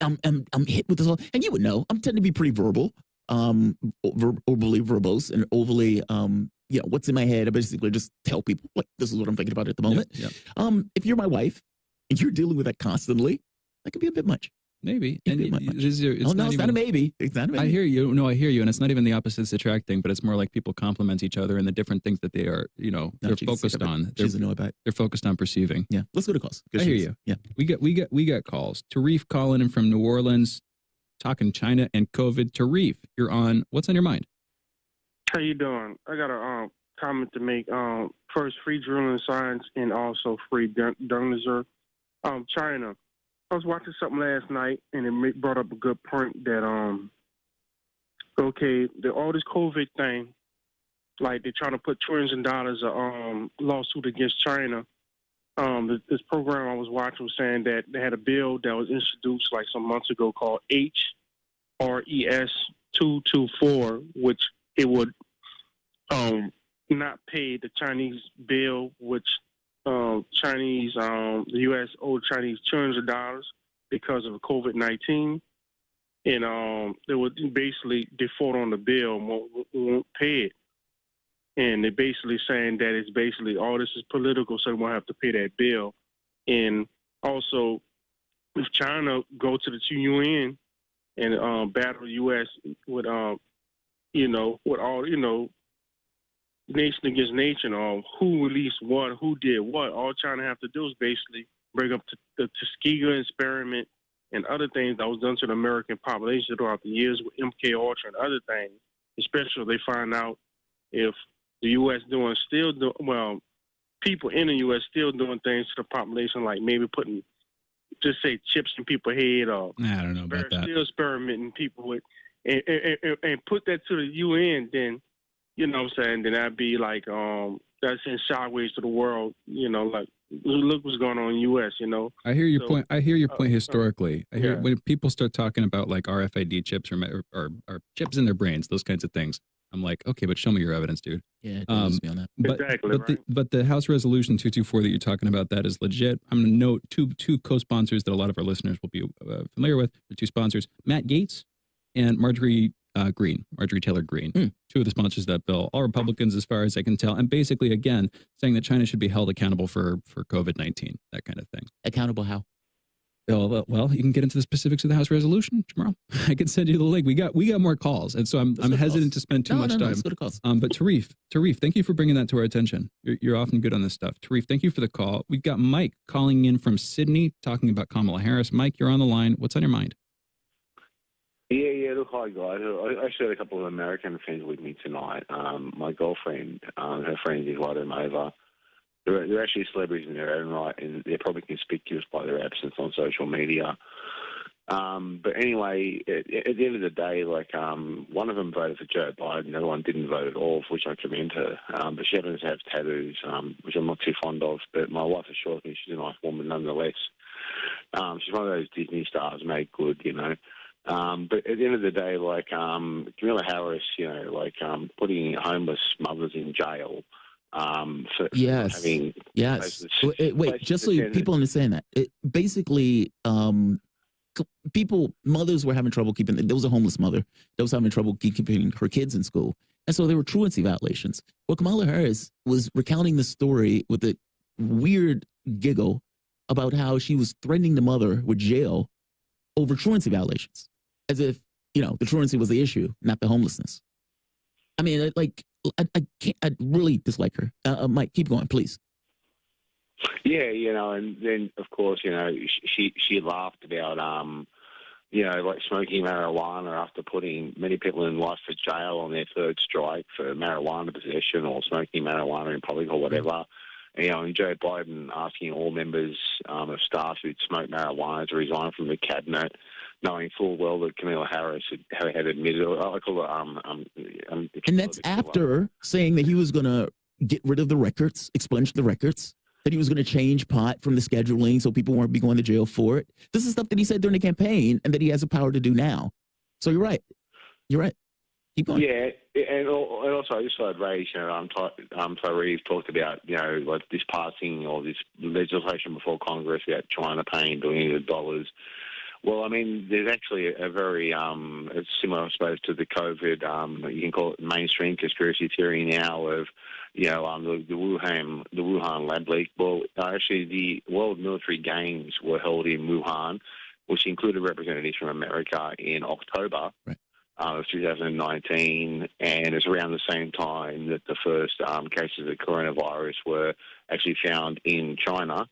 hit with this all, and you would know I'm tend to be pretty verbal. Overly verbose and overly what's in my head. I basically just tell people like this is what I'm thinking about at the moment. Yep. If you're my wife and you're dealing with that constantly, that could be a bit much. Maybe. And it's not a maybe. It's not a maybe. I hear you. No, I hear you. And it's not even the opposites attract thing, but it's more like people complement each other and the different things that they are, they're focused on. They're focused on perceiving. Yeah. Let's go to calls. I hear you. Yeah. We got calls. Tarif calling in from New Orleans, talking China and COVID. Tarif, you're on. What's on your mind? How you doing? I got a comment to make. First, free drilling science and also free Dungezer. China. I was watching something last night, and it brought up a good point that all this COVID thing, like they're trying to put trillions of dollars lawsuit against China. This program I was watching was saying that they had a bill that was introduced like some months ago called HRES 224, which it would not pay the Chinese bill, which the U.S. owed Chinese trillions of dollars because of COVID-19, and they would basically default on the bill and won't pay it. And they're basically saying that it's basically all this is political, so they won't have to pay that bill. And also, if China go to the UN and battle the U.S. with with all nation against nation, who released what, who did what. All China have to do is basically bring up the Tuskegee experiment and other things that was done to the American population throughout the years with MK Ultra and other things. Especially if they find out if the U.S. people in the U.S. still doing things to the population, like maybe putting, just say, chips in people's head, or I don't know about that. Still experimenting people with, and put that to the UN, then, you know what I'm saying, then that'd be like, that's in shockwaves to the world, like, look what's going on in the U.S., I hear your point. I hear your point historically. I hear when people start talking about like RFID chips or chips in their brains, those kinds of things. I'm like, okay, but show me your evidence, dude. Yeah, be on that. But the House Resolution 224 that you're talking about, that is legit. I'm going to note two co-sponsors that a lot of our listeners will be familiar with. The two sponsors, Matt Gaetz and Marjorie Taylor Greene. Two of the sponsors of that bill, all Republicans as far as I can tell. And basically, again, saying that China should be held accountable for COVID-19, that kind of thing. Accountable how? Well, you can get into the specifics of the House resolution tomorrow. I can send you the link. We got more calls, and so I'm hesitant to spend too much time. Let's go to calls. But Tarif, thank you for bringing that to our attention. You're often good on this stuff. Tarif, thank you for the call. We've got Mike calling in from Sydney, talking about Kamala Harris. Mike, you're on the line. What's on your mind? Yeah, look, hi, guys. I actually had a couple of American friends with me tonight. My girlfriend, her friends invited them over. they're actually celebrities in their own right, and they're probably conspicuous by their absence on social media. But anyway, at the end of the day, like one of them voted for Joe Biden, the other one didn't vote at all, for which I commend her. But she happens to have tattoos, which I'm not too fond of. But my wife assures me she's a nice woman nonetheless. She's one of those Disney stars made good, you know. But at the end of the day, like Kamala Harris, you know, like putting homeless mothers in jail. For having wait, just so people understand that basically, mothers were having trouble keeping. There was a homeless mother that was having trouble keeping her kids in school, and so there were truancy violations. Well, Kamala Harris was recounting the story with a weird giggle about how she was threatening the mother with jail over truancy violations, as if, you know, the truancy was the issue, not the homelessness. I mean, like, I can't. I really dislike her. Mike, keep going, please. Yeah, you know, and then of course, you know, she laughed about you know, like smoking marijuana after putting many people in life for jail on their third strike for marijuana possession or smoking marijuana in public or whatever. You know, and Joe Biden asking all members of staff who'd smoked marijuana to resign from the cabinet, knowing full well that Kamala Harris had admitted, I call it, and that's after saying that he was going to get rid of the records, expunge the records, that he was going to change pot from the scheduling so people weren't be going to jail for it. This is stuff that he said during the campaign and that he has the power to do now. So you're right. You're right. Keep going. Yeah, and also I just thought I'd raise, you know, Tyree talked about, you know, like this passing or this legislation before Congress about China paying billions of dollars. Well, I mean, there's actually a very it's similar, I suppose, to the COVID. You can call it mainstream conspiracy theory now of, you know, the Wuhan lab leak. Well, actually, the World Military Games were held in Wuhan, which included representatives from America in October of 2019, and it's around the same time that the first cases of coronavirus were actually found in China.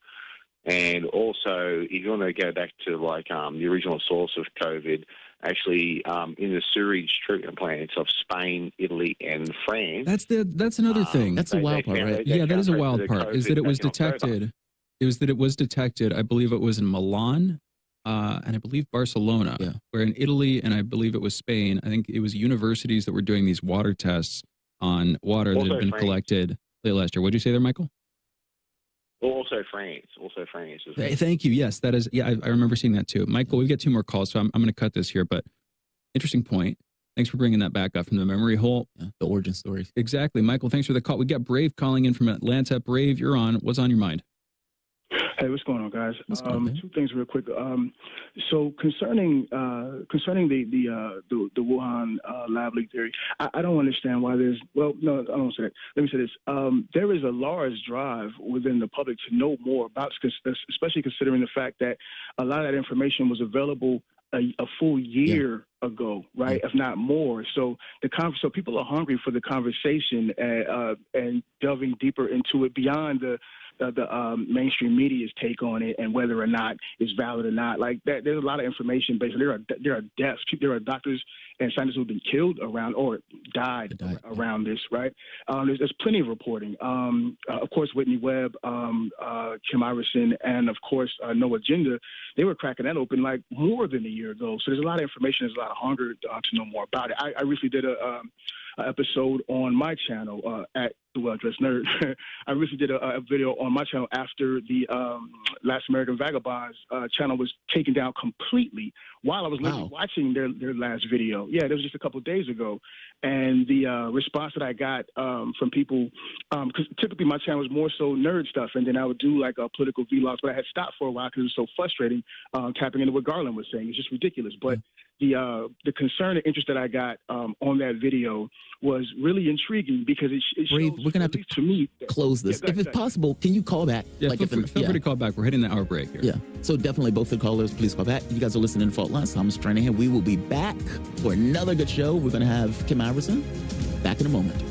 And also, if you want to go back to like the original source of COVID, actually in the sewage treatment plants of Spain, Italy, and France. That's another thing. That's a wild part, right? Yeah, that is a wild part. Is that it was detected? It was detected. I believe it was in Milan, and I believe Barcelona. Yeah. Where in Italy, and I believe it was Spain. I think it was universities that were doing these water tests on water that had been collected late last year. What did you say there, Michael? Also France. Hey, thank you. Yes, that is. Yeah, I remember seeing that too. Michael, we've got 2 more calls, so I'm going to cut this here. But interesting point. Thanks for bringing that back up from the memory hole. Yeah, the origin story. Exactly. Michael, thanks for the call. We got Brave calling in from Atlanta. Brave, you're on. What's on your mind? Hey, what's going on, guys? 2 things real quick. So concerning the Wuhan lab leak theory, I don't understand why there's. Well, no, I don't say that. Let me say this. There is a large drive within the public to know more about, especially considering the fact that a lot of that information was available a full year ago, right? If not more. So so people are hungry for the conversation and delving deeper into it beyond the mainstream media's take on it and whether or not it's valid or not. Like that, there's a lot of information based. There are deaths. There are doctors and scientists who've been killed around or died around this. Right? There's plenty of reporting. Of course, Whitney Webb, Kim Iverson, and of course No Agenda. They were cracking that open like more than a year ago. So there's a lot of information. There's a lot of hunger to know more about it. I recently did a episode on my channel at The Well-Dressed Nerd. I recently did a video on my channel after the Last American Vagabonds channel was taken down completely while I was literally watching their last video. Yeah, that was just a couple of days ago. And the response that I got from people, because typically my channel was more so nerd stuff, and then I would do like political vlogs, but I had stopped for a while because it was so frustrating tapping into what Garland was saying. It's just ridiculous. But the concern and interest that I got on that video was really intriguing because it shows, we're gonna have to close this. If it's possible, can you call back? Yeah, feel free to call back. We're hitting the hour break here. Yeah, so definitely both the callers, please call back. You guys are listening to Fault Lines. Thomas Tranahan. We will be back for another good show. We're going to have Kim Iverson back in a moment.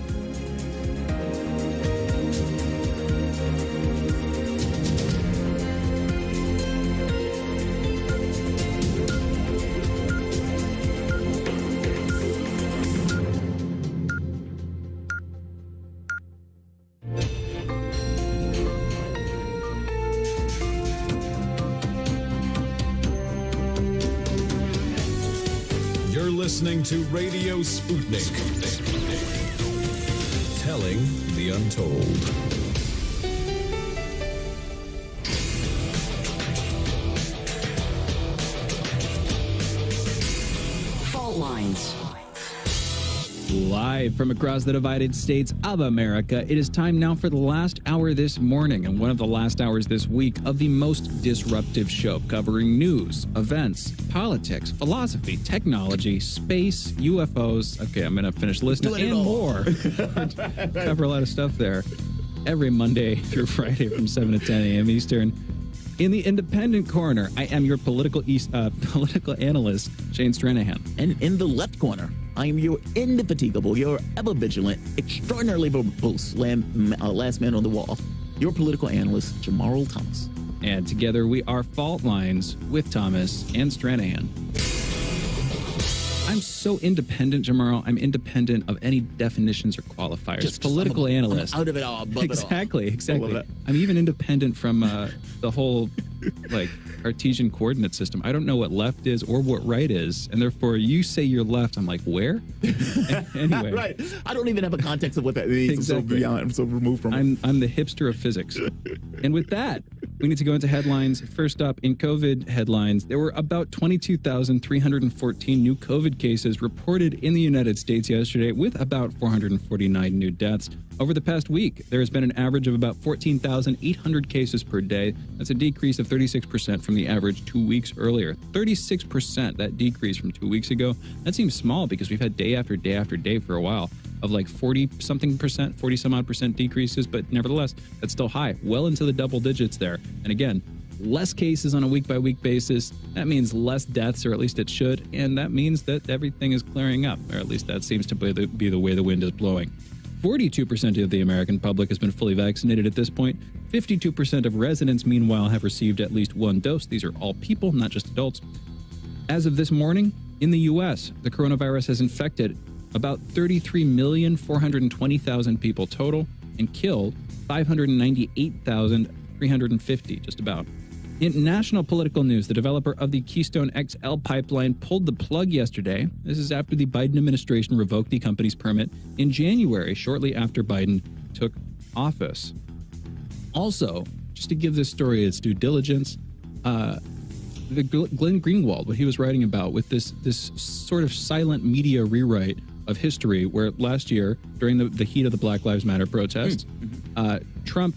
listening to Radio Sputnik. Telling the untold. Fault lines. Live from across the divided states of America, it is time now for the last hour this morning and one of the last hours this week of the most disruptive show, covering news, events, politics, philosophy, technology, space, UFOs. Okay, I'm going to finish listening and more. Cover a lot of stuff there every Monday through Friday from 7 to 10 a.m. Eastern. In the Independent Corner, I am your political analyst, Shane Stranahan. And in the left corner, I am your indefatigable, your ever-vigilant, extraordinarily verbose last man on the wall, your political analyst, Jamarl Thomas. And together we are Fault Lines with Thomas and Stranahan. I'm so independent, Jamarl. I'm independent of any definitions or qualifiers. Just political analyst. I'm out of it all. Exactly. I'm even independent from the whole Cartesian coordinate system. I don't know what left is or what right is, and therefore you say you're left. I'm like, where? Anyway, right. I don't even have a context of what that means. Exactly. I'm so removed from it. I'm the hipster of physics. And with that, we need to go into headlines. First up, in COVID headlines, there were about 22,314 new COVID cases reported in the United States yesterday, with about 449 new deaths. Over the past week, there has been an average of about 14,800 cases per day. That's a decrease of 36% from the average 2 weeks earlier. 36%, that decrease from 2 weeks ago. That seems small because we've had day after day after day for a while of like 40-something percent, 40-some-odd percent decreases, but nevertheless, that's still high, well into the double digits there. And again, less cases on a week-by-week basis. That means less deaths, or at least it should, and that means that everything is clearing up, or at least that seems to be the way the wind is blowing. 42% of the American public has been fully vaccinated at this point. 52% of residents, meanwhile, have received at least one dose. These are all people, not just adults. As of this morning, in the U.S., the coronavirus has infected about 33,420,000 people total and killed 598,350, just about. In national political news, the developer of the Keystone XL pipeline pulled the plug yesterday. This is after the Biden administration revoked the company's permit in January, shortly after Biden took office. Also, just to give this story its due diligence, Glenn Greenwald, what he was writing about with this sort of silent media rewrite of history, where last year, during the heat of the Black Lives Matter protests, Trump,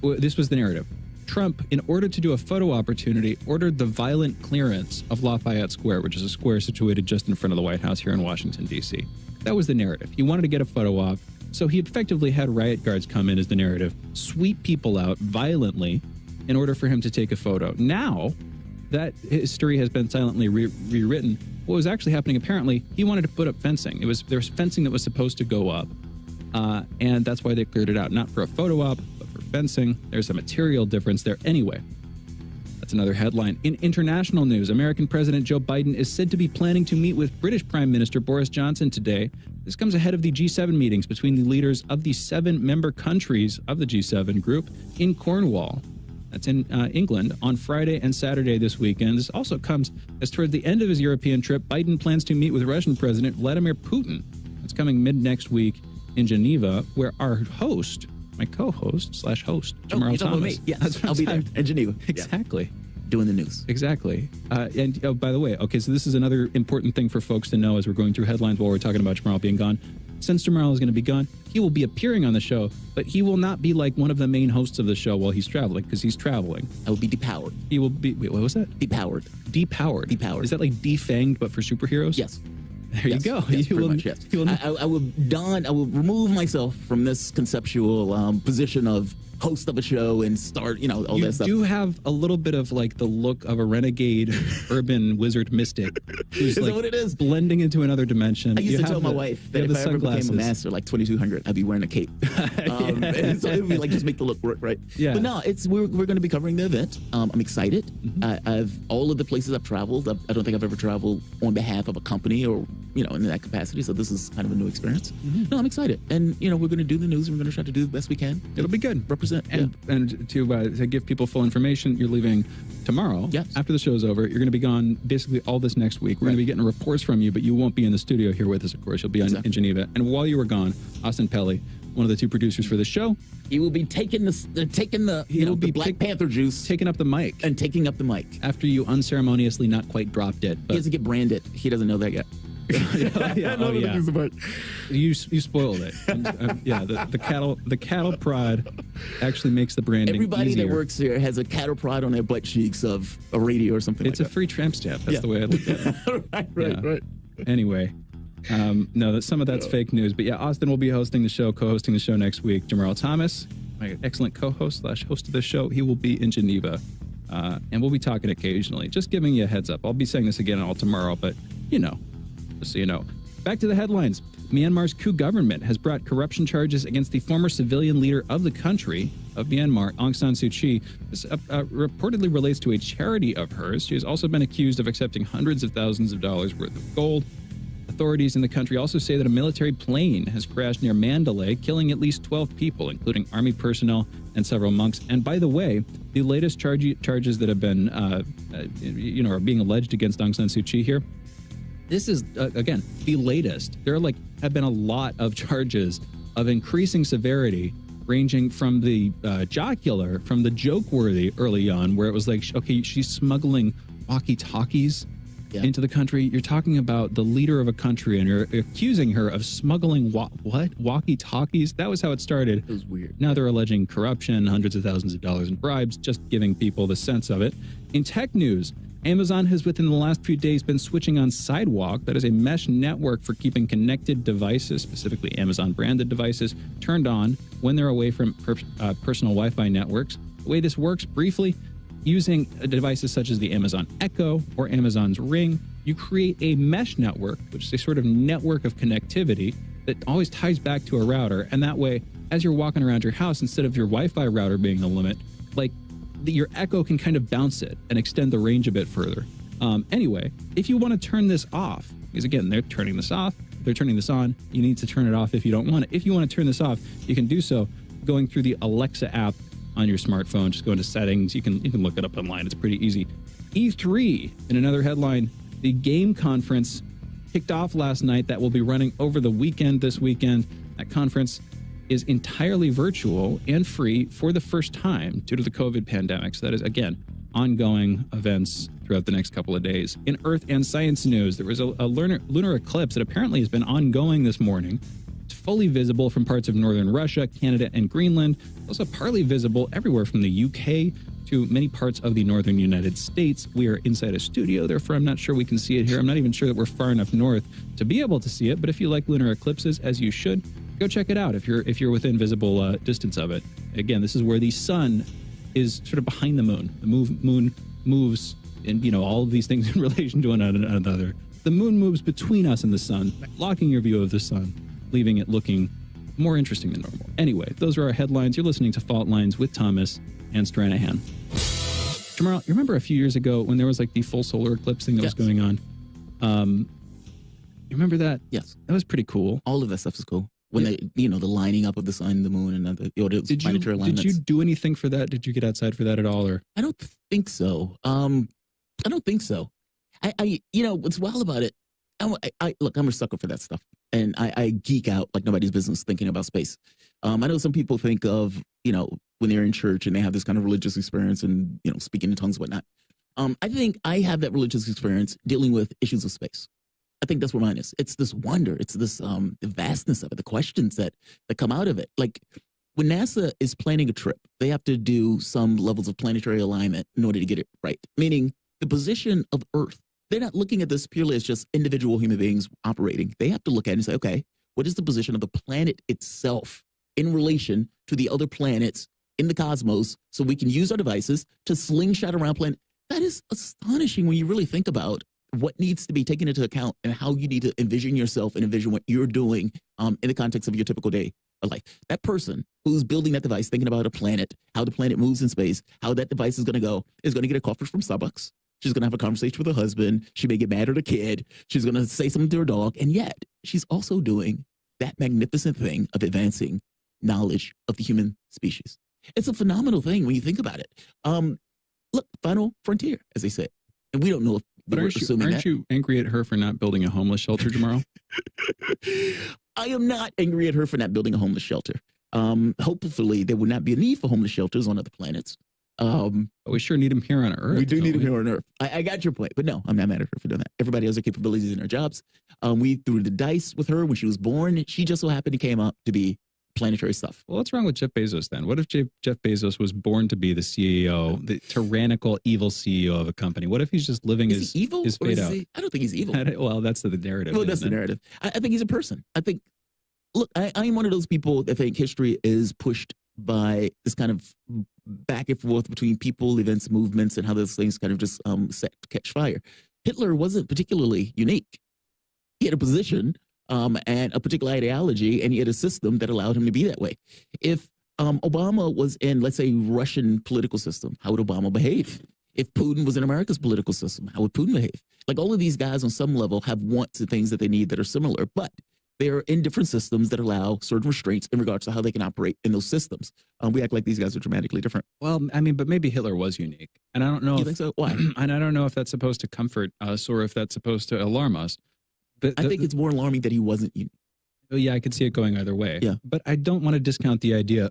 this was the narrative, Trump, in order to do a photo opportunity, ordered the violent clearance of Lafayette Square, which is a square situated just in front of the White House here in Washington, D.C. That was the narrative. He wanted to get a photo op, so he effectively had riot guards come in as the narrative, sweep people out violently in order for him to take a photo. Now that history has been silently rewritten, what was actually happening, apparently, he wanted to put up fencing. There's fencing that was supposed to go up, and that's why they cleared it out, not for a photo op, but for fencing. There's a material difference there. Anyway, that's another headline. In international news, American President Joe Biden is said to be planning to meet with British Prime Minister Boris Johnson today. This comes ahead of the G7 meetings between the leaders of the 7 member countries of the G7 group in Cornwall. That's in England on Friday and Saturday this weekend. This also comes as toward the end of his European trip, Biden plans to meet with Russian President Vladimir Putin. That's coming mid-next week in Geneva, where our host, my co-host / host, Jamarl Thomas. Yes, I'll be there in Geneva. Exactly. Yeah. Doing the news. Exactly. And by the way, okay, so this is another important thing for folks to know as we're going through headlines while we're talking about Jamarl being gone. Since Jamarl is going to be gone, he will be appearing on the show, but he will not be like one of the main hosts of the show while he's traveling, because he's traveling. I will be depowered. He will be, wait, what was that? Depowered. Depowered. Is that like defanged, but for superheroes? Yes. There you go. Yes, pretty much, yes. I will remove myself from this conceptual position of host of a show and start, all that stuff. You do have a little bit of like the look of a renegade urban wizard mystic who's Is like that what it is? blending into another dimension. I used to tell my wife that if I ever became a master like 2200, I'd be wearing a cape. And so it would be like just make the look work, right? Yeah. But no, we're going to be covering the event. I'm excited. Mm-hmm. I've all of the places I've traveled. I don't think I've ever traveled on behalf of a company or in that capacity. So this is kind of a new experience. Mm-hmm. No, I'm excited, and we're going to do the news. And we're going to try to do the best we can. It'll be good. Represent 100%. And to give people full information, you're leaving tomorrow. Yes. After the show's over, you're going to be gone basically all this next week. We're going to be getting reports from you, but you won't be in the studio here with us, of course. You'll be in Geneva. And while you were gone, Austin Pelly, one of the two producers for the show, he will be taking the Black Panther juice, taking up the mic, and taking up the mic after you unceremoniously not quite dropped it. He has to get branded. He doesn't know that yet. You spoiled it. The cattle prod actually makes the branding Everybody easier. that works here has a cattle prod on their butt cheeks of a radio or something. It's a free tramp stamp. That's the way I look at it. Right. Anyway, no, some of that's fake news. But yeah, Austin will be hosting the show, co-hosting the show next week. Jamarl Thomas, my excellent co-host / host of the show, he will be in Geneva. And we'll be talking occasionally. Just giving you a heads up. I'll be saying this again all tomorrow, but just so you know. Back to the headlines. Myanmar's coup government has brought corruption charges against the former civilian leader of the country of Myanmar, Aung San Suu Kyi. This reportedly relates to a charity of hers. She has also been accused of accepting hundreds of thousands of dollars worth of gold. Authorities in the country also say that a military plane has crashed near Mandalay, killing at least 12 people, including army personnel and several monks. And by the way, the latest charges that have been, are being alleged against Aung San Suu Kyi here, this is, again, the latest. There have been a lot of charges of increasing severity, ranging from the jocular, from the joke-worthy early on, where it was like, okay, she's smuggling walkie-talkies into the country. You're talking about the leader of a country, and you're accusing her of smuggling walkie-talkies. That was how it started. It was weird. Now they're alleging corruption, hundreds of thousands of dollars in bribes, just giving people the sense of it. In tech news, Amazon has within the last few days been switching on Sidewalk. That is a mesh network for keeping connected devices, specifically Amazon branded devices, turned on when they're away from personal Wi-Fi networks. The way this works, briefly, using devices such as the Amazon Echo or Amazon's Ring, you create a mesh network, which is a sort of network of connectivity that always ties back to a router. And that way, as you're walking around your house, instead of your Wi-Fi router being the limit, your Echo can kind of bounce it and extend the range a bit further. Anyway, if you want to turn this off, because again, they're turning this off, they're turning this on, you need to turn it off if you don't want it. If you want to turn this off, you can do so going through the Alexa app on your smartphone. Just go into settings. You can look it up online. It's pretty easy. E3, in another headline, the game conference kicked off last night that will be running over the weekend this weekend. That conference is entirely virtual and free for the first time due to the COVID pandemic. So that is, again, ongoing events throughout the next couple of days. In Earth and Science news, there was a lunar eclipse that apparently has been ongoing this morning. It's fully visible from parts of northern Russia, Canada, and Greenland. Also partly visible everywhere from the UK to many parts of the northern United States. We are inside a studio, therefore I'm not sure we can see it here. I'm not even sure that we're far enough north to be able to see it, but if you like lunar eclipses, as you should, go check it out if you're within visible distance of it. Again, this is where the sun is sort of behind the moon. The moon moves, and all of these things in relation to one another. The moon moves between us and the sun, blocking your view of the sun, leaving it looking more interesting than normal. Anyway, those are our headlines. You're listening to Fault Lines with Thomas and Stranahan. Jamarl, you remember a few years ago when there was the full solar eclipse thing that was going on? You remember that? Yes. That was pretty cool. All of that stuff is cool. When the lining up of the sun, the moon, and the planetary alignments. Did you do anything for that? Did you get outside for that at all? Or I don't think so. I don't think so. I what's wild about it? Look, I'm a sucker for that stuff, and I geek out like nobody's business thinking about space. I know some people think of when they're in church and they have this kind of religious experience and speaking in tongues and whatnot. I think I have that religious experience dealing with issues of space. I think that's where mine is. It's this wonder. It's this the vastness of it, the questions that come out of it. Like when NASA is planning a trip, they have to do some levels of planetary alignment in order to get it right. Meaning the position of Earth. They're not looking at this purely as just individual human beings operating. They have to look at it and say, okay, what is the position of the planet itself in relation to the other planets in the cosmos so we can use our devices to slingshot around planet. That is astonishing when you really think about what needs to be taken into account and how you need to envision yourself and envision what you're doing in the context of your typical day of life. That person who's building that device, thinking about a planet, how the planet moves in space, how that device is going to get a coffee from Starbucks. She's going to have a conversation with her husband. She may get mad at her kid. She's going to say something to her dog. And yet she's also doing that magnificent thing of advancing knowledge of the human species. It's a phenomenal thing when you think about it. Look, final frontier, as they said. And we don't know if but aren't you angry at her for not building a homeless shelter, Jamarl? I am not angry at her for not building a homeless shelter. Hopefully, there would not be a need for homeless shelters on other planets. But we sure need them here on Earth. We do need them here on Earth. I got your point, but no, I'm not mad at her for doing that. Everybody has their capabilities in their jobs. We threw the dice with her when she was born. She just so happened to came up to be planetary stuff. Well, what's wrong with Jeff Bezos then? What if Jeff Bezos was born to be the CEO, the tyrannical, evil CEO of a company? What if he's just living his fate out? I don't think he's evil. Well, that's the narrative. Well, that's the narrative. I think he's a person. I think, look, I am one of those people that think history is pushed by this kind of back and forth between people, events, movements, and how those things kind of just catch fire. Hitler wasn't particularly unique. He had a position and a particular ideology, and he had a system that allowed him to be that way. If Obama was in, let's say, Russian political system, how would Obama behave? If Putin was in America's political system, how would Putin behave? Like, all of these guys on some level have wants and things that they need that are similar, but they're in different systems that allow certain restraints in regards to how they can operate in those systems. We act like these guys are dramatically different. Well, I mean, but maybe Hitler was unique. And I don't know. You think so? Why? And I don't know if that's supposed to comfort us or if that's supposed to alarm us. But I think it's more alarming that he wasn't unique. Oh, yeah, I could see it going either way. Yeah. But I don't want to discount the idea,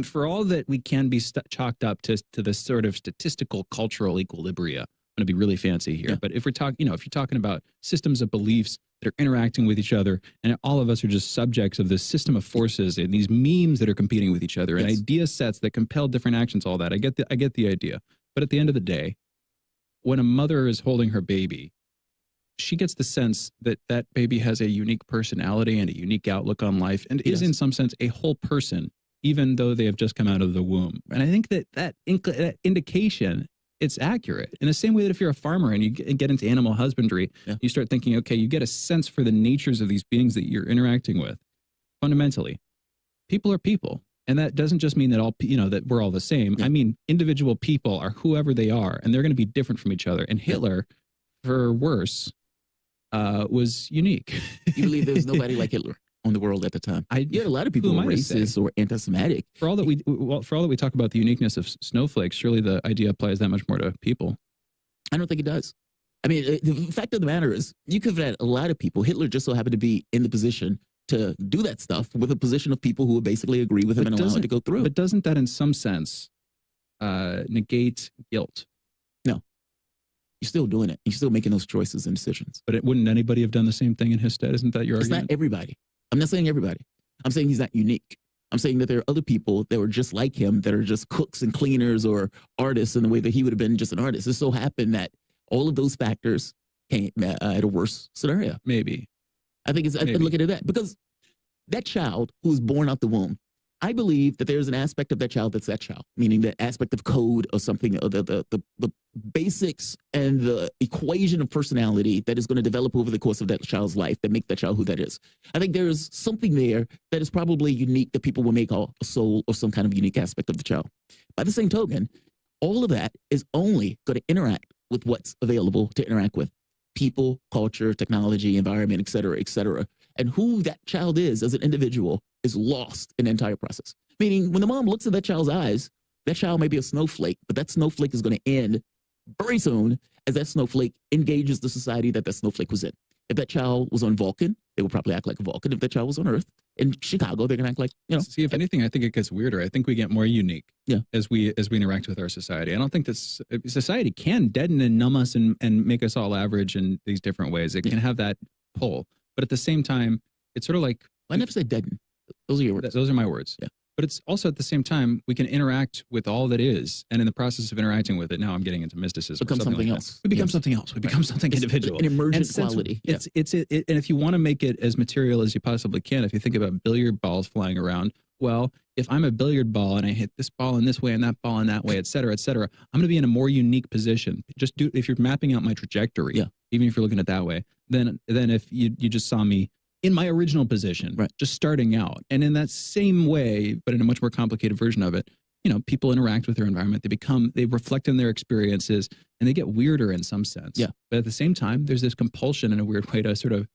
for all that we can be chalked up to this sort of statistical cultural equilibria. I'm going to be really fancy here. Yeah. But if we're talking, if you're talking about systems of beliefs that are interacting with each other, and all of us are just subjects of this system of forces and these memes that are competing with each other, and idea sets that compel different actions, all that. I get the idea. But at the end of the day, when a mother is holding her baby, she gets the sense that that baby has a unique personality and a unique outlook on life and is in some sense a whole person, even though they have just come out of the womb. And I think that indication, it's accurate. In the same way that if you're a farmer and you get into animal husbandry, you start thinking, okay, you get a sense for the natures of these beings that you're interacting with. Fundamentally, people are people. And that doesn't just mean that that we're all the same. I mean, individual people are whoever they are, and they're going to be different from each other. And Hitler, for worse, was unique. You believe there was nobody like Hitler on the world at the time? You had a lot of people who were racist or anti-Semitic. For all that we talk about the uniqueness of snowflakes, surely the idea applies that much more to people. I don't think it does. I mean, the fact of the matter is, you could have had a lot of people. Hitler just so happened to be in the position to do that stuff with a position of people who would basically agree with him and allow it to go through. But doesn't that in some sense negate guilt? No. You're still doing it. You're still making those choices and decisions. But wouldn't anybody have done the same thing in his stead? Isn't that your argument? It's not everybody. I'm not saying everybody. I'm saying he's not unique. I'm saying that there are other people that were just like him that are just cooks and cleaners or artists in the way that he would have been just an artist. It so happened that all of those factors came at a worse scenario. Maybe. I think I look at that because that child who was born out the womb, I believe that there's an aspect of that child that's that child, meaning the aspect of code or something, or the basics and the equation of personality that is going to develop over the course of that child's life that make that child who that is. I think there's something there that is probably unique that people will make a soul or some kind of unique aspect of the child. By the same token, all of that is only going to interact with what's available to interact with. People, culture, technology, environment, et cetera, et cetera. And who that child is as an individual is lost in the entire process. Meaning, when the mom looks at that child's eyes, that child may be a snowflake, but that snowflake is going to end very soon as that snowflake engages the society that that snowflake was in. If that child was on Vulcan, they would probably act like a Vulcan. If that child was on Earth, in Chicago, they're going to act like, See, if anything, I think it gets weirder. I think we get more unique as we interact with our society. I don't think this society can deaden and numb us and make us all average in these different ways. It can have that pull. But at the same time, it's sort of like... I never said deaden. Those are your words. Those are my words. Yeah. But it's also at the same time, we can interact with all that is. And in the process of interacting with it, now I'm getting into mysticism. Become something else. We become something else. We become something individual. An emergent quality. And if you want to make it as material as you possibly can, if you think about billiard balls flying around, well, if I'm a billiard ball and I hit this ball in this way and that ball in that way, et cetera, I'm going to be in a more unique position. If you're mapping out my trajectory, even if you're looking at it that way, then if you just saw me in my original position, just starting out. And in that same way, but in a much more complicated version of it, people interact with their environment. They reflect on their experiences, and they get weirder in some sense. Yeah. But at the same time, there's this compulsion in a weird way to sort of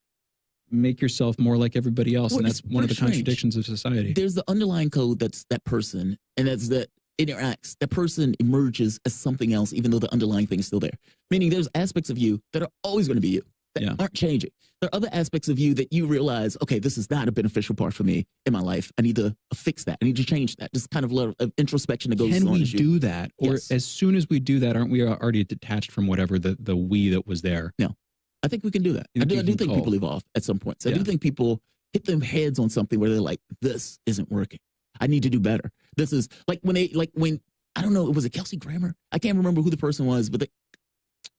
make yourself more like everybody else. And that's one of the contradictions of society. There's the underlying code that's that person, and that's that interacts, that person emerges as something else, even though the underlying thing is still there. Meaning there's aspects of you that are always going to be you, that aren't changing. There are other aspects of you that you realize, okay, this is not a beneficial part for me in my life. I need to fix that. I need to change that. This kind of level of introspection that goes on. Can we do that? Or as soon as we do that, aren't we already detached from whatever the we that was there? No. I think we can do that. I do think people evolve at some points. I do think people hit their heads on something where they're like, this isn't working. I need to do better. This is like when I don't know, was it Kelsey Grammer? I can't remember who the person was, but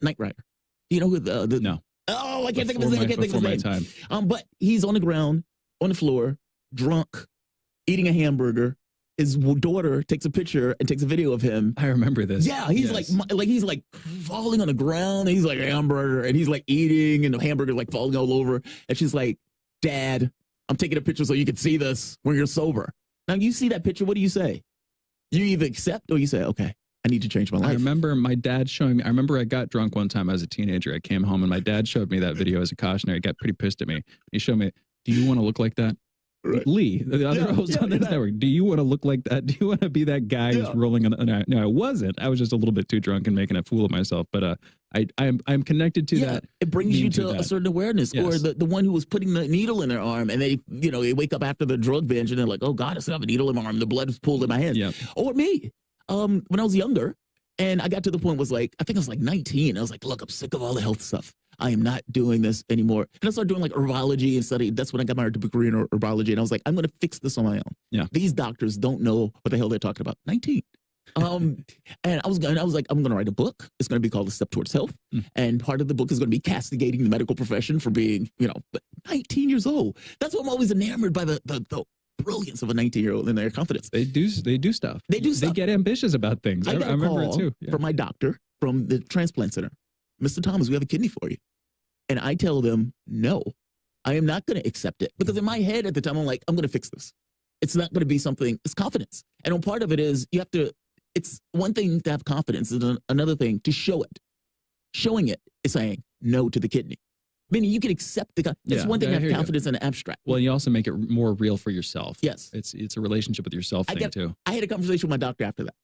Knight Rider. You know who no. Oh, I can't think of his name. I can't think of his name. But he's on the ground, on the floor, drunk, eating a hamburger. His daughter takes a picture and takes a video of him. I remember this. Yeah, he's he's like falling on the ground. And he's like a hamburger, and he's like eating, and the hamburger's like falling all over. And she's like, "Dad, I'm taking a picture so you can see this when you're sober." Now you see that picture. What do you say? You either accept or you say, "Okay, I need to change my life." I remember my dad showing me. I remember I got drunk one time as a teenager. I came home and my dad showed me that video as a cautionary. He got pretty pissed at me. He showed me, "Do you want to look like that?" Right. Lee, the other host on this network, do you want to look like that? Do you want to be that guy who's rolling on the... No, I wasn't. I was just a little bit too drunk and making a fool of myself. But I'm connected to that. It brings you to a certain awareness. Yes. Or the one who was putting the needle in their arm, and they wake up after the drug binge and they're like, "Oh God, I still have a needle in my arm. The blood is pulled in my hand." Yep. Or me, when I was younger, and I got to the point was like, I think I was like 19. I was like, "Look, I'm sick of all the health stuff. I am not doing this anymore." And I started doing like herbology and study. That's when I got my degree in herbology. And I was like, I'm going to fix this on my own. Yeah. These doctors don't know what the hell they're talking about. 19. And I was like, I'm going to write a book. It's going to be called A Step Towards Health. And part of the book is going to be castigating the medical profession for being, 19 years old. That's why I'm always enamored by the brilliance of a 19-year-old and their confidence. They do stuff. They do stuff. They get ambitious about things. I remember it too. From my doctor from the transplant center. "Mr. Thomas, we have a kidney for you." And I tell them, no, I am not going to accept it. Because in my head at the time, I'm like, I'm going to fix this. It's not going to be something, it's confidence. And on part of it is it's one thing to have confidence, and another thing to show it. Showing it is saying no to the kidney. Meaning you can accept it's one thing to have confidence in the abstract. Well, you also make it more real for yourself. Yes. It's a relationship with yourself thing too. I had a conversation with my doctor after that.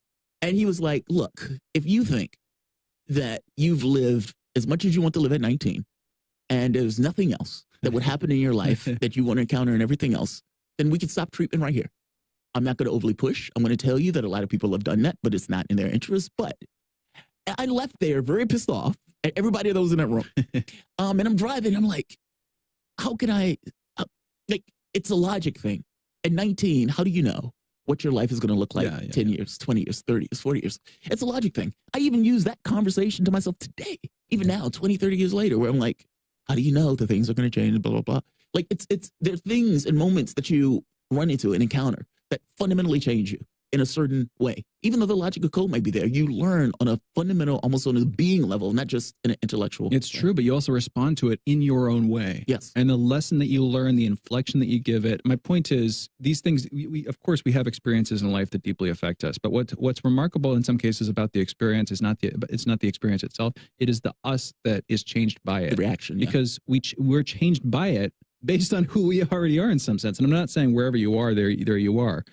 And he was like, "Look, if you think that you've lived as much as you want to live at 19, and there's nothing else that would happen in your life that you want to encounter and everything else, then we can stop treatment right here. I'm not going to overly push. I'm going to tell you that a lot of people have done that, but it's not in their interest." But I left there very pissed off at everybody that was in that room. And I'm driving. I'm like, how can I, it's a logic thing. At 19, how do you know what your life is going to look like 10 years, 20 years, 30 years, 40 years? It's a logic thing. I even use that conversation to myself today, even now, 20, 30 years later, where I'm like, how do you know that things are going to change, blah, blah, blah. Like there are things and moments that you run into and encounter that fundamentally change you in a certain way. Even though the logical code might be there, you learn on a fundamental, almost on a being level, not just an intellectual. It's true, but you also respond to it in your own way. Yes. And the lesson that you learn, the inflection that you give it. My point is, these things, we of course, we have experiences in life that deeply affect us. But what's remarkable in some cases about the experience is it's not the experience itself. It is the us that is changed by it. The reaction. Because we're changed by it based on who we already are in some sense. And I'm not saying wherever you are, there you are.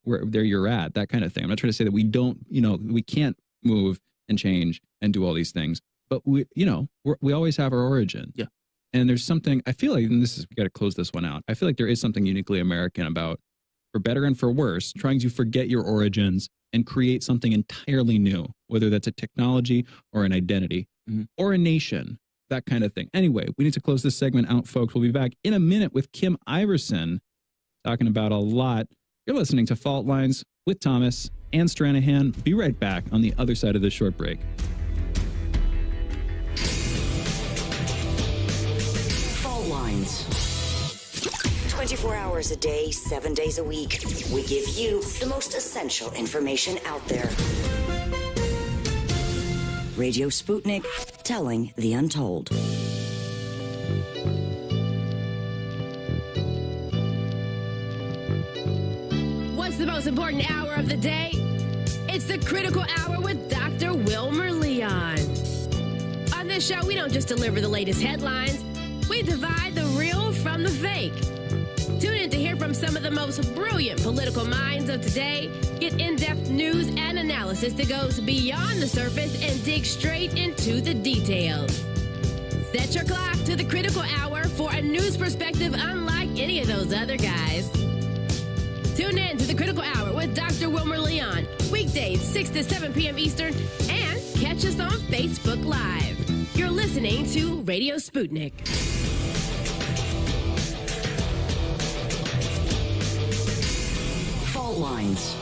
Where there you're at, that kind of thing. I'm not trying to say that we don't, we can't move and change and do all these things, but we always have our origin. Yeah. And there's something, I feel like, and we got to close this one out. I feel like there is something uniquely American about, for better and for worse, trying to forget your origins and create something entirely new, whether that's a technology or an identity or a nation, that kind of thing. Anyway, we need to close this segment out, folks. We'll be back in a minute with Kim Iverson talking about a lot. You're listening to Fault Lines with Thomas and Stranahan. Be right back on the other side of this short break. Fault Lines. 24 hours a day, 7 days a week. We give you the most essential information out there. Radio Sputnik, telling the untold. What's the most important hour of the day? It's the Critical Hour with Dr. Wilmer Leon. On this show, we don't just deliver the latest headlines. We divide the real from the fake. Tune in to hear from some of the most brilliant political minds of today. Get in-depth news and analysis that goes beyond the surface and dig straight into the details. Set your clock to the critical hour for a news perspective unlike any of those other guys. Tune in to the Critical Hour with Dr. Wilmer Leon, weekdays 6 to 7 p.m. Eastern, and catch us on Facebook Live. You're listening to Radio Sputnik. Fault Lines.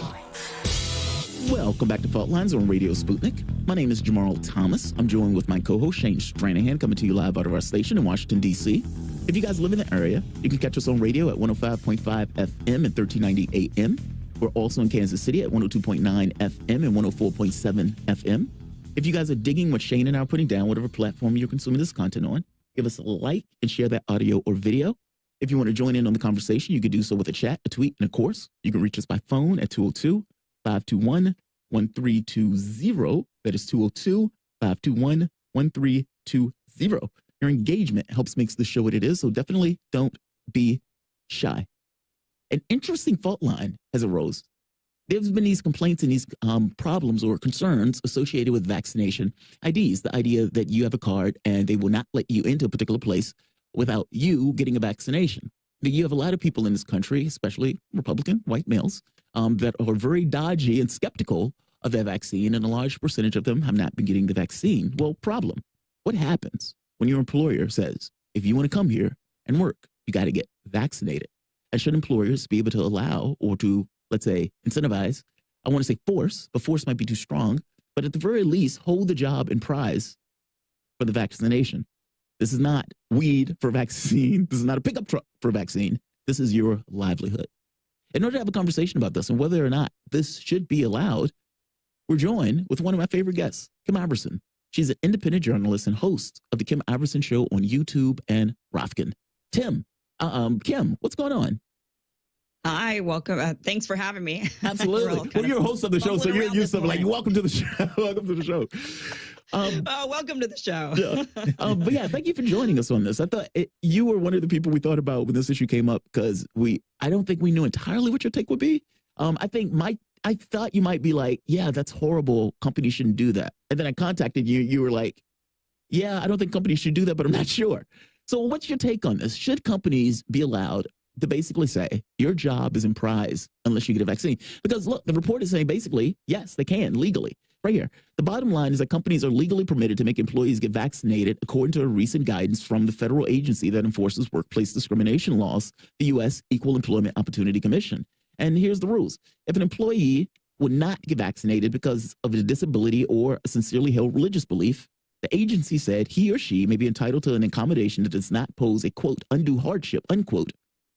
Welcome back to Fault Lines on Radio Sputnik. My name is Jamarl Thomas. I'm joined with my co-host Shane Stranahan, coming to you live out of our station in Washington, D.C. If you guys live in the area, you can catch us on radio at 105.5 FM and 1390 AM. We're also in Kansas City at 102.9 FM and 104.7 FM. If you guys are digging what Shane and I are putting down, whatever platform you're consuming this content on, give us a like and share that audio or video. If you want to join in on the conversation, you can do so with a chat, a tweet, and of course, you can reach us by phone at 202-521-1320. That is 202-521-1320. Your engagement helps makes the show what it is, so definitely don't be shy. An interesting fault line has arose. There's been these complaints and these problems or concerns associated with vaccination IDs, the idea that you have a card and they will not let you into a particular place without you getting a vaccination. You have a lot of people in this country, especially Republican white males, that are very dodgy and skeptical of that vaccine, and a large percentage of them have not been getting the vaccine. Well, problem. What happens when your employer says, if you want to come here and work, you got to get vaccinated? And should employers be able to allow or to, let's say, incentivize, I want to say force, but force might be too strong, but at the very least, hold the job in prize for the vaccination? This is not weed for vaccine. This is not a pickup truck for vaccine. This is your livelihood. In order to have a conversation about this and whether or not this should be allowed, we're joined with one of my favorite guests, Kim Iverson. She's an independent journalist and host of the Kim Iverson Show on YouTube and Rofkin. Kim, what's going on? Hi, welcome. Thanks for having me. Absolutely. Well, you're a host of the show, so you're used to like, welcome to the show. Welcome to the show. Welcome to the show. Yeah. But yeah, thank you for joining us on this. I thought you were one of the people we thought about when this issue came up, because I don't think we knew entirely what your take would be. I thought you might be like, yeah, that's horrible. Companies shouldn't do that. And then I contacted you. You were like, yeah, I don't think companies should do that, but I'm not sure. So what's your take on this? Should companies be allowed to basically say your job is in prize unless you get a vaccine? Because look, the report is saying basically, yes, they can legally. Right here. The bottom line is that companies are legally permitted to make employees get vaccinated according to a recent guidance from the federal agency that enforces workplace discrimination laws, the U.S. Equal Employment Opportunity Commission. And here's the rules. If an employee would not get vaccinated because of a disability or a sincerely held religious belief, the agency said he or she may be entitled to an accommodation that does not pose a, quote, undue hardship, unquote,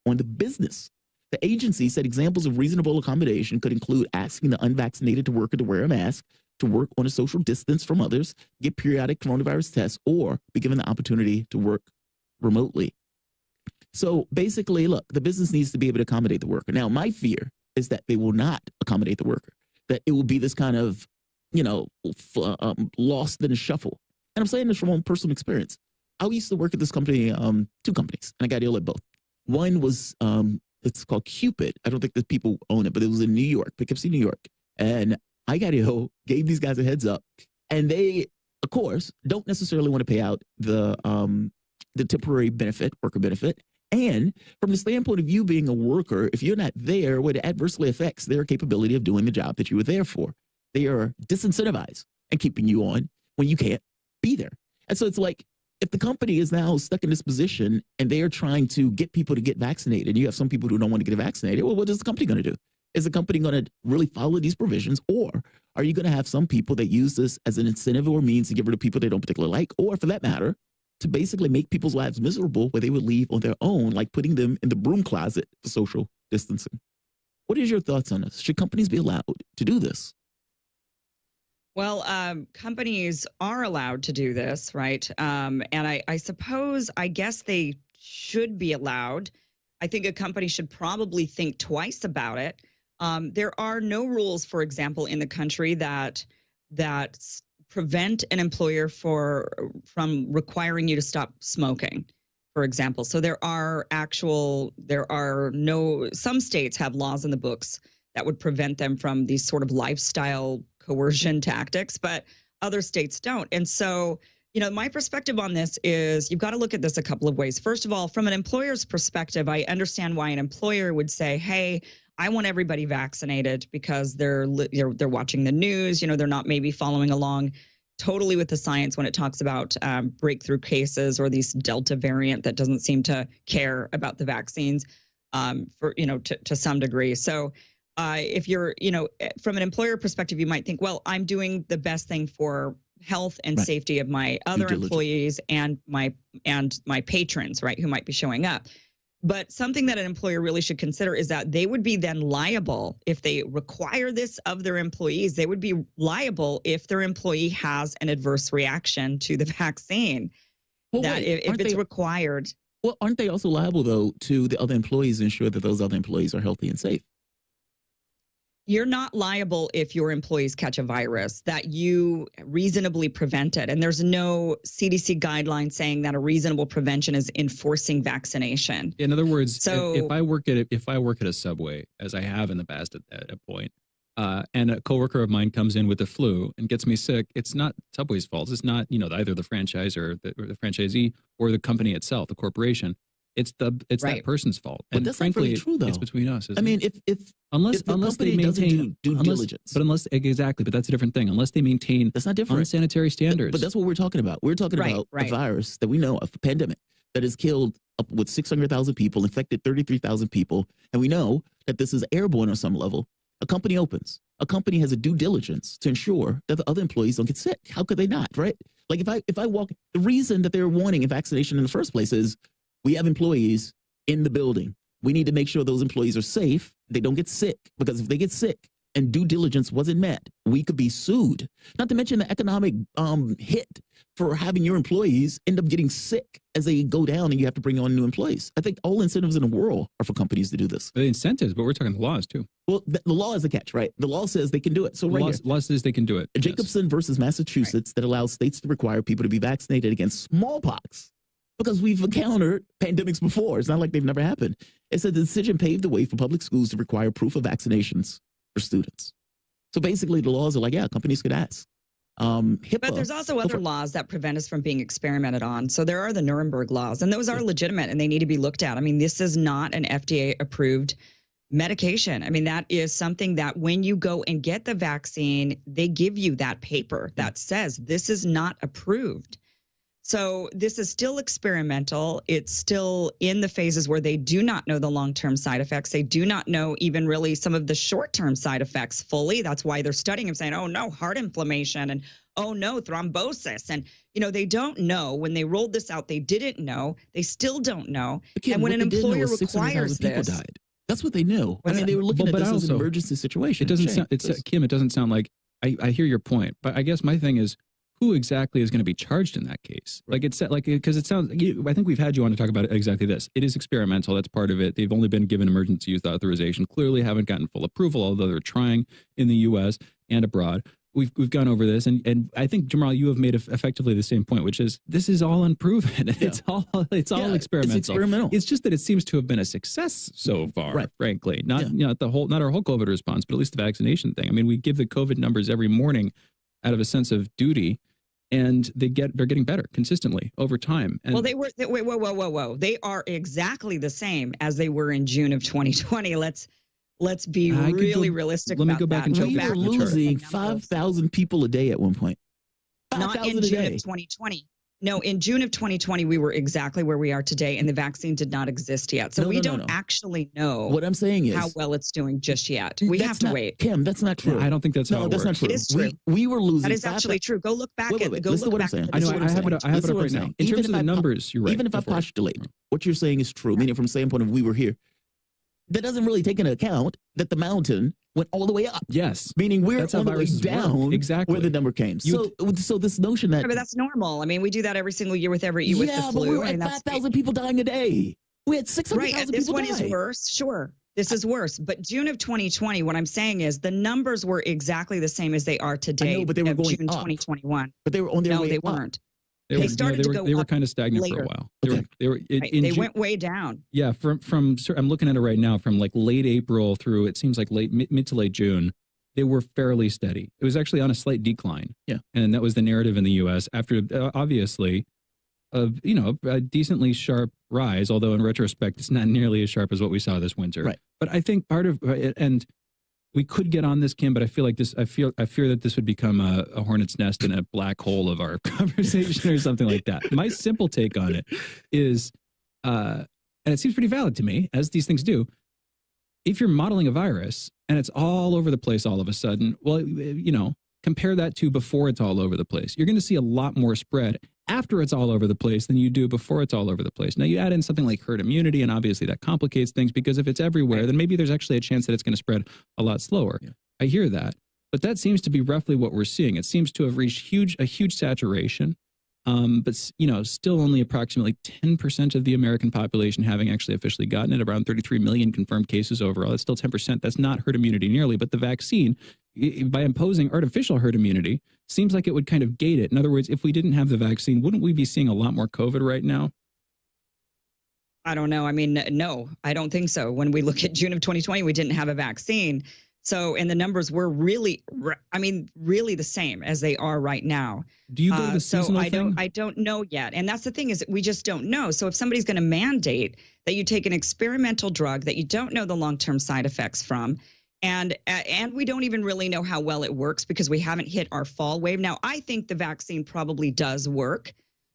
on the business. The agency said examples of reasonable accommodation could include asking the unvaccinated worker to wear a mask, to work on a social distance from others, get periodic coronavirus tests, or be given the opportunity to work remotely. So basically, look, the business needs to be able to accommodate the worker. Now, my fear is that they will not accommodate the worker, that it will be this kind of, lost in a shuffle. And I'm saying this from own personal experience. I used to work at this company, 2 companies, and I got ill at both. One was, it's called Cupid. I don't think that people own it, but it was in New York, Poughkeepsie, New York. And I got ill, gave these guys a heads up, and they, of course, don't necessarily want to pay out the temporary benefit, worker benefit. And from the standpoint of you being a worker, if you're not there, what it adversely affects their capability of doing the job that you were there for. They are disincentivized and keeping you on when you can't be there. And so it's like, if the company is now stuck in this position and they are trying to get people to get vaccinated, you have some people who don't want to get vaccinated, well, what is the company going to do? Is the company going to really follow these provisions, or are you going to have some people that use this as an incentive or means to get rid of people they don't particularly like, or for that matter, to basically make people's lives miserable where they would leave on their own, like putting them in the broom closet for social distancing? What is your thoughts on this? Should companies be allowed to do this? Well, companies are allowed to do this, right? And I guess they should be allowed. I think a company should probably think twice about it. There are no rules, for example, in the country that prevent an employer from requiring you to stop smoking. for example. So some states have laws in the books that would prevent them from these sort of lifestyle coercion tactics, but other states don't. And so, my perspective on this is you've got to look at this a couple of ways. First of all, from an employer's perspective, I understand why an employer would say, hey, I want everybody vaccinated because they're watching the news. They're not maybe following along totally with the science when it talks about breakthrough cases or these Delta variant that doesn't seem to care about the vaccines to some degree. So if you're, from an employer perspective, you might think, well, I'm doing the best thing for health and safety of my other employees and my patrons, right, who might be showing up. But something that an employer really should consider is that they would be then liable if they require this of their employees. They would be liable if their employee has an adverse reaction to the vaccine. Well, if it's required. Well, aren't they also liable, though, to the other employees to ensure that those other employees are healthy and safe? You're not liable if your employees catch a virus that you reasonably prevented. And there's no CDC guideline saying that a reasonable prevention is enforcing vaccination. In other words, if I work at a Subway, as I have in the past at a point, and a coworker of mine comes in with the flu and gets me sick, it's not Subway's fault. It's not either the franchise or the franchisee or the company itself, the corporation. It's that person's fault. But and that's frankly, not really true, though. It's between us. I mean, unless they maintain due diligence, but that's a different thing. Unless they maintain that's not different unsanitary standards. But that's what we're talking about. We're talking about a virus that we know of, a pandemic that has killed up with 600,000 people, infected 33,000 people, and we know that this is airborne on some level. A company opens. A company has a due diligence to ensure that the other employees don't get sick. How could they not, right? Like if I walk, the reason that they're wanting a vaccination in the first place is we have employees in the building. We need to make sure those employees are safe. They don't get sick, because if they get sick and due diligence wasn't met, we could be sued. Not to mention the economic hit for having your employees end up getting sick as they go down and you have to bring on new employees. I think all incentives in the world are for companies to do this. The incentives, but we're talking the laws too. Well, the law is the catch, right? The law says they can do it. So law says they can do it. Jacobson versus Massachusetts that allows states to require people to be vaccinated against smallpox. Because we've encountered pandemics before. It's not like they've never happened. It said the decision paved the way for public schools to require proof of vaccinations for students. So basically the laws are like, yeah, companies could ask. HIPAA, but there's also other laws that prevent us from being experimented on. So there are the Nuremberg laws, and those are legitimate and they need to be looked at. I mean, this is not an FDA approved medication. I mean, that is something that when you go and get the vaccine, they give you that paper that says this is not approved. So this is still experimental. It's still in the phases where they do not know the long-term side effects. They do not know even really some of the short-term side effects fully. That's why they're studying and saying, oh, no, heart inflammation, and oh, no, thrombosis. And, they don't know. When they rolled this out, they didn't know. They still don't know. Again, and when an employer requires this. Died. That's what they knew. I mean, they were looking at this as an emergency situation. It doesn't sound, Kim, it doesn't sound like, I hear your point, but I guess my thing is, who exactly is going to be charged in that case? Because it sounds, I think we've had you on to talk about exactly this. It is experimental. That's part of it. They've only been given emergency use authorization. Clearly haven't gotten full approval, although they're trying in the U.S. and abroad. We've gone over this, and I think, Jamarl, you have made effectively the same point, which is this is all unproven. Yeah. It's all experimental. It's experimental. It's just that it seems to have been a success so far, frankly. Not our whole COVID response, but at least the vaccination thing. I mean, we give the COVID numbers every morning out of a sense of duty, and they're getting better consistently over time. And whoa. They are exactly the same as they were in June of 2020. Let's be really realistic. Let me go back and check. We were losing 5,000 people a day at one point. Not in June of 2020. No, in June of 2020, we were exactly where we are today, and the vaccine did not exist yet. So we don't actually know what I'm saying is how well it's doing just yet. We have to wait. Kim, that's not true. I don't think that's how it works. That's not true. It is true. We were losing. That is actually true. Go look back at Go look back at I know. I have it up right now. In terms of the numbers, you're right. Even if I postulate what you're saying is true, meaning from the standpoint of we were here, that doesn't really take into account that the mountain went all the way up. Yes. Meaning we're on the way down where the number came. So this notion that... Yeah, but that's normal. I mean, we do that every single year with the flu. Yeah, but we were at 5,000 people dying a day. We had 600,000 people die. This one is worse. Sure. This is worse. But June of 2020, what I'm saying is the numbers were exactly the same as they are today. I know, but they were going June up. 2021. But they were on their way up. No, they weren't. They started to go They were up kind of stagnant later. for a while. They went way down. Yeah, from I'm looking at it right now, from like late April through, it seems like mid to late June, they were fairly steady. It was actually on a slight decline. Yeah. And that was the narrative in the U.S. after, obviously, a decently sharp rise, although in retrospect, it's not nearly as sharp as what we saw this winter. Right. But I think part of, and we could get on this, Kim, but I feel like I fear that this would become a hornet's nest and a black hole of our conversation or something like that. My simple take on it is, and it seems pretty valid to me, as these things do, if you're modeling a virus and it's all over the place all of a sudden, well, compare that to before it's all over the place. You're going to see a lot more spread after it's all over the place than you do before it's all over the place. Now, you add in something like herd immunity, and obviously that complicates things, because if it's everywhere, then maybe there's actually a chance that it's going to spread a lot slower. Yeah. I hear that. But that seems to be roughly what we're seeing. It seems to have reached a huge saturation, but still only approximately 10% of the American population having actually officially gotten it, around 33 million confirmed cases overall. That's still 10%. That's not herd immunity nearly, but the vaccine, by imposing artificial herd immunity, seems like it would kind of gate it. In other words, if we didn't have the vaccine, wouldn't we be seeing a lot more COVID right now? I don't know. I mean, no, I don't think so. When we look at June of 2020, we didn't have a vaccine. So, and the numbers were really the same as they are right now. Do you go to the seasonal thing? I don't know yet. And that's the thing, is we just don't know. So if somebody's going to mandate that you take an experimental drug that you don't know the long-term side effects from, and we don't even really know how well it works because we haven't hit our fall wave. Now, I think the vaccine probably does work,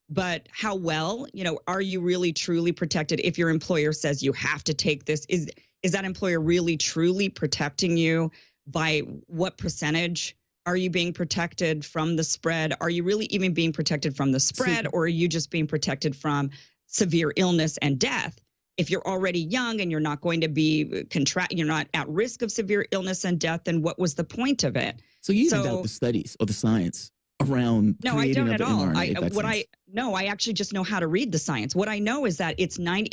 but how well, are you really truly protected if your employer says you have to take this? Is that employer really truly protecting you? By what percentage are you being protected from the spread? Are you really even being protected from the spread, or are you just being protected from severe illness and death? If you're already young and you're not going to be you're not at risk of severe illness and death, then what was the point of it? So you even doubt the studies or the science around No, I don't at all. I I actually just know how to read the science. What I know is that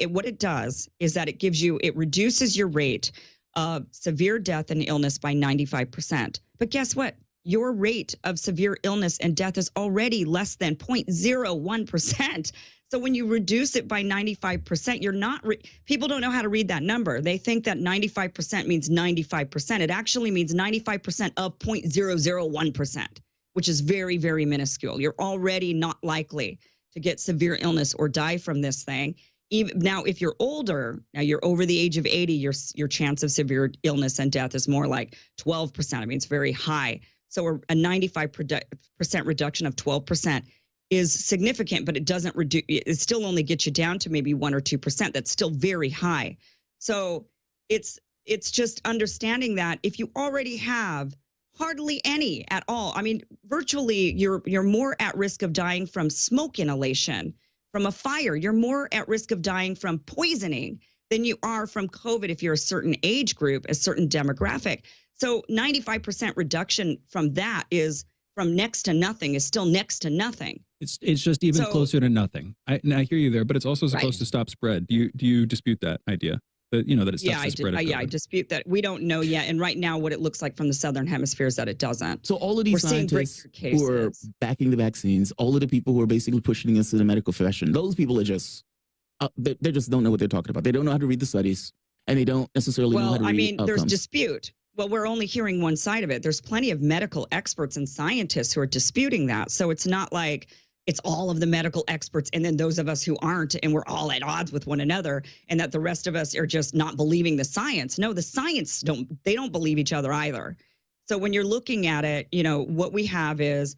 what it does is that it reduces your rate of severe death and illness by 95%. But guess what? Your rate of severe illness and death is already less than 0.01%. So when you reduce it by 95%, people don't know how to read that number. They think that 95% means 95%. It actually means 95% of 0.001%, which is very, very minuscule. You're already not likely to get severe illness or die from this thing. Even now, if you're older, now you're over the age of 80, your chance of severe illness and death is more like 12%. I mean, it's very high. So a 95% reduction of 12% is significant, but it doesn't reduce. It still only gets you down to maybe 1 or 2%. That's still very high. So it's just understanding that if you already have hardly any at all, I mean, virtually you're more at risk of dying from smoke inhalation, from a fire. You're more at risk of dying from poisoning than you are from COVID if you're a certain age group, a certain demographic. So 95% reduction from that is from next to nothing, is still next to nothing. It's just even closer to nothing. I hear you there, but it's also supposed to stop spread. Do you dispute that idea? That it stops the spread of COVID? I dispute that. We don't know yet. And right now, what it looks like from the Southern Hemisphere is that it doesn't. So all of these scientists who are backing the vaccines, all of the people who are basically pushing this to the medical profession, those people are just, they just don't know what they're talking about. They don't know how to read the studies, and they don't necessarily know how to read outcomes. There's dispute. Well, we're only hearing one side of it. There's plenty of medical experts and scientists who are disputing that. So it's not like it's all of the medical experts and then those of us who aren't, and we're all at odds with one another, and that the rest of us are just not believing the science. No, the science they don't believe each other either. So when you're looking at it, what we have is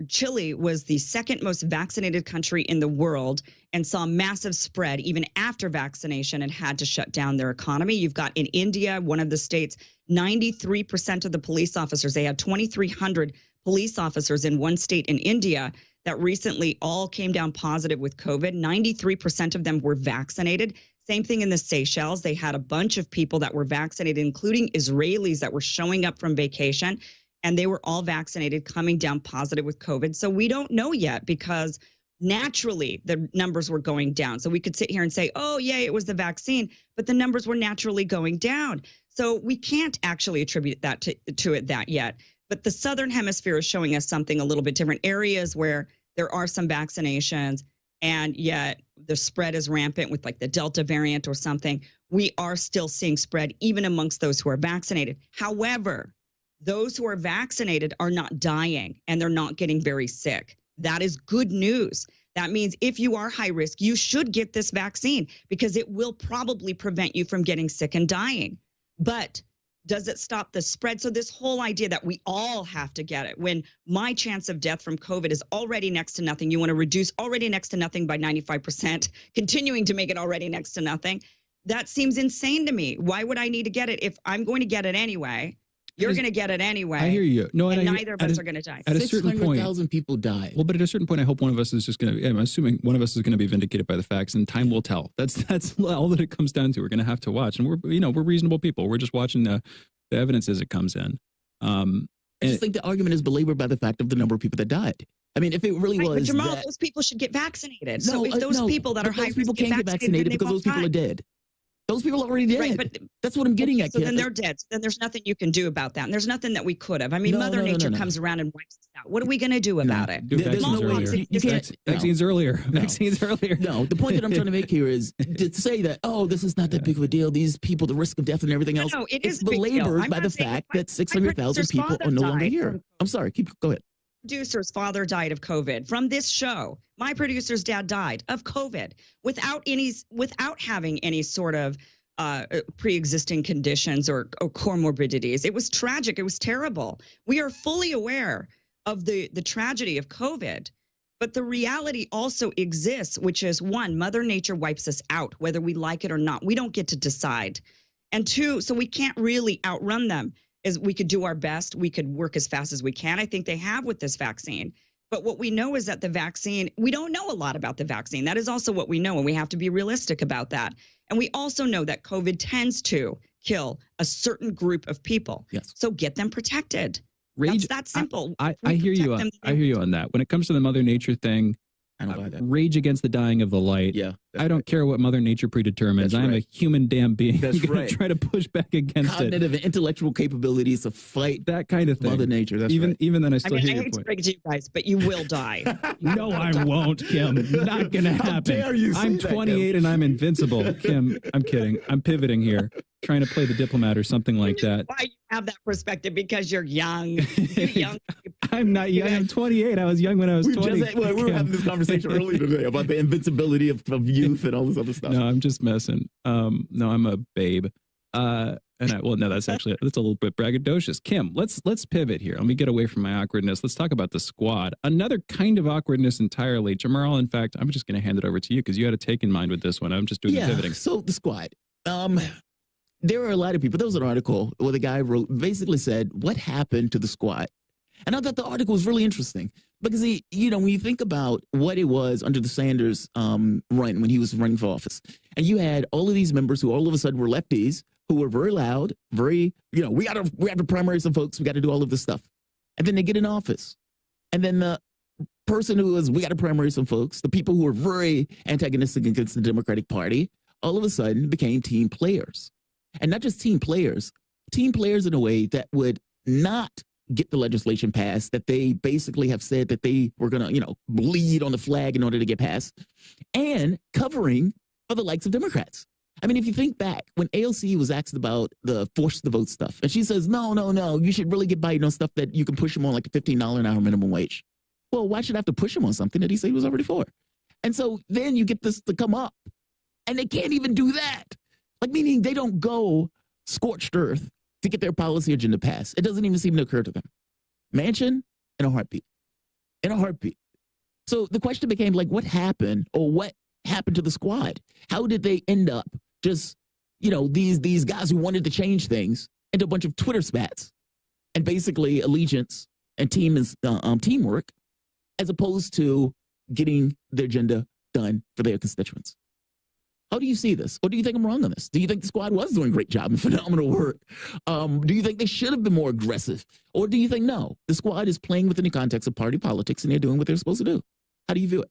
Chile was the second most vaccinated country in the world and saw massive spread even after vaccination and had to shut down their economy. You've got in India, one of the states, 93% of the police officers, they had 2,300 police officers in one state in India that recently all came down positive with COVID. 93% of them were vaccinated. Same thing in the Seychelles. They had a bunch of people that were vaccinated, including Israelis that were showing up from vacation, and they were all vaccinated, coming down positive with COVID. So we don't know yet because naturally the numbers were going down. So we could sit here and say, oh, yeah, it was the vaccine, but the numbers were naturally going down. So we can't actually attribute that to it that yet. But the Southern Hemisphere is showing us something a little bit different. Areas where there are some vaccinations, and yet the spread is rampant with like the Delta variant or something. We are still seeing spread even amongst those who are vaccinated. However, those who are vaccinated are not dying and they're not getting very sick. That is good news. That means if you are high risk, you should get this vaccine because it will probably prevent you from getting sick and dying. But does it stop the spread? So this whole idea that we all have to get it, when my chance of death from COVID is already next to nothing, you want to reduce already next to nothing by 95%, continuing to make it already next to nothing. That seems insane to me. Why would I need to get it if I'm going to get it anyway? You're going to get it anyway. I hear you. No, and neither of us are going to die. At a certain point, 600,000 people died. Well, but at a certain point, I hope one of us is just going to. I'm assuming one of us is going to be vindicated by the facts, and time will tell. That's all that it comes down to. We're going to have to watch, and we're reasonable people. We're just watching the evidence as it comes in. I just think the argument is belabored by the fact of the number of people that died. I mean, if it really was, but Jamarl, those people should get vaccinated. So if those people that are high risk people can't get vaccinated because those people are dead. Those people are already dead. Right, but that's what I'm getting at. So then they're dead. So then there's nothing you can do about that. And there's nothing that we could have. I mean, Mother Nature comes around and wipes us out. What are we going to do about it? Vaccines earlier. Vaccines earlier. No, the point that I'm trying to make here is to say that, oh, this is not that big of a deal. These people, the risk of death and everything else. No, it is belabored by the fact that 600,000 people are no longer here. I'm sorry. Go ahead. Producer's father died of COVID from this show. My producer's dad died of COVID without having any sort of pre-existing conditions or comorbidities. It was tragic. It was terrible. We are fully aware of the tragedy of COVID, but the reality also exists, which is one, Mother Nature wipes us out, whether we like it or not. We don't get to decide. And two, so we can't really outrun them. Is we could do our best. We could work as fast as we can. I think they have with this vaccine. But what we know is that the vaccine, we don't know a lot about the vaccine. That is also what we know, and we have to be realistic about that. And we also know that COVID tends to kill a certain group of people. Yes. So get them protected. Rage, that's that simple. I hear you. I hear you on that. When it comes to the Mother Nature thing, I don't buy that. Rage against the dying of the light. Yeah, I don't care what Mother Nature predetermines. That's I'm right. a human damn being. That's I'm gonna right. try to push back against Cognitive and intellectual capabilities to fight that kind of thing. Mother Nature. That's even right. even then, I still hear I your hate to point. break it to you guys, but you will die. No, I won't, Kim. Not gonna happen. How dare you say I'm that, 28 Kim? and I'm invincible. Kim, I'm kidding. I'm pivoting here, trying to play the diplomat or something like that. Why you have that perspective? Because you're young. You're young. I'm not young. I'm 28. I was young when I was 20. We were having this conversation earlier today about the invincibility of youth and all this other stuff. No, I'm just messing. No, I'm a babe. That's a little bit braggadocious. Kim, let's pivot here. Let me get away from my awkwardness. Let's talk about the squad. Another kind of awkwardness entirely. Jamarl, in fact, I'm just going to hand it over to you because you had a take in mind with this one. I'm just doing the pivoting. So the squad. There are a lot of people. There was an article where the guy basically said, what happened to the squad? And I thought the article was really interesting because when you think about what it was under the Sanders run when he was running for office, and you had all of these members who all of a sudden were lefties who were very loud, we have to primary some folks, we got to do all of this stuff. And then they get in office. And then the person who was, we got to primary some folks, the people who were very antagonistic against the Democratic Party, all of a sudden became team players. And not just team players in a way that would not get the legislation passed, that they basically have said that they were going to, bleed on the flag in order to get passed, and covering for the likes of Democrats. I mean, if you think back when AOC was asked about the force the vote stuff, and she says, no, you should really get Biden on stuff that you can push him on, like a $15 an hour minimum wage. Well, why should I have to push him on something that he said he was already for? And so then you get this to come up, and they can't even do that. Like, meaning they don't go scorched earth to get their policy agenda passed. It doesn't even seem to occur to them. Manchin, in a heartbeat. So the question became, like, what happened to the squad? How did they end up just, these guys who wanted to change things into a bunch of Twitter spats and basically allegiance and teamwork, as opposed to getting their agenda done for their constituents? How do you see this? Or do you think I'm wrong on this? Do you think the squad was doing a great job and phenomenal work? Do you think they should have been more aggressive? Or do you think, no, the squad is playing within the context of party politics and they're doing what they're supposed to do? How do you view it?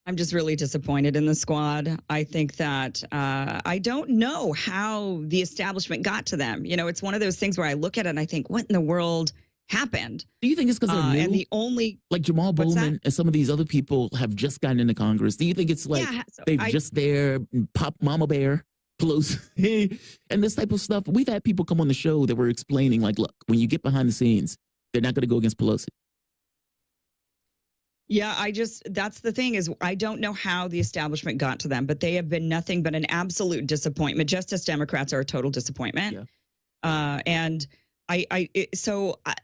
I'm just really disappointed in the squad. I think that I don't know how the establishment got to them. It's one of those things where I look at it and I think, what in the world happened. Do you think it's because they're new? And the only like Jamal Bowman and some of these other people have just gotten into Congress. Do you think it's like just there, pop Mama Bear, Pelosi, and this type of stuff? We've had people come on the show that were explaining, like, look, when you get behind the scenes, they're not going to go against Pelosi. Yeah, that's the thing is I don't know how the establishment got to them, but they have been nothing but an absolute disappointment. Just as Democrats are a total disappointment. Yeah.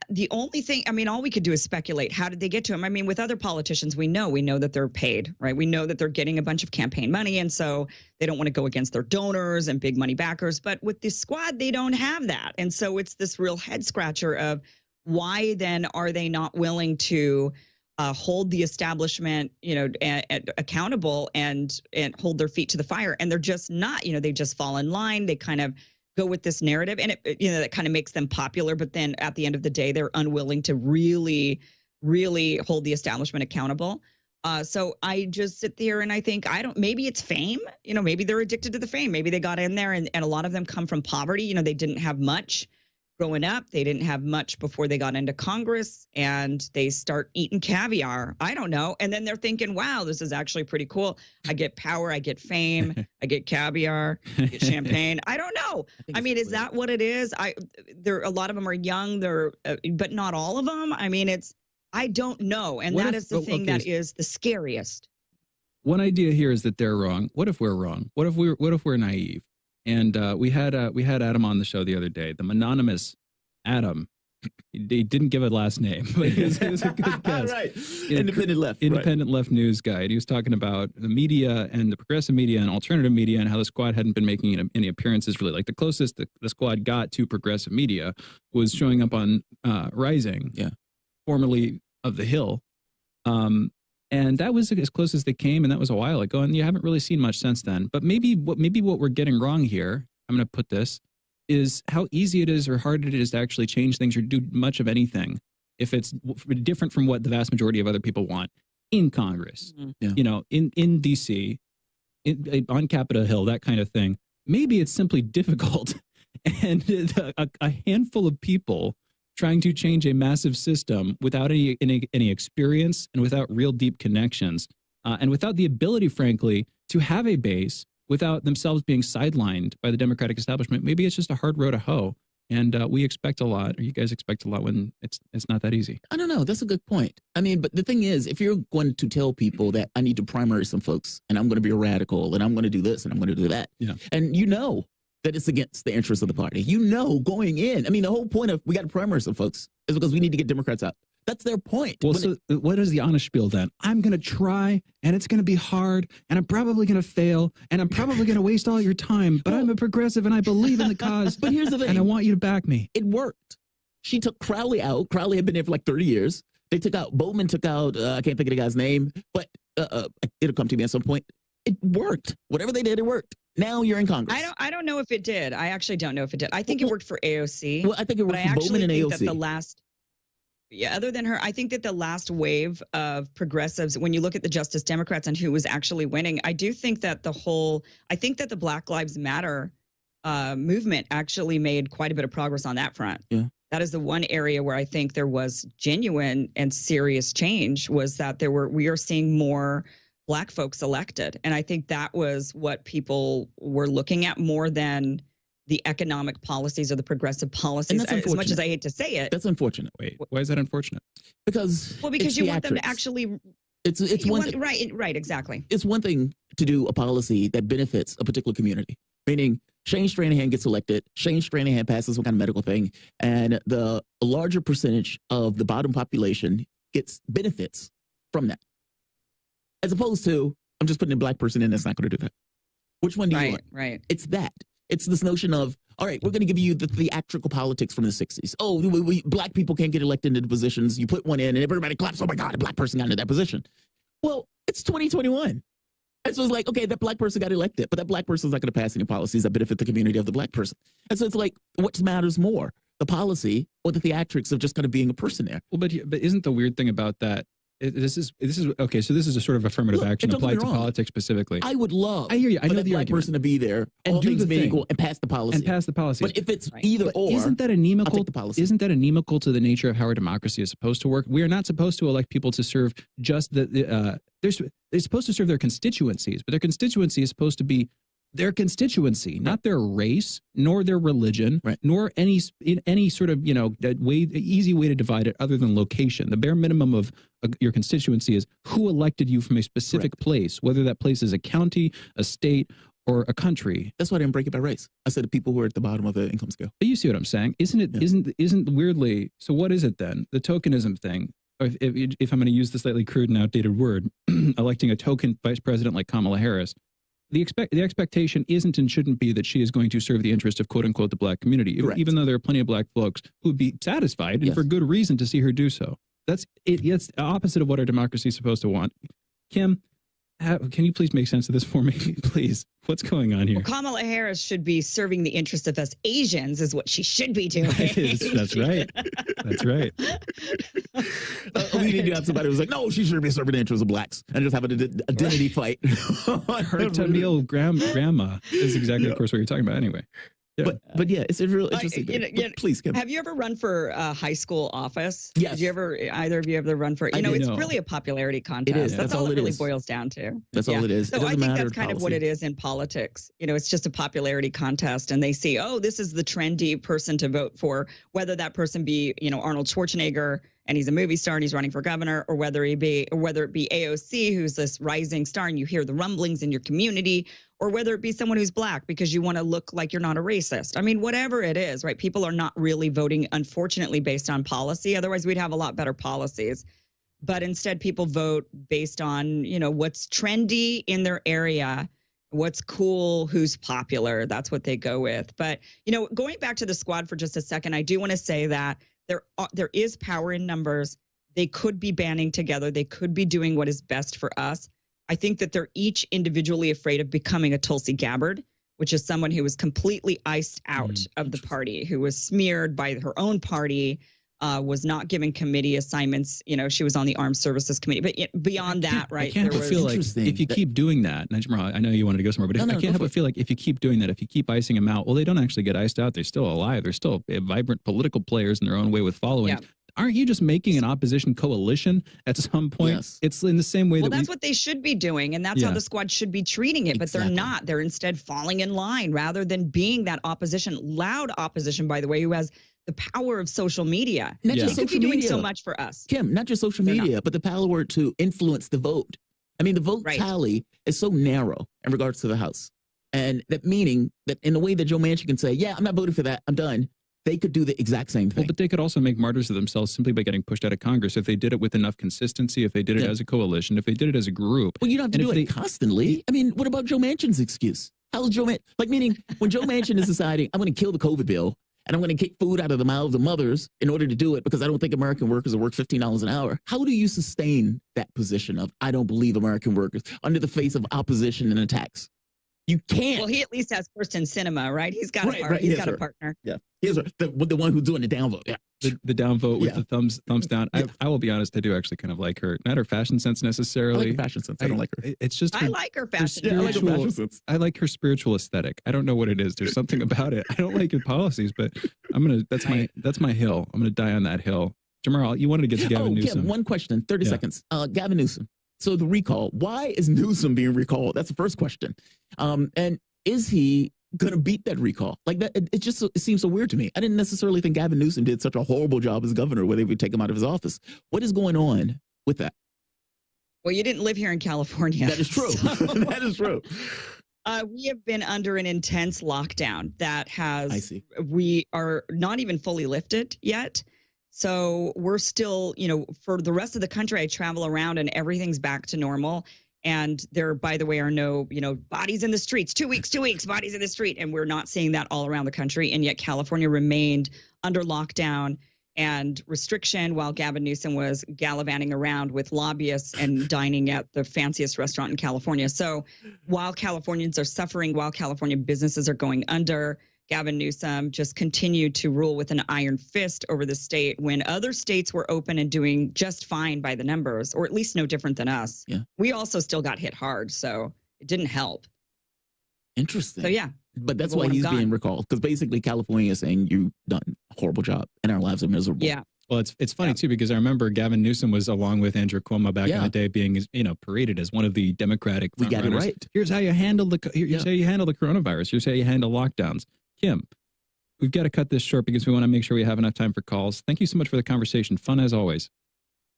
The only thing, I mean, all we could do is speculate. How did they get to him? I mean, with other politicians, we know that they're paid, right? We know that they're getting a bunch of campaign money. And so they don't want to go against their donors and big money backers. But with this squad, they don't have that. And so it's this real head scratcher of why then are they not willing to hold the establishment, accountable and hold their feet to the fire. And they're just not, they just fall in line. They kind of go with this narrative and that kind of makes them popular. But then at the end of the day, they're unwilling to really, really hold the establishment accountable. So I just sit there and I think, maybe it's fame, maybe they're addicted to the fame. Maybe they got in there and a lot of them come from poverty. They didn't have much growing up. They didn't have much before they got into Congress and they start eating caviar. I don't know. And then they're thinking, wow, this is actually pretty cool. I get power. I get fame. I get caviar. I get champagne. I don't know. I mean, is that what it is? A lot of them are young. But not all of them. I mean, I don't know. And that is the thing that is the scariest. One idea here is that they're wrong. What if we're wrong? What if we're naive? And we had Adam on the show the other day, the anonymous Adam. He didn't give a last name, but he was a good guess. Right. Independent left news guy. And he was talking about the media and the progressive media and alternative media and how the squad hadn't been making any appearances really. Like the closest the squad got to progressive media was showing up on Rising, formerly of The Hill. And that was as close as they came, and that was a while ago, and you haven't really seen much since then. But maybe what we're getting wrong here, I'm going to put this, is how easy it is or hard it is to actually change things or do much of anything if it's different from what the vast majority of other people want in Congress, in D.C., on Capitol Hill, that kind of thing. Maybe it's simply difficult, and a handful of people trying to change a massive system without any experience and without real deep connections and without the ability, frankly, to have a base without themselves being sidelined by the Democratic establishment. Maybe it's just a hard road to hoe. And we expect a lot, or you guys expect a lot when it's not that easy. I don't know. That's a good point. I mean, but the thing is, if you're going to tell people that I need to primary some folks and I'm going to be a radical and I'm going to do this and I'm going to do that, and that it's against the interests of the party. Going in. I mean, the whole point of we got to primary some folks is because we need to get Democrats out. That's their point. Well, what is the honest spiel then? I'm going to try, and it's going to be hard, and I'm probably going to fail, and I'm probably going to waste all your time, but I'm a progressive, and I believe in the cause. But here's the thing. And I want you to back me. It worked. She took Crowley out. Crowley had been there for like 30 years. They took out, Bowman took out, I can't think of the guy's name, but it'll come to me at some point. It worked. Whatever they did, it worked. Now you're in Congress. I don't know if it did. I actually don't know if it did. I think it worked for AOC. Well, I think it worked for Bowman and AOC. Other than her, I think that the last wave of progressives, when you look at the Justice Democrats and who was actually winning, I do think that the Black Lives Matter movement actually made quite a bit of progress on that front. Yeah. That is the one area where I think there was genuine and serious change, was that we are seeing more Black folks elected. And I think that was what people were looking at more than the economic policies or the progressive policies. As much as I hate to say it. That's unfortunate. Wait, why is that unfortunate? Because you want them to actually. It's one thing. Right, exactly. It's one thing to do a policy that benefits a particular community, meaning Shane Stranahan gets elected, Shane Stranahan passes some kind of medical thing, and the larger percentage of the bottom population gets benefits from that. As opposed to, I'm just putting a Black person in that's not going to do that. Which one do you want? Right. It's that. It's this notion of, all right, we're going to give you the theatrical politics from the 60s. Oh, Black people can't get elected into positions. You put one in and everybody claps. Oh, my God, a Black person got into that position. Well, it's 2021. And so it's like, okay, that Black person got elected, but that Black person's not going to pass any policies that benefit the community of the Black person. And so it's like, what matters more, the policy or the theatrics of just kind of being a person there? Well, but isn't the weird thing about that This is okay. So this is a sort of affirmative action applied to politics specifically. I would love. I hear you. I know the black person to be there and do the thing and pass the policy. But if it's either or, isn't that inimical? I'll take the policy. Isn't that inimical to the nature of how our democracy is supposed to work? We are not supposed to elect people to serve just they're supposed to serve their constituencies, but their constituency is supposed to be their constituency, not their race, nor their religion, nor any sort of easy way to divide it other than location. The bare minimum of your constituency is who elected you from a specific place, whether that place is a county, a state, or a country. That's why I didn't break it by race. I said the people who are at the bottom of the income scale. But you see what I'm saying? Isn't weirdly? So what is it then? The tokenism thing. If I'm going to use the slightly crude and outdated word, electing a token vice president like Kamala Harris. The expectation isn't and shouldn't be that she is going to serve the interest of quote unquote the black community, even though there are plenty of black folks who would be satisfied and for good reason to see her do so. That's it. It's the opposite of what our democracy is supposed to want. Kim, can you please make sense of this for me, please? What's going on here? Well, Kamala Harris should be serving the interest of us Asians, is what she should be doing. That's right. That's right. We need to have somebody who's like, no, she should be serving the interests of blacks and just have an identity fight. Her Tamil grandma is exactly, of course, what you're talking about anyway. Yeah. But yeah, it's a real interesting thing. Please, Kim. Have you ever run for high school office? Yes. Did either of you ever run for, it's really a popularity contest. It is. That's all it really boils down to. That's all it is. So I think that's kind of what it is in politics. It's just a popularity contest, and they see, this is the trendy person to vote for, whether that person be, Arnold Schwarzenegger, and he's a movie star and he's running for governor, or whether it be AOC, who's this rising star, and you hear the rumblings in your community, or whether it be someone who's black because you want to look like you're not a racist. I mean, whatever it is, right? People are not really voting, unfortunately, based on policy. Otherwise, we'd have a lot better policies. But instead, people vote based on, what's trendy in their area, what's cool, who's popular. That's what they go with. But, going back to the squad for just a second, I do want to say that there is power in numbers. They could be banding together. They could be doing what is best for us. I think that they're each individually afraid of becoming a Tulsi Gabbard, which is someone who was completely iced out of the party, who was smeared by her own party, was not given committee assignments. She was on the Armed Services Committee. But beyond that, right? I can't help but feel like if you keep doing that, and Jamarl, I know you wanted to go somewhere, but I can't help but feel like if you keep doing that, if you keep icing them out, well, they don't actually get iced out. They're still alive. They're still vibrant political players in their own way with following. Yeah. Aren't you just making an opposition coalition at some point? Yes. It's in the same way that's what they should be doing, and that's how the squad should be treating it. But they're not. They're instead falling in line rather than being that opposition, loud opposition, by the way, who has the power of social media. Not just social doing media. So much for us. Kim, not just social media, but the power to influence the vote. I mean, the vote tally is so narrow in regards to the House. And that meaning that in the way that Joe Manchin can say, yeah, I'm not voting for that, I'm done. They could do the exact same thing. Well, but they could also make martyrs of themselves simply by getting pushed out of Congress if they did it with enough consistency, if they did it as a coalition, if they did it as a group. Well, you don't have to do it constantly. I mean, what about Joe Manchin's excuse? How's Joe Manchin? Meaning when Joe Manchin is deciding, I'm going to kill the COVID bill and I'm going to kick food out of the mouths of mothers in order to do it because I don't think American workers are worth $15 an hour. How do you sustain that position of, I don't believe American workers under the face of opposition and attacks? You can't. Well, he at least has Kirsten Sinema, right? He's got he's got a partner. Yeah, he's the one who's doing the downvote. Yeah, the downvote with the thumbs down. Yeah. I will be honest. I do actually kind of like her. Not her fashion sense necessarily. I like her fashion sense. I don't like her. It's just I like her fashion. I like her fashion sense. I like her spiritual aesthetic. I don't know what it is. There's something about it. I don't like her policies, but that's my hill. I'm gonna die on that hill. Jamarl, you wanted to get to Gavin Newsom. Kim, one question, 30 seconds. Gavin Newsom. So the recall, why is Newsom being recalled? That's the first question. And is he going to beat that recall? Like that, it seems so weird to me. I didn't necessarily think Gavin Newsom did such a horrible job as governor where they would take him out of his office. What is going on with that? Well, you didn't live here in California. That is true. That is true. We have been under an intense lockdown that we are not even fully lifted yet. So we're still, for the rest of the country, I travel around and everything's back to normal. And there, by the way, are no, bodies in the streets, 2 weeks, bodies in the street. And we're not seeing that all around the country. And yet California remained under lockdown and restriction while Gavin Newsom was gallivanting around with lobbyists and dining at the fanciest restaurant in California. So while Californians are suffering, while California businesses are going under, Gavin Newsom just continued to rule with an iron fist over the state when other states were open and doing just fine by the numbers, or at least no different than us. Yeah. We also still got hit hard, so it didn't help. Interesting. So, yeah. But that's why he's being recalled, because basically California is saying you've done a horrible job and our lives are miserable. Yeah. Well, it's funny, too, because I remember Gavin Newsom was along with Andrew Cuomo back in the day being, paraded as one of the Democratic We got it frontrunners. right. Here's how you handle here's how you handle the coronavirus. Here's how you handle lockdowns. Kim, we've got to cut this short because we want to make sure we have enough time for calls. Thank you so much for the conversation. Fun as always.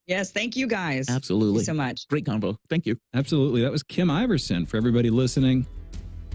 Yes, thank you guys. Absolutely. Thank you so much. Great combo. Thank you. Absolutely. That was Kim Iverson. For everybody listening,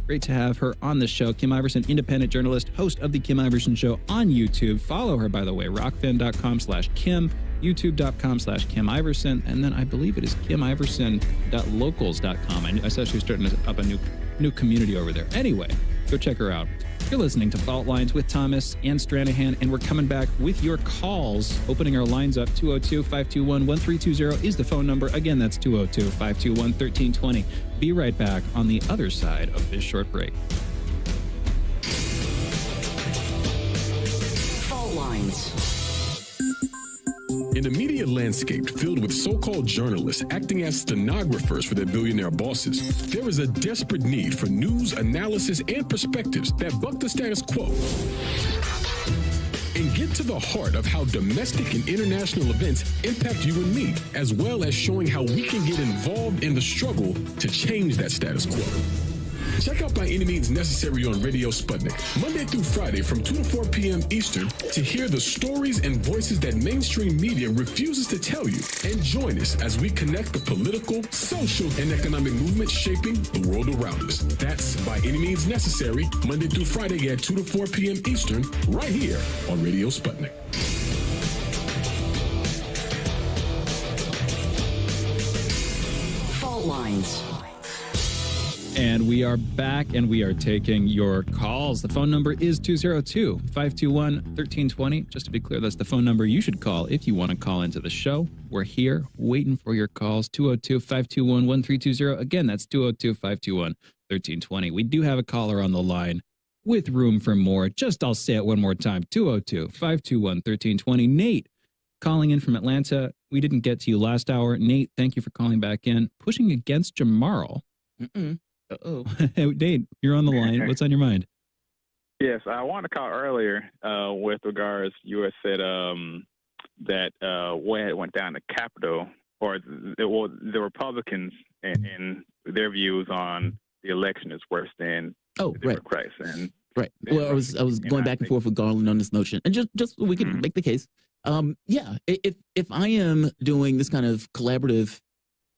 great to have her on the show. Kim Iverson, independent journalist, host of The Kim Iverson Show on YouTube. Follow her, by the way, rockfin.com/Kim, youtube.com/Kim Iverson, and then I believe it is kimiverson.locals.com. I saw she was starting up a new community over there. Anyway, go check her out. You're listening to Fault Lines with Thomas and Stranahan, and we're coming back with your calls. Opening our lines up, 202-521-1320 is the phone number. Again, that's 202-521-1320. Be right back on the other side of this short break. Fault Lines. In a media landscape filled with so-called journalists acting as stenographers for their billionaire bosses, there is a desperate need for news, analysis, and perspectives that buck the status quo and get to the heart of how domestic and international events impact you and me, as well as showing how we can get involved in the struggle to change that status quo. Check out By Any Means Necessary on Radio Sputnik, Monday through Friday from 2 to 4 p.m. Eastern, to hear the stories and voices that mainstream media refuses to tell you. And join us as we connect the political, social, and economic movements shaping the world around us. That's By Any Means Necessary, Monday through Friday at 2 to 4 p.m. Eastern, right here on Radio Sputnik. Fault Lines. And we are back, and we are taking your calls. The phone number is 202-521-1320. Just to be clear, that's the phone number you should call if you want to call into the show. We're here waiting for your calls, 202-521-1320. Again, that's 202-521-1320. We do have a caller on the line with room for more. I'll say it one more time, 202-521-1320. Nate, calling in from Atlanta. We didn't get to you last hour. Nate, thank you for calling back in. Pushing against Jamarl. Uh-oh. Nate, you're on the line. What's on your mind? Yes, I wanted to call earlier with regards, you had said that what had went down the Capitol, or the Republicans and their views on the election is worse than the Democrats. And right. Well, I was going back and forth with Garland on this notion, and just so we can make the case. If I am doing this kind of collaborative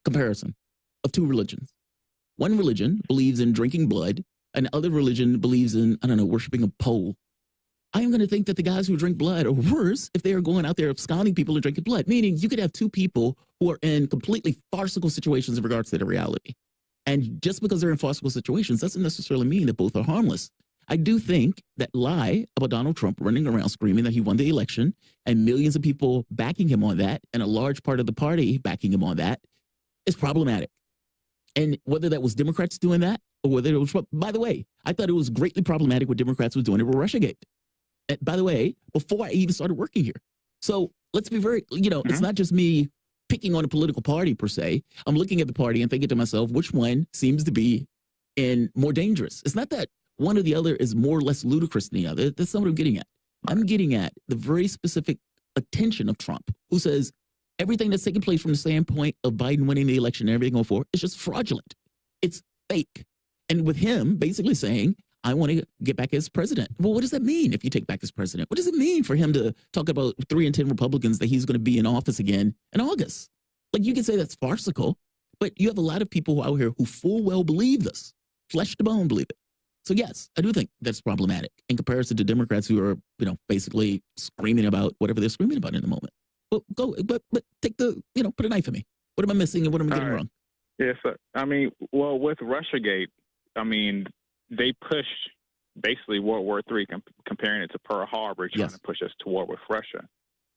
comparison of two religions, one religion believes in drinking blood, and other religion believes in, worshiping a pole. I am going to think that the guys who drink blood are worse if they are going out there absconding people and drinking blood, meaning you could have two people who are in completely farcical situations in regards to their reality. And just because they're in farcical situations doesn't necessarily mean that both are harmless. I do think that lie about Donald Trump running around screaming that he won the election and millions of people backing him on that and a large part of the party backing him on that is problematic. And whether that was Democrats doing that or whether it was, by the way, I thought it was greatly problematic what Democrats were doing it with Russiagate. And by the way, before I even started working here. So let's be very, it's not just me picking on a political party per se. I'm looking at the party and thinking to myself, which one seems to be more dangerous? It's not that one or the other is more or less ludicrous than the other. That's not what I'm getting at. I'm getting at the very specific attention of Trump, who says, everything that's taking place from the standpoint of Biden winning the election and everything going forward is just fraudulent. It's fake. And with him basically saying, I want to get back as president. Well, what does that mean if you take back as president? What does it mean for him to talk about 3 in 10 Republicans that he's going to be in office again in August? Like, you can say that's farcical, but you have a lot of people out here who full well believe this, flesh to bone believe it. So yes, I do think that's problematic in comparison to Democrats who are, basically screaming about whatever they're screaming about in the moment. But take the, put a knife in me. What am I missing and what am I getting wrong? Yes, with Russiagate, they pushed basically World War III, comparing it to Pearl Harbor, trying to push us to war with Russia.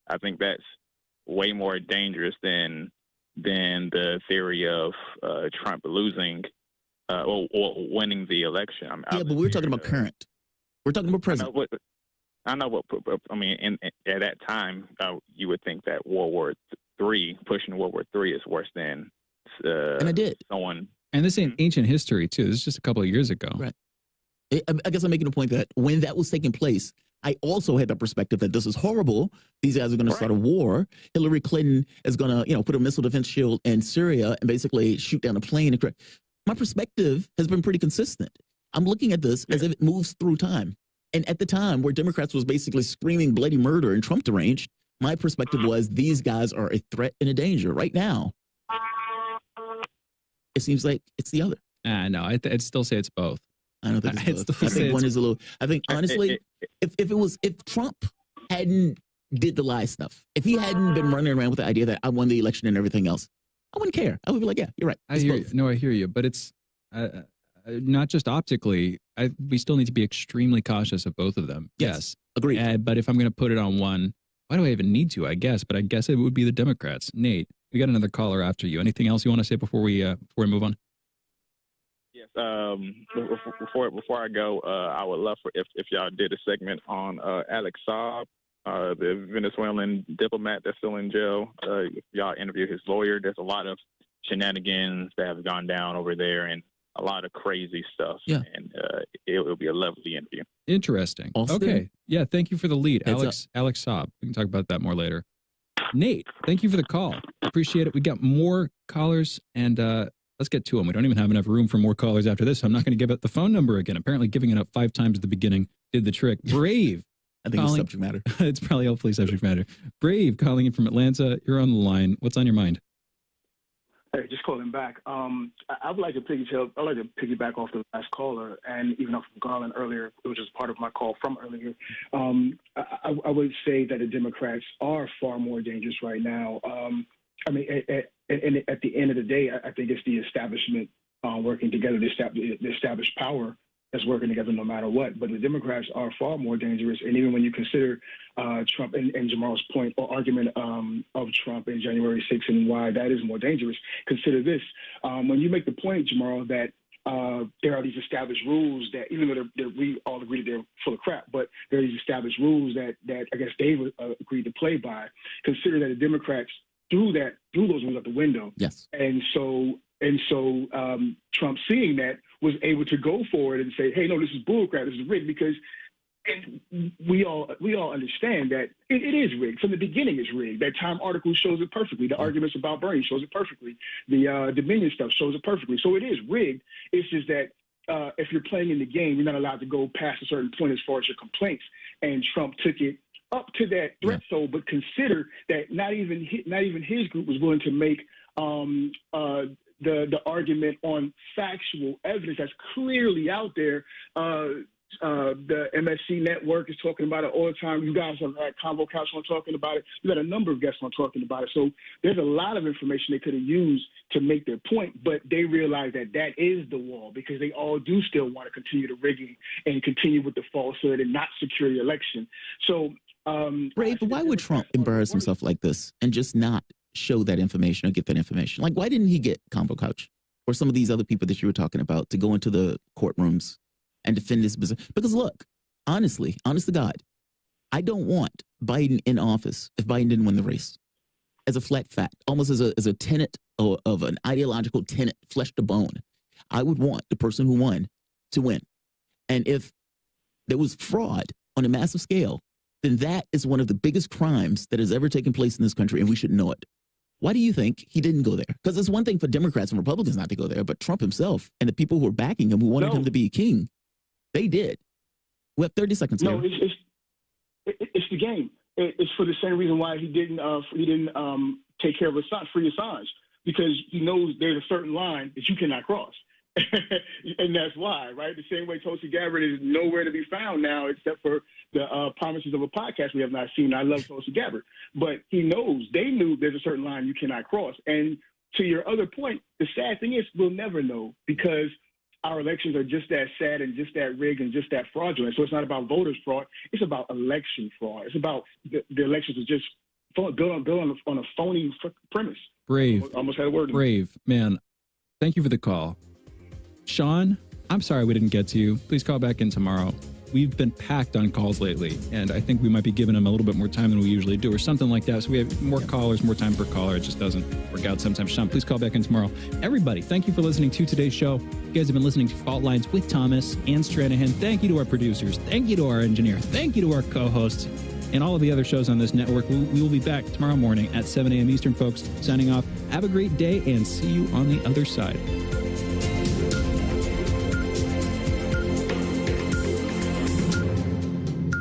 I think that's way more dangerous than the theory of Trump losing or winning the election. But we're talking about current. We're talking about president. I know what I mean. At that time, you would think that World War III, pushing World War III, is worse than. And I did. Someone. And this ain't ancient history too. This is just a couple of years ago. Right. I guess I'm making a point that when that was taking place, I also had the perspective that this is horrible. These guys are going to start a war. Hillary Clinton is going to, put a missile defense shield in Syria and basically shoot down a plane. My perspective has been pretty consistent. I'm looking at this as if it moves through time. And at the time where Democrats was basically screaming bloody murder and Trump deranged, my perspective was these guys are a threat and a danger. Right now, it seems like it's the other. No, I'd still say it's both. I don't think it's both. I think one is a little. I think honestly, if Trump hadn't did the lie stuff, if he hadn't been running around with the idea that I won the election and everything else, I wouldn't care. I would be like, yeah, you're right. I hear you. No, I hear you. But it's not just optically. We still need to be extremely cautious of both of them. Yes. Agreed. But if I'm going to put it on one, why do I even need to? I guess. But I guess it would be the Democrats. Nate, we got another caller after you. Anything else you want to say before we move on? Yes. Before I go, I would love for if y'all did a segment on Alex Saab, the Venezuelan diplomat that's still in jail. If y'all interview his lawyer, there's a lot of shenanigans that have gone down over there and a lot of crazy stuff. Yeah. And it will be a lovely interview. Interesting. Austin? Okay. Yeah. Thank you for the lead, Heads Alex Saab. We can talk about that more later. Nate, thank you for the call. Appreciate it. We got more callers and let's get to them. We don't even have enough room for more callers after this. I'm not going to give out the phone number again. Apparently giving it up 5 times at the beginning did the trick. Brave. I think it's subject matter. It's probably hopefully subject matter. Brave calling in from Atlanta. You're on the line. What's on your mind? Hey, just calling back. I would like to piggyback off the last caller and even off of Garland earlier, which is part of my call from earlier. I would say that the Democrats are far more dangerous right now. At the end of the day, I think it's the establishment working together, the established power that's working together no matter what. But the Democrats are far more dangerous. And even when you consider Trump and Jamarl's point or argument of Trump in January 6th and why that is more dangerous, consider this. When you make the point, Jamarl, that there are these established rules that, even though we all agree that they're full of crap, but there are these established rules that I guess they've agreed to play by. Consider that the Democrats threw those rules out the window. Yes. And so Trump, seeing that, was able to go forward and say, hey, no, this is bullcrap, this is rigged, because we all understand that it is rigged. From the beginning, it's rigged. That Time article shows it perfectly. The arguments about Bernie shows it perfectly. The Dominion stuff shows it perfectly. So it is rigged. It's just that if you're playing in the game, you're not allowed to go past a certain point as far as your complaints. And Trump took it up to that threshold, but consider that not even his group was willing to make the argument on factual evidence that's clearly out there. The MSC network is talking about it all the time. You guys have had Convo Couch on talking about it. You got a number of guests on talking about it. So there's a lot of information they could have used to make their point, but they realize that that is the wall, because they all do still want to continue the rigging and continue with the falsehood and not secure the election. So, Brave, why would Trump embarrass himself like this and just not show that information or get that information? Like, why didn't he get Convo Couch or some of these other people that you were talking about to go into the courtrooms and defend this business? Because look, honest to God, I don't want Biden in office if Biden didn't win the race. As a flat fact, almost as a tenet of an ideological tenet, flesh to bone. I would want the person who won to win. And if there was fraud on a massive scale, then that is one of the biggest crimes that has ever taken place in this country, and we should know it. Why do you think he didn't go there? Because it's one thing for Democrats and Republicans not to go there, but Trump himself and the people who were backing him, who wanted him to be king, they did. We have 30 seconds here. No, it's the game. It's for the same reason why he didn't take care of free Assange, because he knows there's a certain line that you cannot cross. And that's why, right? The same way Tulsi Gabbard is nowhere to be found now, except for the promises of a podcast we have not seen. I love Tulsi Gabbard, but they knew there's a certain line you cannot cross. And to your other point, the sad thing is we'll never know, because our elections are just that sad and just that rigged and just that fraudulent. So it's not about voters fraud. It's about election fraud. It's about the elections are just built on a phony premise. Brave. Almost had a word. Brave, man. Thank you for the call. Sean, I'm sorry we didn't get to you. Please call back in tomorrow. we've been packed on calls lately, and I think we might be giving them a little bit more time than we usually do, or something like that. So we have more callers, more time per caller. It just doesn't work out sometimes. Sean, please call back in tomorrow. Everybody, thank you for listening to today's show. You guys have been listening to Fault Lines with Thomas and Stranahan. Thank you to our producers. Thank you to our engineer. Thank you to our co-hosts and all of the other shows on this network. We will be back tomorrow morning at 7 a.m. Eastern, folks. Signing off. Have a great day and see you on the other side.